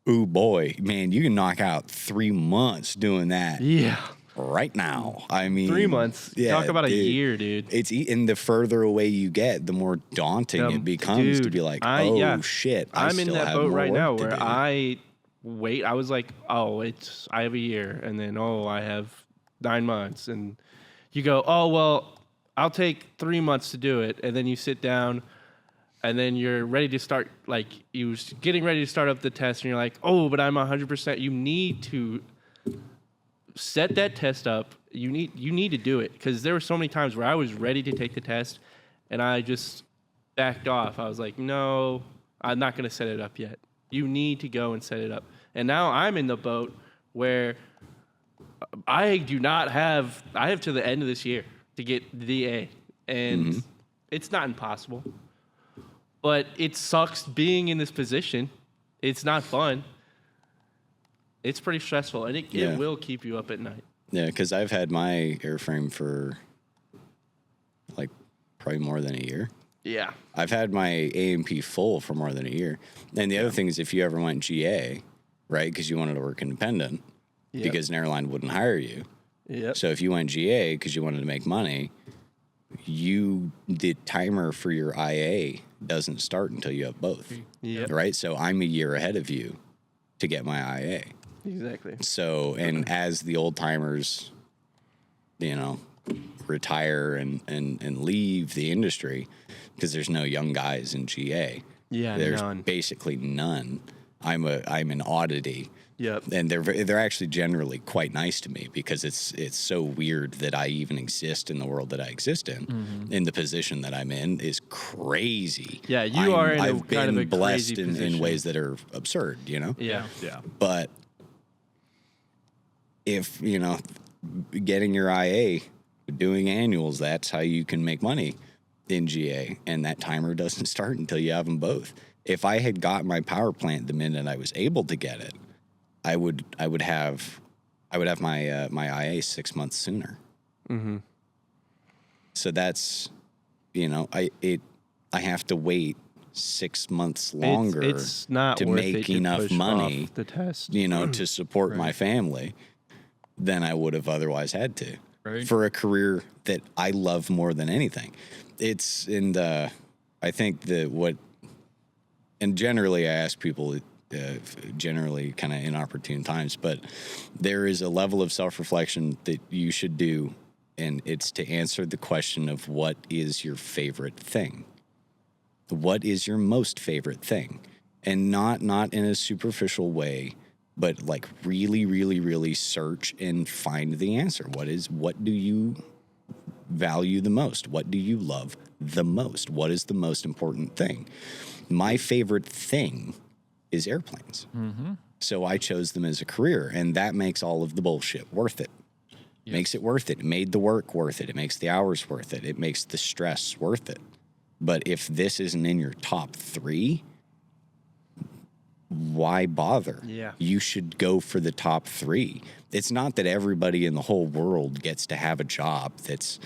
Ooh, boy, man, you can knock out 3 months doing that Yeah. right now. I mean, 3 months. Yeah, Talk about a dude. year, dude. It's and the further away you get, the more daunting it becomes to Dude, be like, yeah. shit, I'm in still that have boat more right work now to where do. I was like, oh, I have a year, and then I have 9 months, and you go, oh well, I'll take 3 months to do it, and then you sit down, and then you're ready to start, like you getting ready to start up the test, and you're like, oh, but I'm 100%. You need to set that test up. You need to do it, because there were so many times where I was ready to take the test, and I just backed off. I was like, no, I'm not going to set it up yet. You need to go and set it up. And now I'm in the boat where I have to the end of this year to get the A. And it's not impossible. But it sucks being in this position. It's not fun. It's pretty stressful, and it will keep you up at night. Yeah, because I've had my airframe for like probably more than a year. Yeah. I've had my A&P full for more than a year. And the other thing is, if you ever went GA, right, because you wanted to work independent, because an airline wouldn't hire you. Yep. So if you went GA because you wanted to make money, the timer for your IA doesn't start until you have both. Yep. Right? So I'm a year ahead of you to get my IA. Exactly. So, and as the old timers, retire and leave the industry, because there's no young guys in GA. Yeah, There's none. basically none. I'm an oddity. Yep. And they're actually generally quite nice to me, because it's so weird that I even exist in the world that I exist in. In the position that I'm in is crazy. Yeah, you are in I've kind of been a blessed crazy in position. ways that are absurd, Yeah. Yeah. But if, getting your IA, doing annuals, that's how you can make money in GA. And that timer doesn't start until you have them both. If I had got my power plant the minute I was able to get it, I would have my my IA 6 months sooner. Mm-hmm. So that's, I have to wait 6 months longer It's not to worth make it to enough push money, off the test. to support my family than I would have otherwise had to. Right. For a career that I love more than anything. It's in the, I think and generally I ask people, generally kind of inopportune times, but there is a level of self-reflection that you should do, and it's to answer the question of what is your favorite thing? What is your most favorite thing? And not in a superficial way, but like really, really, really search and find the answer. What do you value the most? What do you love the most? What is the most important thing? My favorite thing is airplanes. Mm-hmm. So I chose them as a career, and that makes all of the bullshit worth it. Yes. Makes it worth it. It made the work worth it. It makes the hours worth it. It makes the stress worth it. But if this isn't in your top 3, why bother? Yeah. You should go for the top 3. It's not that everybody in the whole world gets to have a job that's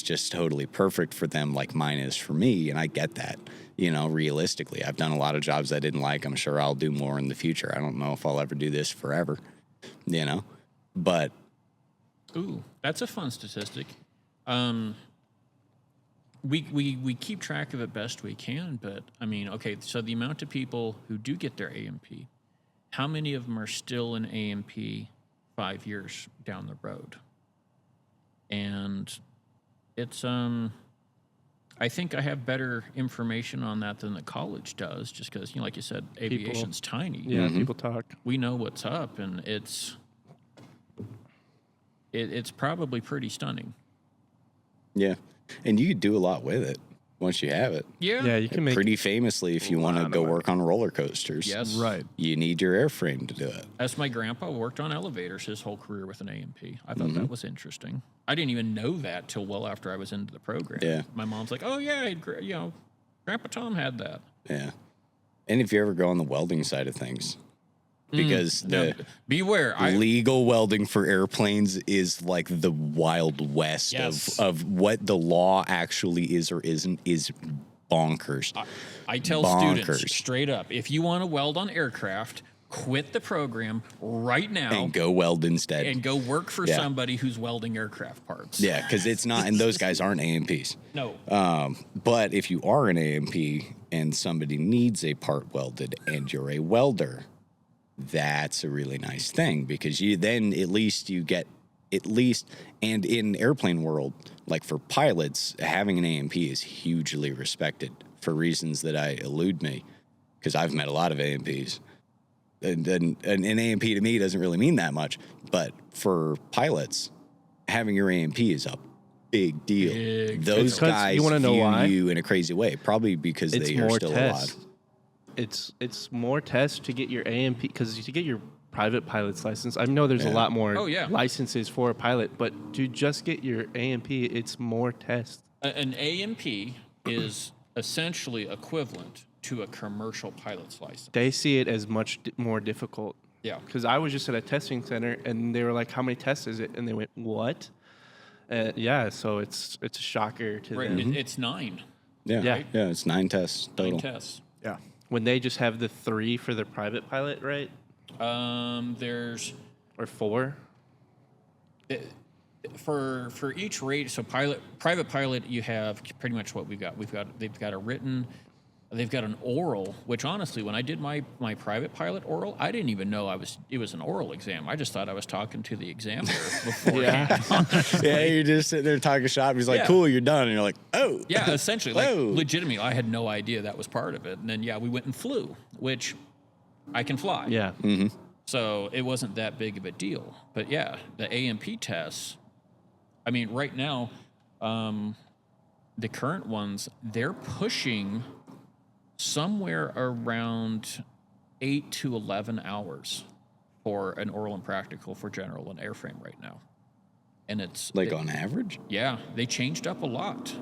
just totally perfect for them like mine is for me, and I get that. Realistically, I've done a lot of jobs I didn't like. I'm sure I'll do more in the future. I don't know if I'll ever do this forever, but Ooh, that's a fun statistic. We keep track of it best we can, but I mean, okay, so the amount of people who do get their A&P, how many of them are still in A&P 5 years down the road? And it's I think I have better information on that than the college does, just because, like you said, aviation's tiny. Yeah, people talk. We know what's up, and it's probably pretty stunning. Yeah. And you could do a lot with it once you have it. Yeah. Yeah, you can make Pretty famously, if you want to lot go of work on roller coasters, Yes. Right. you need your airframe to do it. As my grandpa worked on elevators his whole career with an A&P. I thought that was interesting. I didn't even know that till well after I was into the program. Yeah. My mom's like, "Oh yeah, Grandpa Tom had that." Yeah. And if you ever go on the welding side of things, because Now, the beware. legal welding for airplanes is like the wild west Yes. of what the law actually is or isn't is bonkers. I tell Bonkers. students straight up, if you want to weld on aircraft, quit the program right now And go weld instead. and go work for Yeah. somebody who's welding aircraft parts. Yeah, because it's not, and those guys aren't AMPs. No. But if you are an AMP and somebody needs a part welded and you're a welder, that's a really nice thing because you then at least you get and in airplane world, like for pilots, having an AMP is hugely respected for reasons that I elude me because I've met a lot of AMPs. And an AMP to me doesn't really mean that much, but for pilots, having your AMP is a big deal. Those Because guys you wanna know view why? you in a crazy way, probably because it's they are more still tests. alive. It's more tests to get your AMP because to get your private pilot's license. I know there's a lot more licenses for a pilot, but to just get your AMP, it's more tests. An A&P is essentially equivalent to a commercial pilot's license. They see it as much more difficult. Yeah. Because I was just at a testing center and they were like, "How many tests is it?" And they went, "What?" Yeah, so it's a shocker to Right. them. It's 9. Yeah, Yeah. yeah, it's 9 tests total. 9 tests. Yeah. When they just have the 3 for the private pilot, right? There's Or 4? for each rate. So private pilot, you have pretty much what we've got. They've got a written. They've got an oral, which honestly, when I did my private pilot oral, I didn't even know it was an oral exam. I just thought I was talking to the examiner before. Yeah, you're just sitting there talking shop. And he's like, Yeah. "Cool, you're done," and you're like, "Oh, Yeah, essentially, like Whoa. legitimately, I had no idea that was part of it. And then we went and flew, which I can fly. Yeah. So it wasn't that big of a deal. But yeah, the AMP tests. I mean, right now, the current ones, they're pushing somewhere around 8 to 11 hours for an oral and practical for general and airframe right now. And it's like on average." yeah, they changed up a lot.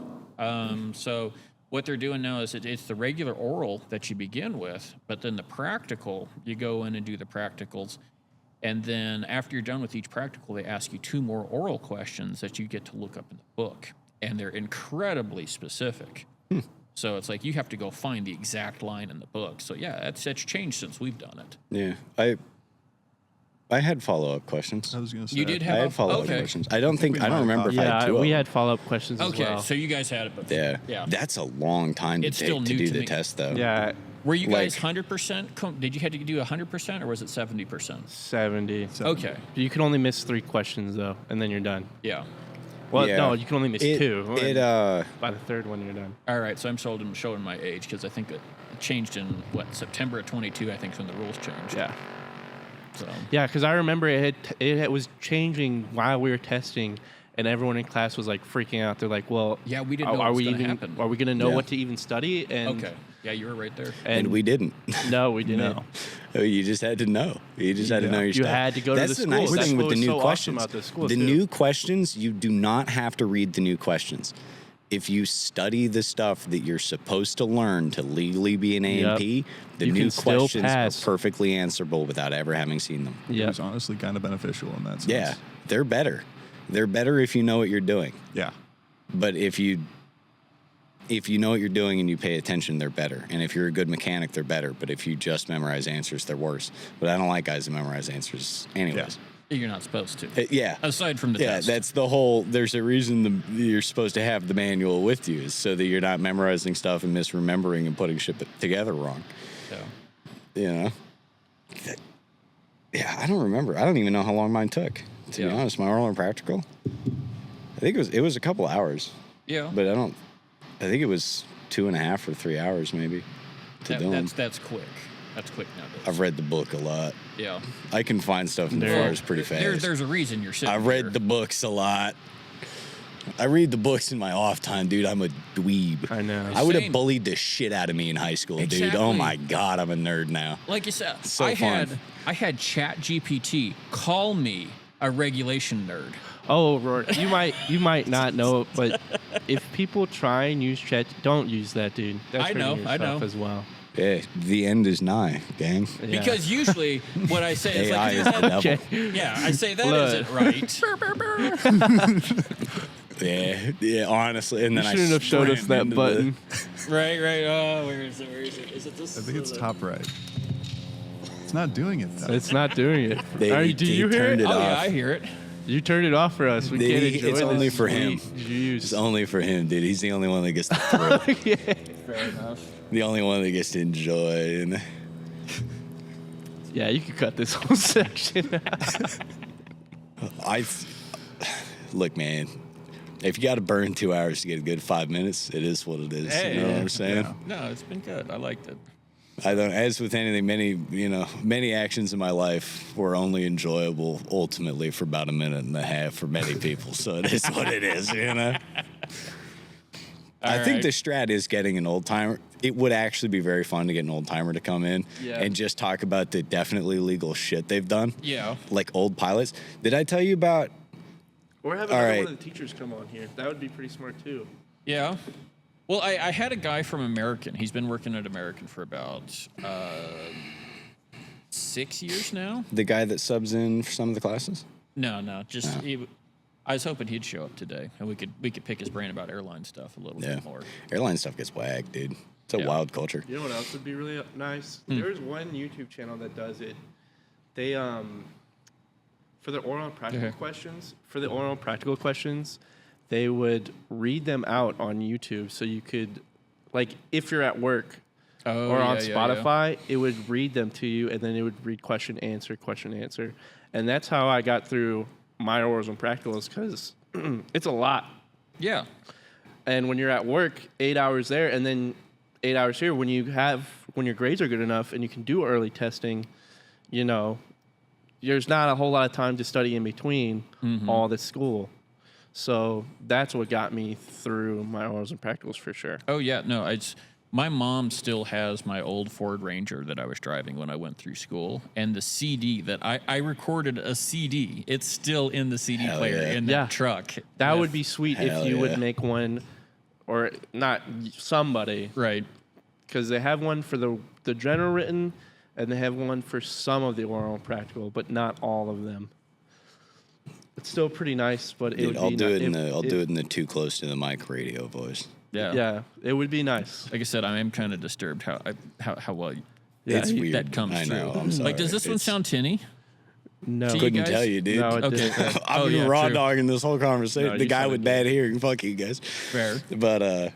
So what they're doing now is it's the regular oral that you begin with, but then the practical, you go in and do the practicals. And then after you're done with each practical, they ask you 2 more oral questions that you get to look up in the book. And they're incredibly specific. So it's like you have to go find the exact line in the book. So yeah, that's changed since we've done it. Yeah, I had follow-up questions. I was gonna say You did I have had follow-up okay. questions. I don't we might remember if have. I had Yeah, 2 of we them. had follow-up questions Okay, as well. so you guys had it before. Yeah, Yeah. That's a long time to It's still take to new do to the me. test, though. Yeah, Were you guys Like- 100%? Did you have to do 100% or was it 70%? 70. Okay. You can only miss 3 questions though, and then you're done. Yeah. Well, Yeah. no, you can only miss 2. It By the 3rd one, you're done. All right. So I'm showing my age because I think it changed in September of 22. I think is when the rules changed. Yeah. So Yeah, because I remember it was changing while we were testing, and everyone in class was like freaking out. They're like, "Well, yeah, we didn't know are what was we going to even happen. are we going to know Yeah. what to even study?" And Okay. Yeah, you were right there. and we didn't. no, we didn't. No. You just had to know. You just had to know your You stuff. had to go to That's the the nice school. That's thing what with the was new so awesome questions. about the school, the too. new questions, you do not have to read the new questions. If you study the stuff that you're supposed to learn to legally be an AMP, the You new can still questions pass. are perfectly answerable without ever having seen them. It Yeah. was honestly kind of beneficial in that sense. Yeah, they're better. They're better if you know what you're doing. Yeah. But if you know what you're doing and you pay attention, they're better. And if you're a good mechanic, they're better. But if you just memorize answers, they're worse. But I don't like guys that memorize answers anyways. You're not supposed to. Yeah. Aside from the Yeah, test. that's the whole. There's a reason you're supposed to have the manual with you, is so that you're not memorizing stuff and misremembering and putting shit together wrong. So, You know. Yeah, I don't remember. I don't even know how long mine took. To be Yeah. honest, my oral and practical. I think it was a couple hours, yeah. but I think it was 2.5 or 3 hours maybe. To do 'em. That's quick. That's quick nowadays. I've read the book a lot. Yeah. I can find stuff in the There- cars pretty fast. There's a reason you're sitting I've read here. the books a lot. I read the books in my off time, dude. I'm a dweeb. I know. I would have Same. bullied the shit out of me in high school, dude. Oh Exactly. my God, I'm a nerd now. Like you said, So I fun. had Chat GPT call me a regulation nerd. Oh, Rory, you might not know it, but if people try and use chat, don't use that, dude. That's I know, hurting I yourself know. as well. Yeah, the end is nigh, gang. Yeah. Because usually what I say is AI like, is the devil. Okay. yeah, I say that Look. isn't right. Yeah, honestly. And You then I shouldn't have showed us sprint that into button. right. Oh, where is it? Is it this? I think it's top right. It's not doing it though. It's not doing it. They- Do they you hear turned it? it Oh off. yeah, I hear it. You turned it off for us. We They- can't enjoy it's this only for him. sweet juice. It's only for him, dude. He's the only one that gets the thrill. Fair enough. The only one that gets to enjoy. And Yeah, you could cut this whole section out. look, man. If you got to burn 2 hours to get a good 5 minutes, it is what it is. Hey, you know what yeah, I'm saying? No, it's been good. I liked it. I don't. As with anything, many actions in my life were only enjoyable ultimately for about a minute and a half for many people. So it is what it is. I think right. the strat is getting an old timer. It would actually be very fun to get an old timer to come in Yeah. and just talk about the definitely legal shit they've done. Yeah. Like old pilots. Did I tell you about? Or have All another right. one of the teachers come on here. That would be pretty smart too. Yeah. Well, I had a guy from American. He's been working at American for about 6 years now. The guy that subs in for some of the classes? No, just I was hoping he'd show up today, and we could pick his brain about airline stuff a little Yeah. bit more. Airline stuff gets whacked, dude. It's a Yeah. wild culture. You know what else would be really nice? Hmm. There's one YouTube channel that does it. They for the oral and practical Okay. questions, they would read them out on YouTube, so you could, like, if you're at work Oh, or on yeah, yeah. Spotify, it would read them to you, and then it would read question answer, and that's how I got through my orals and practicals because it's a lot. Yeah. And when you're at work, 8 hours there, and then 8 hours here, when your grades are good enough and you can do early testing, there's not a whole lot of time to study in between all this school. So that's what got me through my orals and practicals for sure. Oh yeah. No, my mom still has my old Ford Ranger that I was driving when I went through school, and the CD that I recorded a CD. It's still in the CD Hell player yeah. in that Yeah. truck. That with- would be sweet Hell if you yeah. would make one, or not somebody, right. because they have one for the general written, and they have one for some of the oral and practical, but not all of them. It's still pretty nice, but it Dude, would I'll be do ni- it in if- the I'll if- do it in the too close to the mic radio voice. Yeah. Yeah, it would be nice. Like I said, I am kind of disturbed how well Yeah, It's weird. that comes I know. through. I'm sorry. Like, does this one It's- sound tinny? No, To you Couldn't guys? tell you, dude. No, it Okay. didn't. I've Oh, been yeah, raw true. dogging this whole conversation. No, the you guy kinda with did. bad hearing, fuck you guys. Fair. But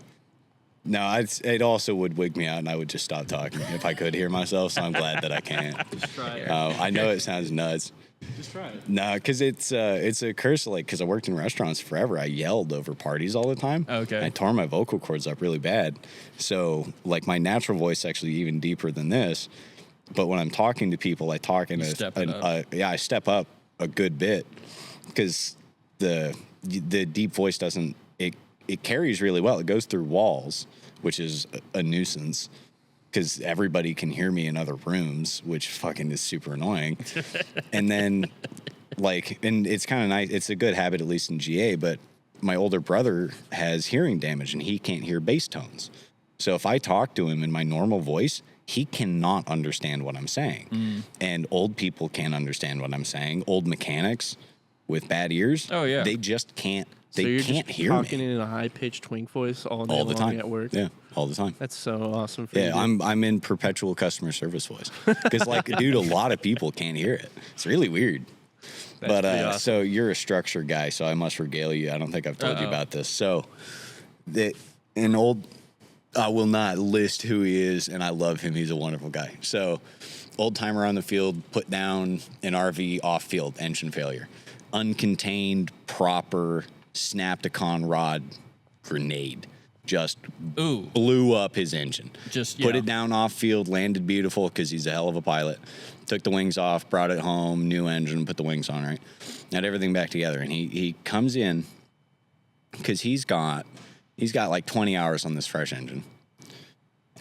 no, it also would wig me out, and I would just stop talking if I could hear myself. So I'm glad that I can't. Just try it. I know it sounds nuts. Just try it. No, because it's a curse. Like, because I worked in restaurants forever, I yelled over parties all the time. Okay. I tore my vocal cords up really bad. So, like, my natural voice actually even deeper than this. But when I'm talking to people, I talk in step it up. I step up a good bit because the deep voice doesn't it carries really well. It goes through walls, which is a nuisance. Because everybody can hear me in other rooms, which fucking is super annoying. And then, and it's kind of nice. It's a good habit, at least in GA, but my older brother has hearing damage and he can't hear bass tones. So if I talk to him in my normal voice, he cannot understand what I'm saying. And old people can't understand what I'm saying. Old mechanics with bad ears, Oh, yeah. they just can't, So they you're can't just hear talking me in a high-pitched twink voice all day all the long time. at work. Yeah, all the time. That's so awesome for you. Yeah, I'm in perpetual customer service voice because, like, dude, a lot of people can't hear it. It's really weird. That's But pretty awesome. so you're a structure guy, so I must regale you. I don't think I've told you Uh-oh. about this. So, I will not list who he is, and I love him. He's a wonderful guy. So, old timer on the field, put down an RV off field, engine failure, uncontained, proper, snapped a con rod grenade. Just Ooh. blew up his engine. Just, put yeah. it down off field, landed beautiful because he's a hell of a pilot. Took the wings off, brought it home, new engine, put the wings on, right? Got everything back together. And he comes in because he's got like 20 hours on this fresh engine,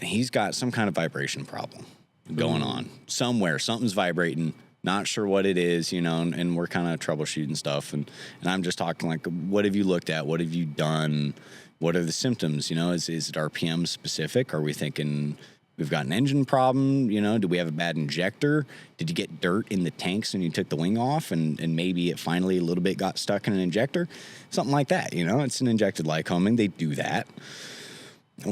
and he's got some kind of vibration problem going on somewhere. Something's vibrating. Not sure what it is, you know, and we're kind of troubleshooting stuff. And I'm just talking like, what have you looked at? What have you done? What are the symptoms? You know, is it RPM specific? Are we thinking we've got an engine problem? You know, do we have a bad injector? Did you get dirt in the tanks when you took the wing off and maybe it finally a little bit got stuck in an injector? Something like that, you know, it's an injected Lycoming. They do that. And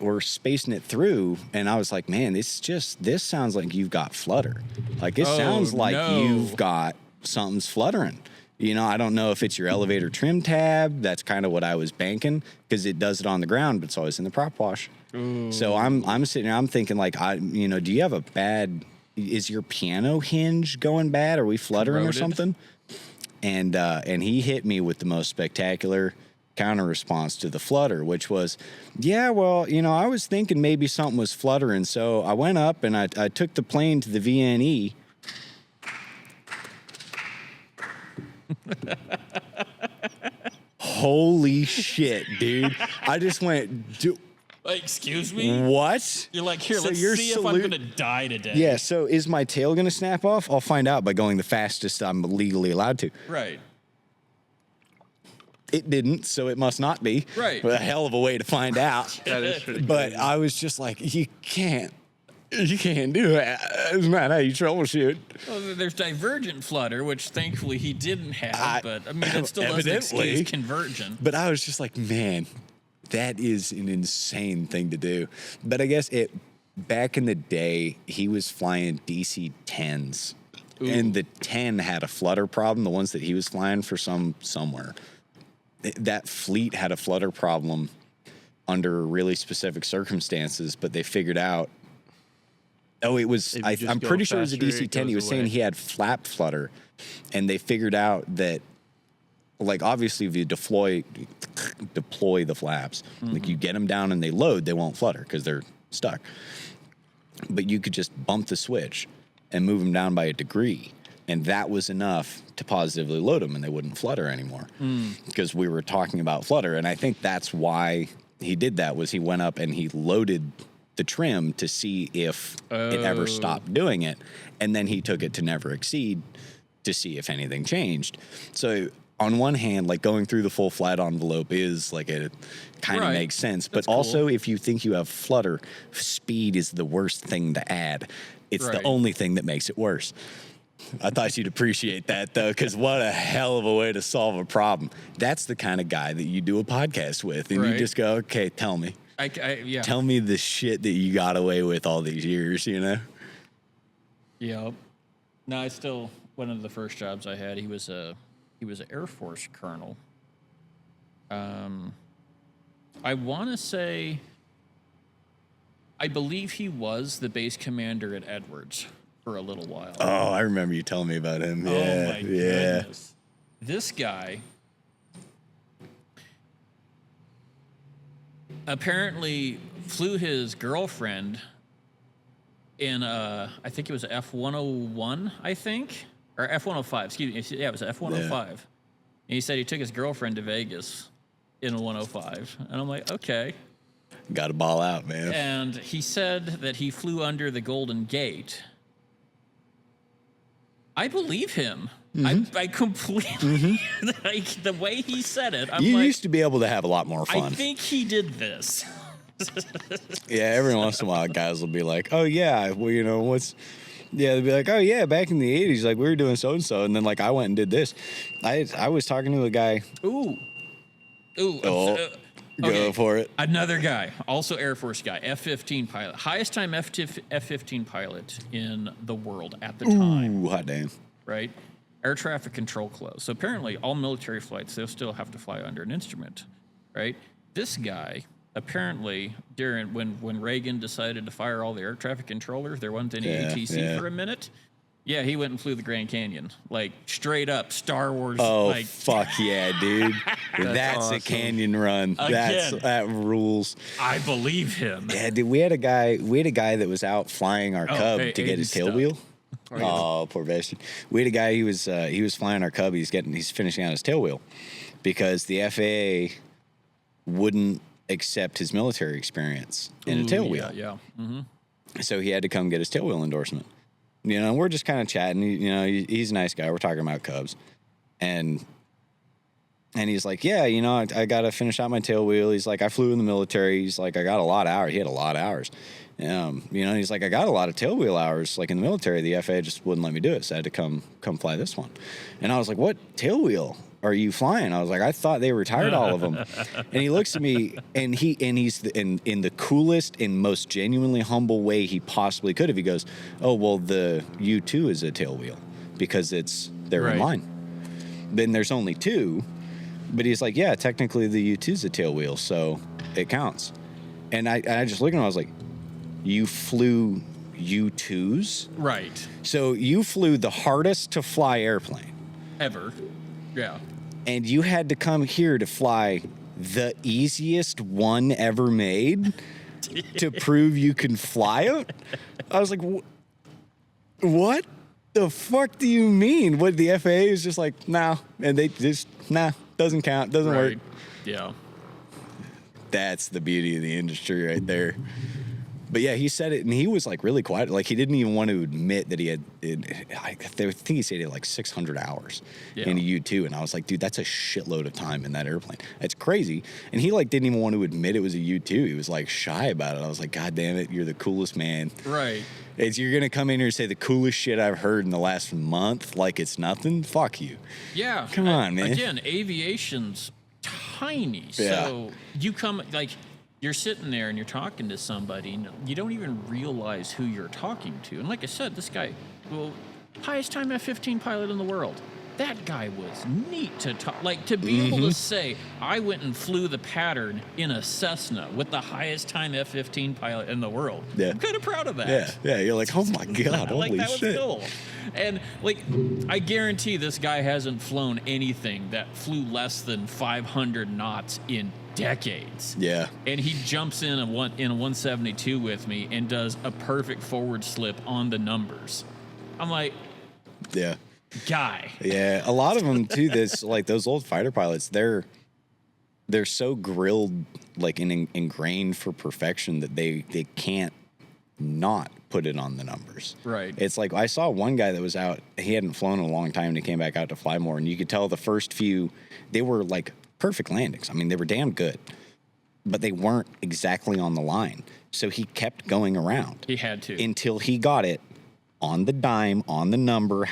we're spacing it through, and I was like, man, this sounds like you've got flutter. Like, it sounds like you've got something's fluttering. You know, I don't know if it's your elevator trim tab. That's kind of what I was banking, because it does it on the ground, but it's always in the prop wash. Ooh. So I'm sitting there, I'm thinking like, do you have is your piano hinge going bad? Are we fluttering or something? And he hit me with the most spectacular counter response to the flutter, which was, yeah, well, you know, I was thinking maybe something was fluttering, so I went up and I took the plane to the VNE. Holy shit, dude. I just went, excuse me? What? You're like, here, let's see if I'm going to die today. Yeah, so is my tail going to snap off? I'll find out by going the fastest I'm legally allowed to. Right. It didn't, so it must not be. Right. But a hell of a way to find out. That is pretty But crazy. I was just like, you can't do that. It's not how you troubleshoot. Well, there's divergent flutter, which thankfully he didn't have, but I mean, that still doesn't Evidently. excuse convergent. But I was just like, man, that is an insane thing to do. But I guess back in the day, he was flying DC 10s. Ooh. And the 10 had a flutter problem, the ones that he was flying for somewhere. That fleet had a flutter problem under really specific circumstances, but they figured out. Oh, it was. I'm pretty sure it was a DC-10. He was saying he had flap flutter, and they figured out that, like, obviously, if you deploy the flaps, like you get them down and they load, they won't flutter because they're stuck. But you could just bump the switch and move them down by a degree. And that was enough to positively load them, and they wouldn't flutter anymore because we were talking about flutter. And I think that's why he did that, was he went up and he loaded the trim to see if it ever stopped doing it. And then he took it to never exceed to see if anything changed. So on one hand, like, going through the full flat envelope is like, it kind of makes sense. But also, if you think you have flutter, speed is the worst thing to add. It's the only thing that makes it worse. I thought you'd appreciate that, though, because what a hell of a way to solve a problem. That's the kind of guy that you do a podcast with, and you just go, okay, tell me. Yeah. Tell me the shit that you got away with all these years, you know? Yeah. No, one of the first jobs I had, he was an Air Force colonel. I want to say, I believe he was the base commander at Edwards for a little while. Oh, I remember you telling me about him. Oh, Yeah, my goodness. This guy apparently flew his girlfriend in I think it was F-101, I think, or F-105, excuse me. Yeah, it was F-105. Yeah. And he said he took his girlfriend to Vegas in a 105. And I'm like, okay. Got to ball out, man. And he said that he flew under the Golden Gate. I believe him. I completely, like, the way he said it, I'm you like, used to be able to have a lot more fun. I think he did this. Yeah, every once in a while, guys will be like, oh, yeah, well, you know, they'll be like, oh, yeah, back in the 80s, like, we were doing so-and-so, and then, like, I went and did this. I was talking to a guy. Ooh. Go for it. Another guy, also Air Force guy, F-15 pilot. Highest time F-15 pilot in the world at the time. Ooh, hot damn. Right? Air traffic control closed. So apparently all military flights, they'll still have to fly under an instrument. Right? This guy, apparently, during when Reagan decided to fire all the air traffic controllers, there wasn't any ATC for a minute. Yeah, he went and flew the Grand Canyon. Like, straight up Star Wars. Oh, like, fuck yeah, dude. That's awesome. A canyon run. That rules. I believe him. Yeah, dude, we had a guy that was out flying our Cub to get his tail wheel. Oh, poor bastard. We had a guy. He was flying our Cub. He's finishing out his tail wheel because the FAA wouldn't accept his military experience in a tail wheel. Yeah. Mm-hmm. So he had to come get his tail wheel endorsement. You know, we're just kind of chatting. You know, he's a nice guy. We're talking about Cubs, and he's like, yeah, you know, I got to finish out my tail wheel. He's like, I flew in the military. He's like, I got a lot of hours. He had a lot of hours. You know, he's like, I got a lot of tail wheel hours. Like in the military, the FAA just wouldn't let me do it, so I had to come fly this one. And I was like, what tail wheel are you flying? I was like, I thought they retired all of them. And he looks at me, and he's in the coolest and most genuinely humble way he possibly could have. He goes, oh, well, the U2 is a tail wheel because they're in line. Then there's only two. But he's like, yeah, technically the U2's a tail wheel, so it counts. And I just looked at him, I was like, you flew U2s? Right. So you flew the hardest to fly airplane. Ever. Yeah. And you had to come here to fly the easiest one ever made to prove you can fly it? I was like, what the fuck do you mean? What, the FAA is just like, nah. And they just, nah, doesn't count, doesn't work. Yeah. That's the beauty of the industry right there. But yeah, he said it, and he was like really quiet. Like he didn't even want to admit that he had. I think he said he had like 600 hours in a U2, and I was like, dude, that's a shitload of time in that airplane. That's crazy. And he like didn't even want to admit it was a U2. He was like shy about it. I was like, God damn it, you're the coolest man. Right. You're gonna come in here and say the coolest shit I've heard in the last month, like it's nothing. Fuck you. Yeah. Come on, man. Again, aviation's tiny, so you come like. You're sitting there and you're talking to somebody, and you don't even realize who you're talking to. And like I said, this guy, well, highest time F-15 pilot in the world. That guy was neat to talk. Like, to be able to say, I went and flew the pattern in a Cessna with the highest time F-15 pilot in the world. Yeah. I'm kind of proud of that. Yeah, you're like, oh my God, holy that shit. Was cool. And, like, I guarantee this guy hasn't flown anything that flew less than 500 knots in decades. Yeah. And he jumps in a 172 with me and does a perfect forward slip on the numbers. I'm like, yeah. Guy. Yeah, a lot of them too. This like those old fighter pilots, they're so grilled, like ingrained for perfection that they can't not put it on the numbers. Right. It's like I saw one guy that was out. He hadn't flown in a long time, and he came back out to fly more. And you could tell the first few, they were like perfect landings. I mean, they were damn good, but they weren't exactly on the line. So he kept going around. He had to until he got it on the dime, on the number,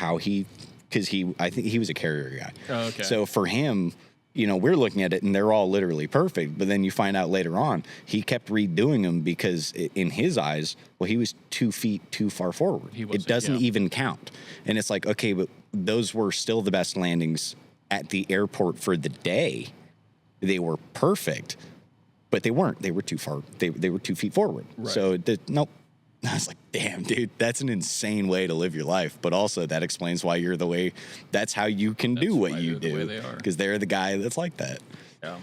because I think he was a carrier guy. Oh, okay. So for him, you know, we're looking at it and they're all literally perfect. But then you find out later on, he kept redoing them because in his eyes, well, he was 2 feet too far forward. It doesn't even count. And it's like, okay, but those were still the best landings at the airport for the day. They were perfect, but they weren't. They were too far. They were 2 feet forward. Right. So nope. I was like, damn, dude, that's an insane way to live your life. But also that explains why you're the way, that's how you can do what you do. Because they're the guy that's like that. Yeah.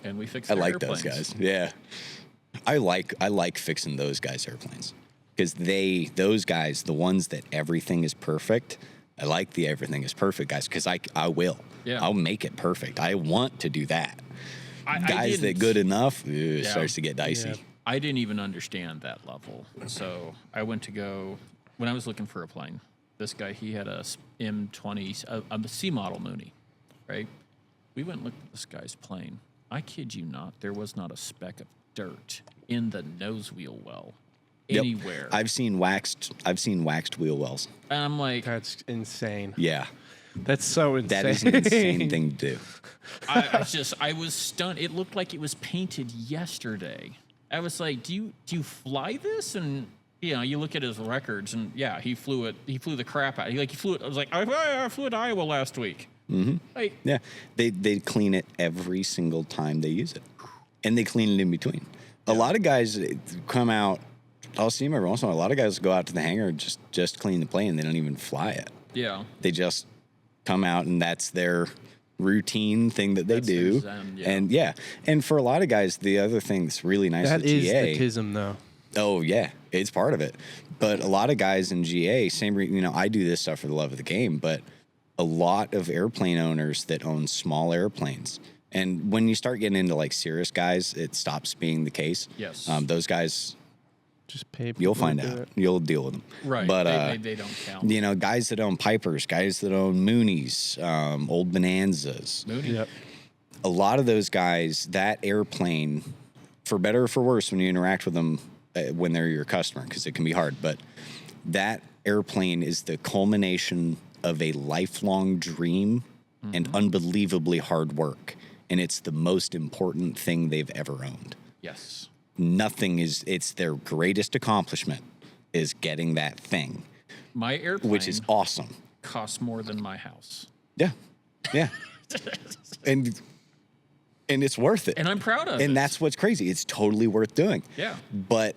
And we fix I their like airplanes. those guys. Yeah. I like fixing those guys' airplanes. Because those guys, the ones that everything is perfect, I like the everything is perfect guys. Because I will. Yeah. I'll make it perfect. I want to do that. Guys that good enough, it starts to get dicey. Yeah. I didn't even understand that level. So I went to go, when I was looking for a plane, this guy, he had a M20, a C model Mooney, right? We went and looked at this guy's plane. I kid you not, there was not a speck of dirt in the nose wheel well anywhere. I've seen waxed wheel wells. And I'm like, that's insane. Yeah. That's so insane. That is an insane thing to do. I was stunned. It looked like it was painted yesterday. I was like, do you fly this? And you know, you look at his records, and yeah, he flew it. He flew the crap out. He flew it. I was like, I flew at Iowa last week. Mm-hmm. Like, yeah, they clean it every single time they use it, and they clean it in between. A lot of guys come out. I'll see them every once in a while. A lot of guys go out to the hangar and just clean the plane. They don't even fly it. Yeah, they just come out, and that's their routine thing that they do. And for a lot of guys, the other thing that's really nice with GA, is the TISM though. Oh yeah, it's part of it. But a lot of guys in GA, I do this stuff for the love of the game, but a lot of airplane owners that own small airplanes. And when you start getting into like serious guys, it stops being the case. Yes. Those guys, Just pay. you'll people find to do out. it. You'll deal with them. Right. But They don't count. guys that own Pipers, guys that own Moonies, old Bonanzas. Moody. Yep. A lot of those guys, that airplane, for better or for worse, when you interact with them, when they're your customer, because it can be hard, but that airplane is the culmination of a lifelong dream and unbelievably hard work. And it's the most important thing they've ever owned. Yes. It's their greatest accomplishment is getting that thing, My airplane, which is awesome. costs more than my house. Yeah. Yeah. and it's worth it. And I'm proud of it. And that's what's crazy. It's totally worth doing. Yeah. But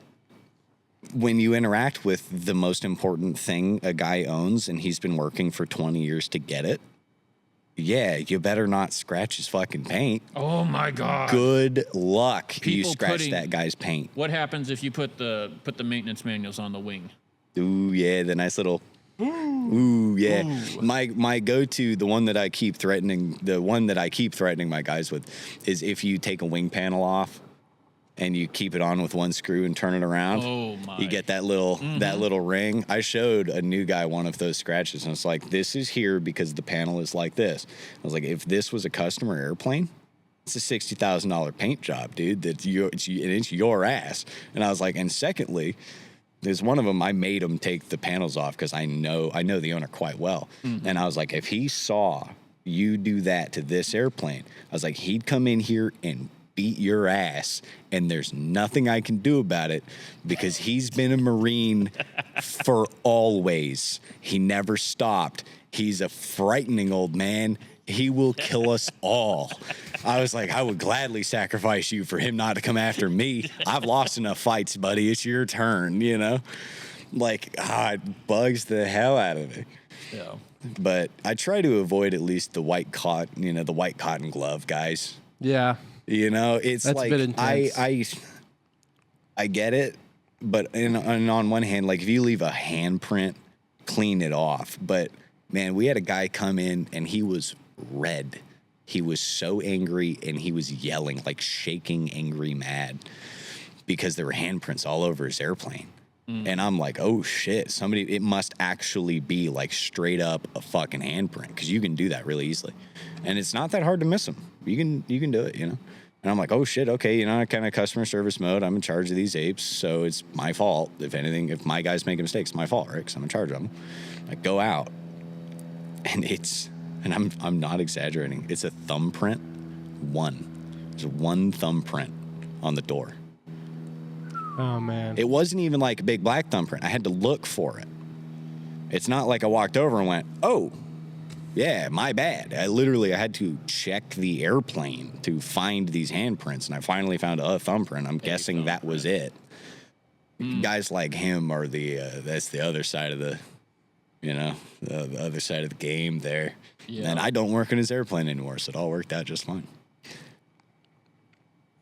when you interact with the most important thing a guy owns and he's been working for 20 years to get it, yeah, you better not scratch his fucking paint. Oh my God. Good luck you People scratch putting- that guy's paint. What happens if you put the maintenance manuals on the wing? Ooh, yeah, the nice little. Ooh, yeah. My go-to, the one that I keep threatening my guys with, is if you take a wing panel off and you keep it on with one screw and turn it around. Oh my. You get that little ring. I showed a new guy one of those scratches, and it's like, this is here because the panel is like this. I was like, if this was a customer airplane, it's a $60,000 paint job, dude. It's your ass. And I was like, and secondly, there's one of them, I made him take the panels off because I know the owner quite well. And I was like, if he saw you do that to this airplane, I was like, he'd come in here and beat your ass, and there's nothing I can do about it because he's been a Marine for always. He never stopped. He's a frightening old man. He will kill us all. I was like, I would gladly sacrifice you for him not to come after me. I've lost enough fights, buddy. It's your turn, Like, it bugs the hell out of me. Yeah. But I try to avoid at least the white cotton glove guys. Yeah. It's That's a like bit intense. I get it, but and on one hand, like if you leave a handprint, clean it off. But man, we had a guy come in and he was red. He was so angry and he was yelling, like shaking, angry, mad, because there were handprints all over his airplane. And I'm like, oh shit, it must actually be like straight up a fucking handprint, because you can do that really easily. And it's not that hard to miss them. You can do it, And I'm like, oh shit, okay, I kind of customer service mode. I'm in charge of these apes, so it's my fault. If anything, if my guys make a mistake, it's my fault, right? Because I'm in charge of them. Like, go out. And I'm not exaggerating. It's a thumbprint. There's one thumbprint on the door. Oh man. It wasn't even like a big black thumbprint. I had to look for it. It's not like I walked over and went, oh, yeah, my bad. I had to check the airplane to find these handprints, and I finally found a thumbprint. I'm guessing that was it. Guys like him are that's the other side of the other side of the game there. Yeah. And I don't work in his airplane anymore, so it all worked out just fine.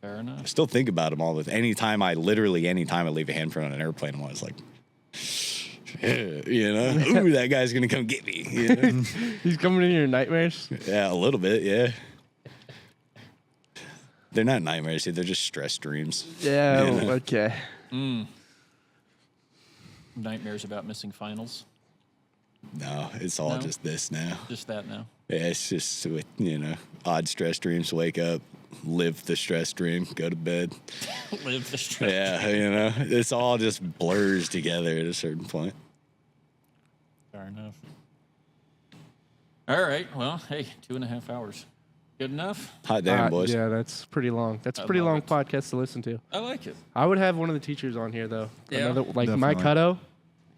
Fair I enough. still think about him all the time. Anytime I leave a handprint on an airplane, I'm always like, ooh, that guy's gonna come get me. He's coming in your nightmares. Yeah, a little bit, yeah. They're not nightmares, dude. They're just stress dreams. Yeah. Okay. Nightmares about missing finals. No, it's all No? just this now. Just that now. Yeah, it's just with, odd stress dreams. Wake up, live the stress dream, go to bed. Live the stress. Yeah, it's all just blurs together at a certain point. Fair enough. All right. Well, hey, 2.5 hours. Good enough? Hot damn, boys. Yeah, that's pretty long. That's a I pretty love long it. podcast to listen to. I like it. I would have one of the teachers on here though. Yeah. Mike Definitely. Hutto.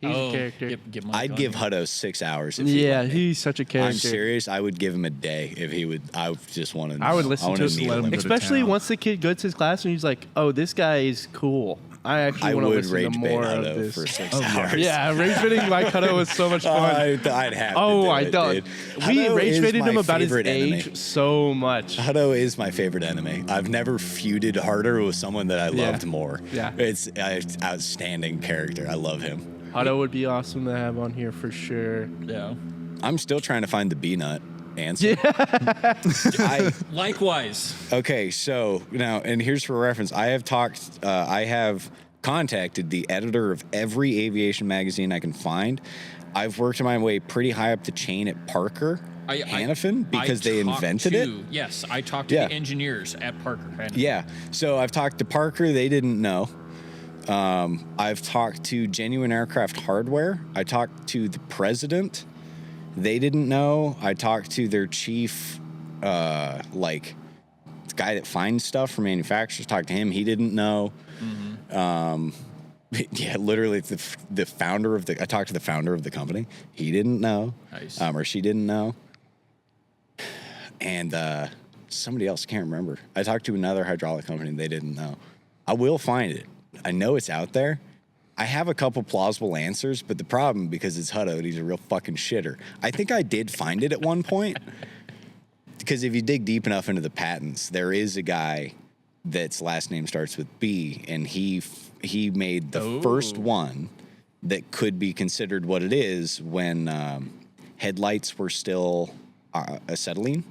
He's a character. Give Mike I'd on give here. Hutto 6 hours if he Yeah, let me. he's such a character. I'm serious. I would give him a day if he would. I would just want to. I would listen to him. let him go to Especially town. once the kid goes to his class and he's like, "Oh, this guy is cool. I actually I want to would listen rage to bait more of Hutto this. for 6 Oh, yeah. hours. Yeah, rage baiting Mike Hutto was so much fun. I'd have to Oh, do I it, don't. dude. We Hutto rage is baited my him about his favorite age enemy. so much. Hutto is my favorite enemy. I've never feuded harder with someone that I Yeah. loved more. Yeah. It's an outstanding character. I love him. Hutto would be awesome to have on here for sure. Yeah. I'm still trying to find the B-nut answer. Yeah. Likewise. Okay, so now, and here's for reference. I have contacted the editor of every aviation magazine I can find. I've worked my way pretty high up the chain at Parker Hannafin because they invented it. Yes, I talked to Yeah. the engineers at Parker Hannafin. Yeah, so I've talked to Parker. They didn't know. I've talked to Genuine Aircraft Hardware. I talked to the president. They didn't know. I talked to their chief, the guy that finds stuff for manufacturers. Talked to him. He didn't know. Yeah, literally the founder of I talked to the founder of the company. He didn't know. Nice. Or she didn't know. And somebody else, can't remember. I talked to another hydraulic company. They didn't know. I will find it. I know it's out there. I have a couple plausible answers, but the problem, because it's Hutto, he's a real fucking shitter. I think I did find it at one point. Because if you dig deep enough into the patents, there is a guy that's last name starts with B, and he made the first one that could be considered what it is when headlights were still acetylene.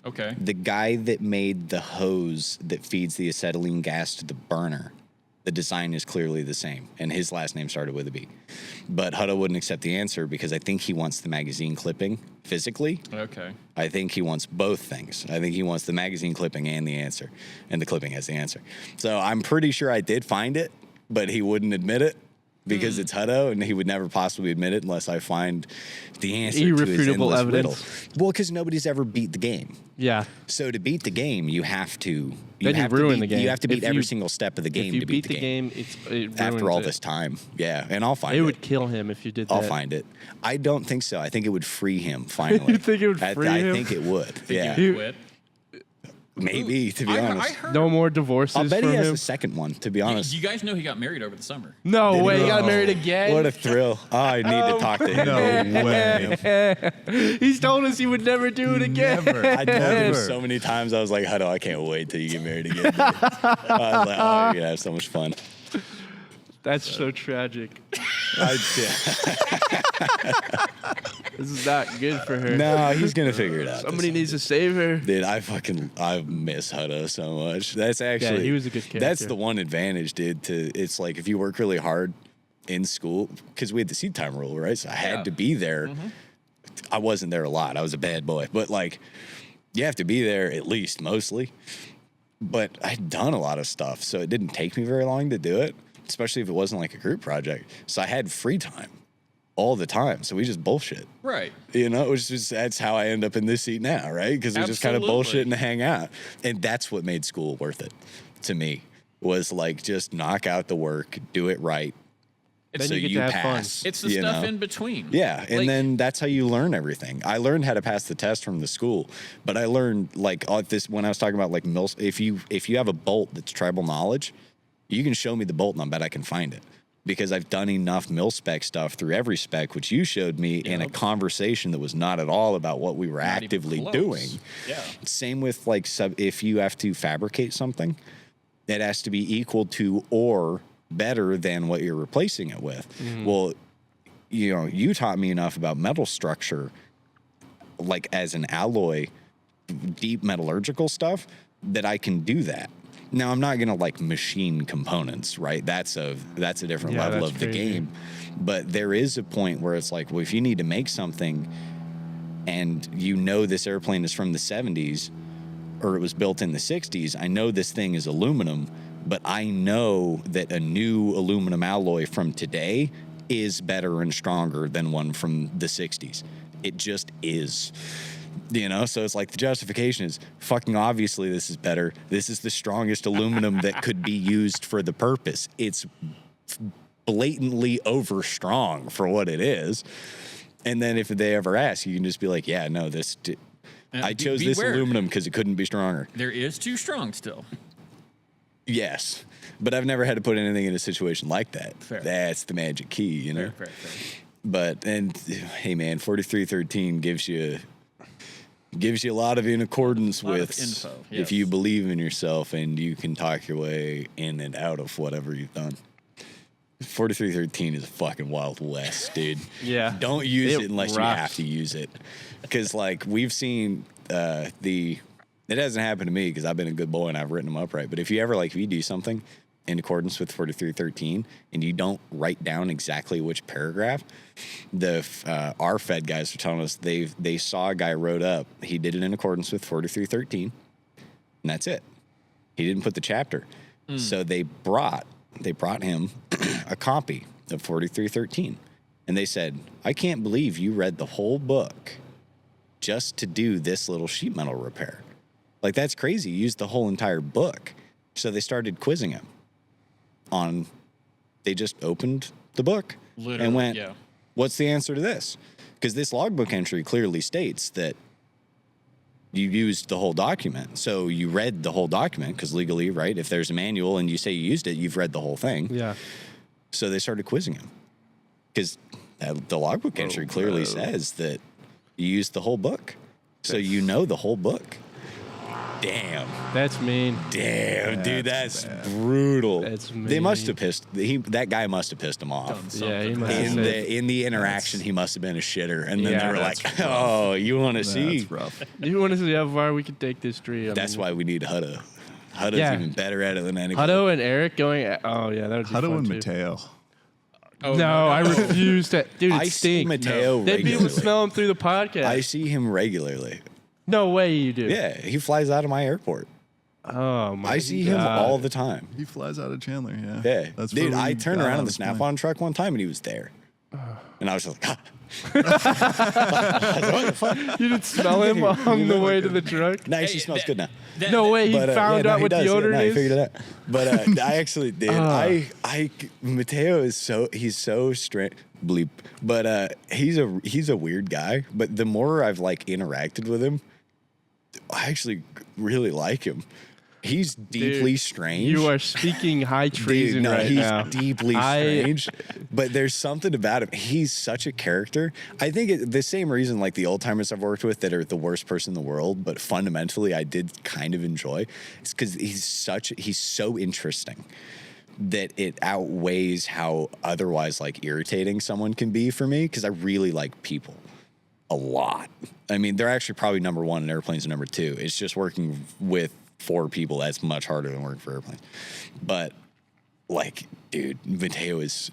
Okay. The guy that made the hose that feeds the acetylene gas to the burner, the design is clearly the same, and his last name started with a B. But Hutto wouldn't accept the answer because I think he wants the magazine clipping physically. Okay. I think he wants both things. I think he wants the magazine clipping and the answer, and the clipping has the answer. So I'm pretty sure I did find it, but he wouldn't admit it because it's Hutto, and he would never possibly admit it unless I find the answer to his Irrefutable endless evidence. riddle. Well, because nobody's ever beat the game. Yeah. So to beat the game, you have to. Then you have to ruin beat, the game. You have to beat If every you- single step of the game If you to beat the game. it After ruins all it. this time, yeah, and I'll find it. It would kill him if you did that. I'll find it. I don't think so. I think it would free him finally. You think it would free I him? think it would. Yeah, You quit. maybe to be I honest. heard. No more divorces I'll bet from he has him. a second one. To be honest. You guys know he got married over the summer. No way, he got Oh, married again. What a thrill! Oh, I need to talk to him. No way. He's told us he would never do it again. Never. I told him Never. so many times. I was like, Hutto, I can't wait till you get married again. dude." I was like, oh, you're gonna have so much fun. That's so tragic. Yeah. This is not good for her. No, he's gonna figure it out. Somebody needs to save her. Dude, I miss Hutto so much. That's actually he was a good That's character. the one advantage, dude. It's like if you work really hard in school, because we had the seat time rule, right? So I had Yeah. to be there. I wasn't there a lot. I was a bad boy, but like you have to be there at least mostly. But I'd done a lot of stuff, so it didn't take me very long to do it, especially if it wasn't like a group project. So I had free time all the time. So we just bullshit. Right. You know, it was just, that's how I end up in this seat now, right? Because we just kind of Absolutely. bullshit and hang out. And that's what made school worth it to me, was like just knock out the work, do it right. It's, Then so you get you to have fun. pass. it's the you stuff know? in between. Yeah, and Like, then that's how you learn everything. I learned how to pass the test from the school, but I learned like all this when I was talking about like if you have a bolt that's tribal knowledge, you can show me the bolt and I bet I can find it. Because I've done enough mil spec stuff through every spec, which you showed me in a Yep. conversation that was not at all about what we were not even actively close. doing. Yeah. Same with like if you have to fabricate something, it has to be equal to or better than what you're replacing it with. Well, you know, you taught me enough about metal structure, like as an alloy, deep metallurgical stuff, that I can do that. Now I'm not gonna like machine components, right? That's a different Yeah, level that's of the crazy. game. But there is a point where it's like, well, if you need to make something and you know this airplane is from the 70s or it was built in the 60s, I know this thing is aluminum, but I know that a new aluminum alloy from today is better and stronger than one from the 60s. It just is. You know, so it's like the justification is fucking obviously this is better. This is the strongest aluminum that could be used for the purpose. It's blatantly over strong for what it is. And then if they ever ask, you can just be like, yeah, no, I chose this beware. aluminum because it couldn't be stronger. There is too strong still. Yes, but I've never had to put anything in a situation like that. Fair. That's the magic key, you know. Fair. But and hey, man, 4313 gives you a lot of in accordance Lot of with info, if yes. you believe in yourself and you can talk your way in and out of whatever you've done. 4313 is a fucking Wild West, dude. Yeah. Don't use It it unless you rocks. have to use it. Because, like, we've seen it hasn't happened to me because I've been a good boy and I've written them upright. But if you do something in accordance with 4313 and you don't write down exactly which paragraph, our Fed guys are telling us they saw a guy wrote up, he did it in accordance with 4313, and that's it. He didn't put the chapter. So they brought him a copy of 4313, and they said, I can't believe you read the whole book just to do this little sheet metal repair. Like, that's crazy. You used the whole entire book. So they started quizzing him they just opened the book Literally, and went, yeah. what's the answer to this? Because this logbook entry clearly states that you used the whole document. So you read the whole document because legally, right? If there's a manual and you say you used it, you've read the whole thing. Yeah. So they started quizzing him because the logbook entry clearly says that you used the whole book. So you know the whole book. Damn. That's mean. Damn, dude, that's brutal. That's They must mean. have pissed. That guy must have pissed him off. Yeah, he must In have. in the interaction, he must have been a shitter, and then Yeah, they were like, that's rough. "Oh, you want to see?" That's rough. You want to see how far we can take this tree? That's why we need Hutto. Hutto's Yeah. even better at it than anybody. Hutto and Eric going. Oh yeah, that would be Hutto fun and too. Mateo. Oh, No, I refuse to. Dude, it I see stinks. Mateo They'd be able to regularly. smell him through the podcast. I see him regularly. No way you do. Yeah, he flies out of my airport. Oh my. I see him God. all the time. He flies out of Chandler. Yeah. Yeah, That's dude, where we I turned got around on in the this Snap-on plane. truck one time and he was there, and I was just like, You didn't smell him on the way to the truck. "Nice, he smells good now." No way, he found yeah, out no, what he does. deodorant Yeah, no, he is. figured it out. But I actually did. Mateo is he's so strange. Bleep. But he's a weird guy. But the more I've like interacted with him, I actually really like him. He's deeply Dude, strange. You are speaking high treason Dude, no, right he's now. deeply strange. But there's something about him. He's such a character. I think the same reason, like the old timers I've worked with that are the worst person in the world, but fundamentally I did kind of enjoy. It's because he's so interesting that it outweighs how otherwise like irritating someone can be for me. Because I really like people a lot. I mean, they're actually probably number one and airplanes are number two. It's just working with 4 people that's much harder than working for airplanes. But like, dude, Mateo is,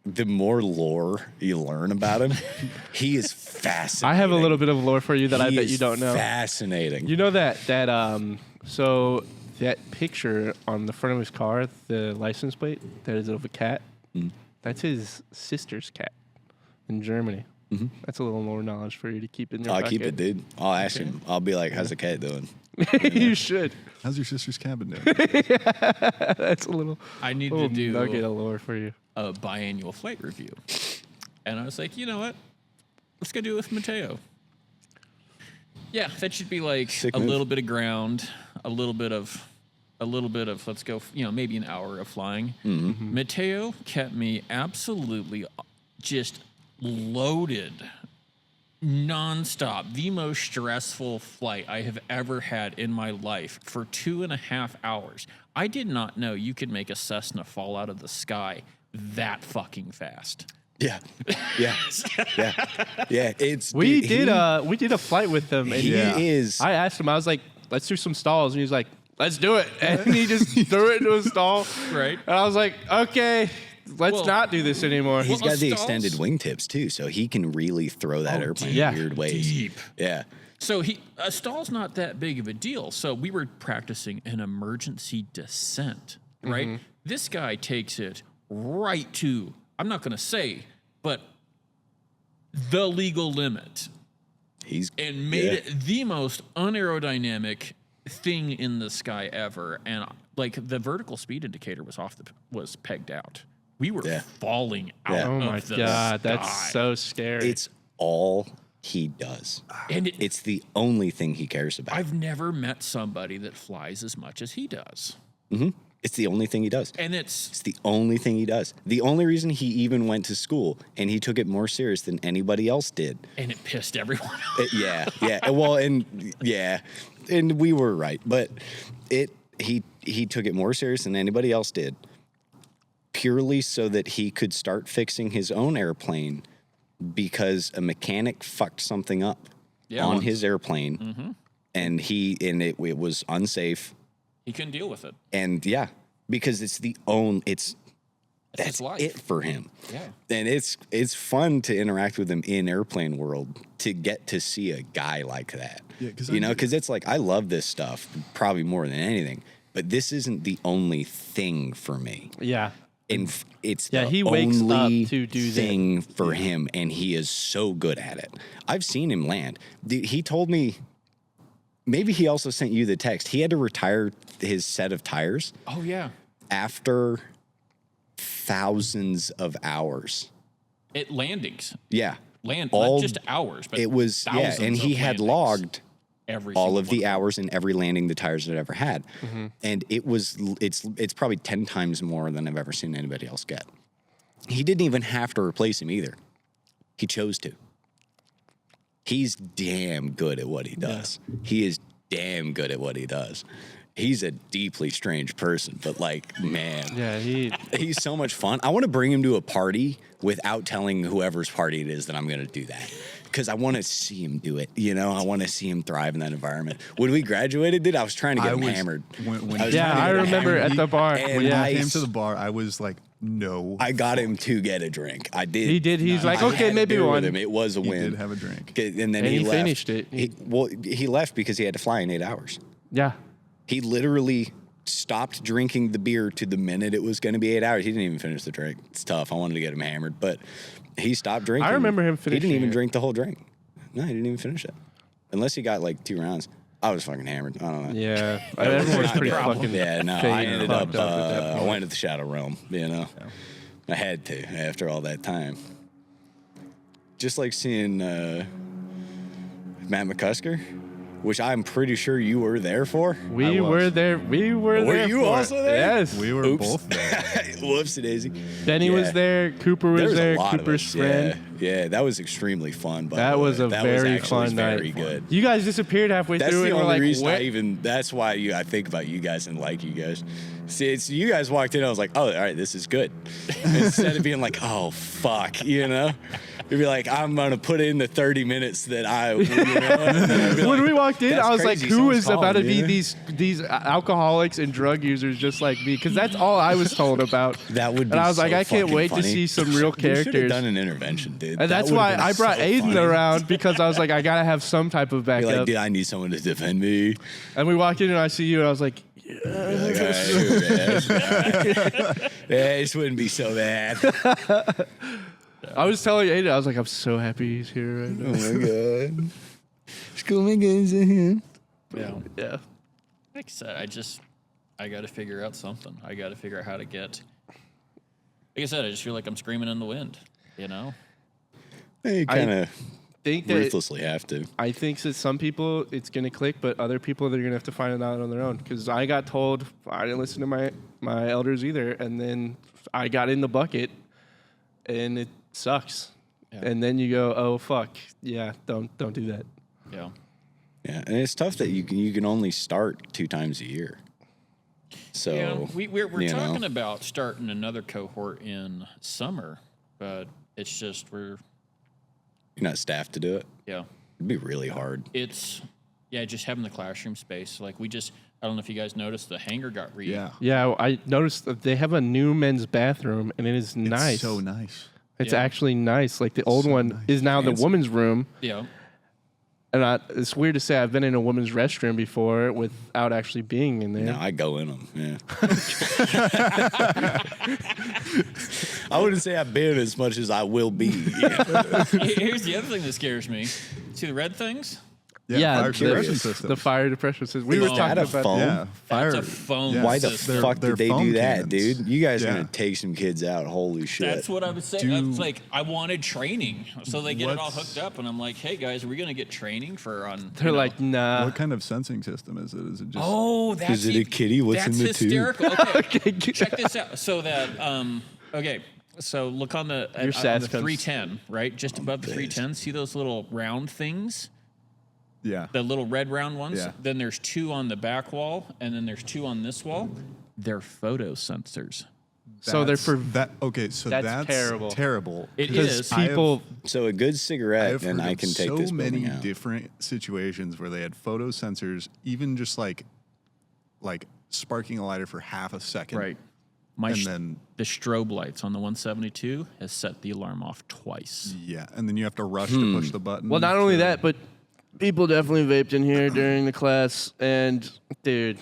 the more lore you learn about him, he is fascinating. I have a little bit of lore for you that I He bet is you don't know. Fascinating. You know that so that picture on the front of his car, the license plate, that is of a cat. That's his sister's cat in Germany. That's a little lore knowledge for you to keep in your I'll pocket. keep it, dude. I'll ask him. I'll be like, "How's the cat doing?" You should. How's your sister's cabin doing? That's a little, I need little to do nugget of lore for you. a biannual flight review. And I was like, you know what? Let's go do it with Mateo. Yeah, that should be like Sick a move. little bit of ground, a little bit of let's go, maybe an hour of flying. Mateo kept me absolutely just loaded nonstop, the most stressful flight I have ever had in my life for 2.5 hours. I did not know you could make a Cessna fall out of the sky that fucking fast. Yeah, yeah, yeah. It's We dude, did a flight with them. And He is. I asked him. I was like, "Let's do some stalls," and he was like, "Let's do it." And he just threw it into a stall. Right. And I was like, "Okay, let's Well, not do this anymore." He's Well, got the stalls- extended wingtips too, so he can really throw that airplane yeah. in weird ways. Deep. Yeah. So a stall's not that big of a deal. So we were practicing an emergency descent, right? This guy takes it right to, I'm not going to say, but the legal limit, He's and made it the most unaerodynamic thing in the sky ever. And like the vertical speed indicator was pegged out. We were Yeah. falling out. Yeah. Oh my of the god, that's sky. so scary. It's all he does. And It's the only thing he cares about. I've never met somebody that flies as much as he does. It's the only thing he does. And It's the only thing he does. The only reason he even went to school, and he took it more serious than anybody else did. and it pissed everyone off. Yeah. Well, and we were right, but he took it more serious than anybody else did, purely so that he could start fixing his own airplane because a mechanic fucked something up on his airplane, and it was unsafe. He couldn't deal with it. And because that's his life. it for him. Yeah. And it's fun to interact with him in airplane world, to get to see a guy like that. Yeah, 'cause because it's like, I love this stuff probably more than anything, but this isn't the only thing for me. Yeah. And it's Yeah, the he wakes up only to do that. thing for him, and he is so good at it. I've seen him land. Dude, he told me, maybe he also sent you the text, he had to retire his set of tires Oh yeah. after thousands of hours. It landings. Yeah. Not All- just hours, but It was, thousands and he of had landings. logged every all single of the one. hours in every landing the tires had ever had. And it's probably 10 times more than I've ever seen anybody else get. He didn't even have to replace him either. He chose to. He's damn good at what he does. He is damn good at what he does. He's a deeply strange person, but like, man, Yeah, he's so much fun. I want to bring him to a party without telling whoever's party it is that I'm going to do that. Because I want to see him do it. I want to see him thrive in that environment. When we graduated, dude, I was trying to get him hammered. I remember at the bar. And When Yeah. he came to the bar, I was like, no. I got him to get a drink. I did. He did. He's like, I okay, had a maybe beer one. with him. It was a He win. did have a drink. And then And he left. finished it. He left because he had to fly in 8 hours. Yeah. He literally stopped drinking the beer to the minute it was going to be 8 hours. He didn't even finish the drink. It's tough. I wanted to get him hammered, but he stopped drinking. I remember him He finishing didn't even it. drink the whole drink. No, he didn't even finish it. Unless he got like 2 rounds. I was fucking hammered. I don't know. Yeah. Everyone was pretty fucking. Yeah, no, faded I and ended fucked up, at that I point. went to the Shadow Realm, I had to after all that time. Just like seeing Matt McCusker, which I'm pretty sure you were there for. We were there. Were you for it. also there? Yes. We were Oops. both there. Whoopsie daisy. Benny was Yeah. there. Cooper was There there. a lot Cooper's of us. friend. Yeah, that was extremely fun. By That the was way. a That very was actually fun very night. good. You guys disappeared halfway That's through, the and we're only like, reason "What?" that's why I think about you guys and like you guys. See, it's you guys walked in, I was like, oh, all right, this is good. Instead of being like, oh, fuck, You'd be like, I'm going to put in the 30 minutes that When we walked in, "That's I was like, crazy, "Who someone's is about to calling, be yeah." these alcoholics and drug users just like me?" Because that's all I was told about. That would be And I was so like, I can't fucking wait funny. to see some real We should have characters. done an intervention, dude. And that's That why would've been I brought so Aiden funny. around, because I was like, I gotta have some type of Be like, backup. dude, I need someone to defend me. And we walked in and I see you and I was like, Like, all right, yeah, this wouldn't be so bad. I was telling Aiden, I was like, I'm so happy he's here right now. Oh my god. School me guys in. Yeah. Yeah. Like I said, I got to figure out something. I got to figure out how to get. Like I said, I just feel like I'm screaming in the wind. You kind of Think that ruthlessly have to. I think that some people it's gonna click, but other people they're gonna have to find it out on their own. Because I got told I didn't listen to my elders either, and then I got in the bucket, and it sucks. Yeah. And then you go, oh fuck, yeah, don't do that. Yeah. Yeah, and it's tough that you can only start 2 times a year. So Yeah, we're you know. talking about starting another cohort in summer, but it's just You're not staffed to do it. yeah. It'd be really hard. It's just having the classroom space. Like I don't know if you guys noticed the hangar got Yeah. Yeah, I noticed that they have a new men's bathroom, and it is It's nice. so nice. It's Yeah. actually nice. Like the old so one nice. is now Fancy. the woman's room. Yeah. And it's weird to say I've been in a women's restroom before without actually being in there. No, I go in them. Yeah. I wouldn't say I've been as much as I will be. Yeah. Here's the other thing that scares me. See the red things? fire suppression system. the fire depression system. We were Is talking that a about foam? Yeah, fire. That's a foam yeah, Why the system. fuck they're did they foam do that, cannons. dude? You guys are Yeah. gonna take some kids out. Holy shit! That's what I was saying. I was like, I wanted training, so they get it all What's- hooked up, and I'm like, hey guys, are we gonna get training for on? They're like, nah. What kind of sensing system is it? Is it just? oh, that's Is it a kitty? What's that's in the tube? hysterical. Okay, Okay, check this out. So that okay. So look on the Your on stats the comes- 310, right? Just above the Biz. 310. See those little round things? Yeah. The little red round ones. Yeah. Then there's 2 on the back wall, and then there's 2 on this wall. They're photo sensors. So they're for that. Okay, so That's that's terrible. Terrible. It because is. I have- people. So a good cigarette, I've and heard I of can take so this many building out. different situations where they had photo sensors, even just like sparking a lighter for half a second. Right. My And then the strobe lights on the 172 has set the alarm off twice. yeah, and then you have to rush to push the button. Well, not only to- that, but people definitely vaped in here during the class, and dude,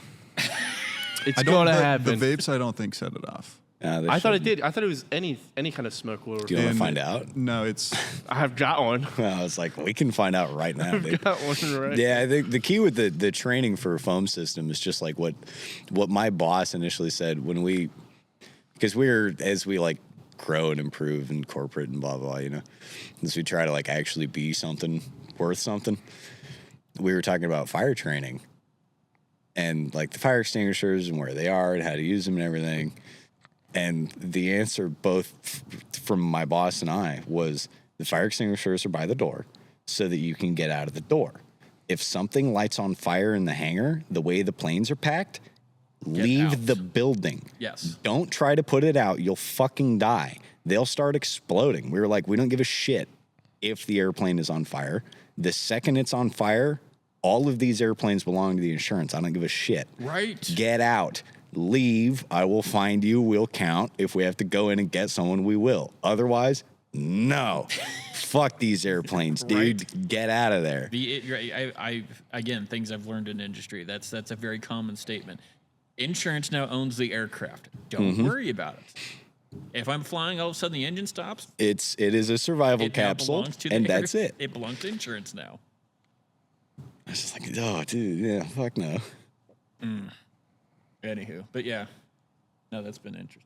it's I going don't. to The happen. vapes, I don't think set it off. They I thought it shouldn't. did. I thought it was any kind of smoke. Will Do you want And- to find out? No, it's I've got one. I was like, we can find out right now, dude. Got one right. Yeah, I think the key with the training for a foam system is just like what my boss initially said when because as we like grow and improve in corporate and blah blah, as we try to like actually be something worth something. We were talking about fire training and like the fire extinguishers and where they are and how to use them and everything. And the answer both from my boss and I was the fire extinguishers are by the door so that you can get out of the door. If something lights on fire in the hangar, the way the planes are packed, leave out. the building. Yes. Don't try to put it out. You'll fucking die. They'll start exploding. We were like, we don't give a shit if the airplane is on fire. The second it's on fire, all of these airplanes belong to the insurance. I don't give a shit. Right. Get out. Leave. I will find you. We'll count. If we have to go in and get someone, we will. Otherwise, no. Fuck these airplanes, dude. Get out of there. I again, things I've learned in industry. That's a very common statement. Insurance now owns the aircraft. Don't worry about it. If I'm flying, all of a sudden the engine stops. It is a survival It now capsule, belongs to the and air- that's it. It belongs to insurance now. I was just like, oh, dude, yeah, fuck no. Anywho, but yeah, no, that's been interesting.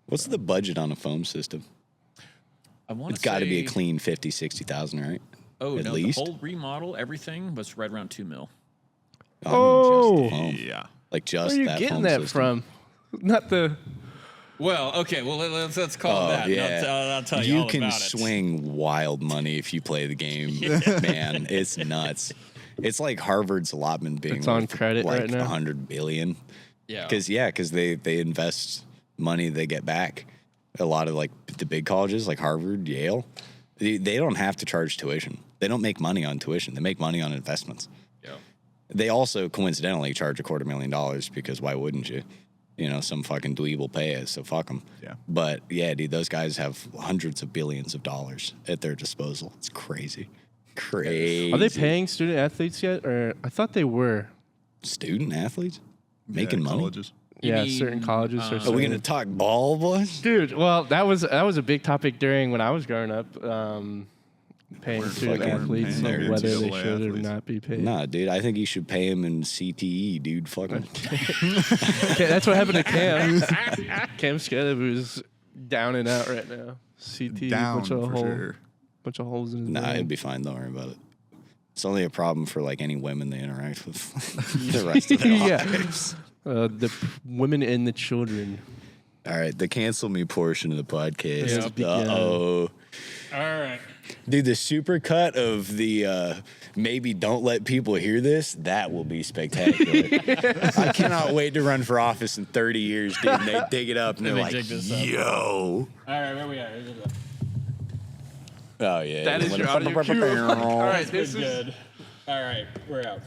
What's the budget on a foam system? I want It's got to be a clean 50, 60,000, right? Oh at no, least? the whole remodel, everything was right around $2 million. I mean, just the Oh. foam. yeah. Like just Where are you that getting foam that system. from? Not the. Well, okay, well let's call it that. and Yeah. I'll tell you You all can about swing wild money if you play the game, man. It's nuts. It's like Harvard's allotment being It's on worth credit like right now? 100 billion. it. Because they invest money they get back. A lot of like the big colleges like Harvard, Yale, they don't have to charge tuition. They don't make money on tuition. They make money on investments. Yeah. They also coincidentally charge $250,000 because why wouldn't you? Some fucking dweeb will pay it, so fuck them. Yeah. But yeah, dude, those guys have hundreds of billions of dollars at their disposal. It's crazy. Crazy. Are they paying student athletes yet? Or I thought they were. student athletes making money? Colleges. You Yeah, mean, certain colleges are are. Are we certain- gonna talk ball, boys? Dude, well, that was a big topic during when I was growing up. Paying student fucking athletes paying and their whether they NCAA should or athletes. not be paid. Nah, dude. I think you should pay him in CTE, dude. Fuck him. Okay, that's what happened to Cam. Cam Skelev was down and out right now. CT, Down bunch of for sure. bunch of holes in his Nah, brain. it'd be fine. Don't worry about it. It's only a problem for like any women they interact with the rest of their Yeah. lives. Women and the children. All right, the cancel me portion of the podcast. Has begun. Uh-oh. All right. Dude, the super cut of the maybe don't let people hear this, that will be spectacular. I cannot wait to run for office in 30 years, dude. And they dig it up and they're me like, dig this up. yo. All right, where we at? Oh, yeah. That is your audio cue. All right, this is Good. All right, we're out.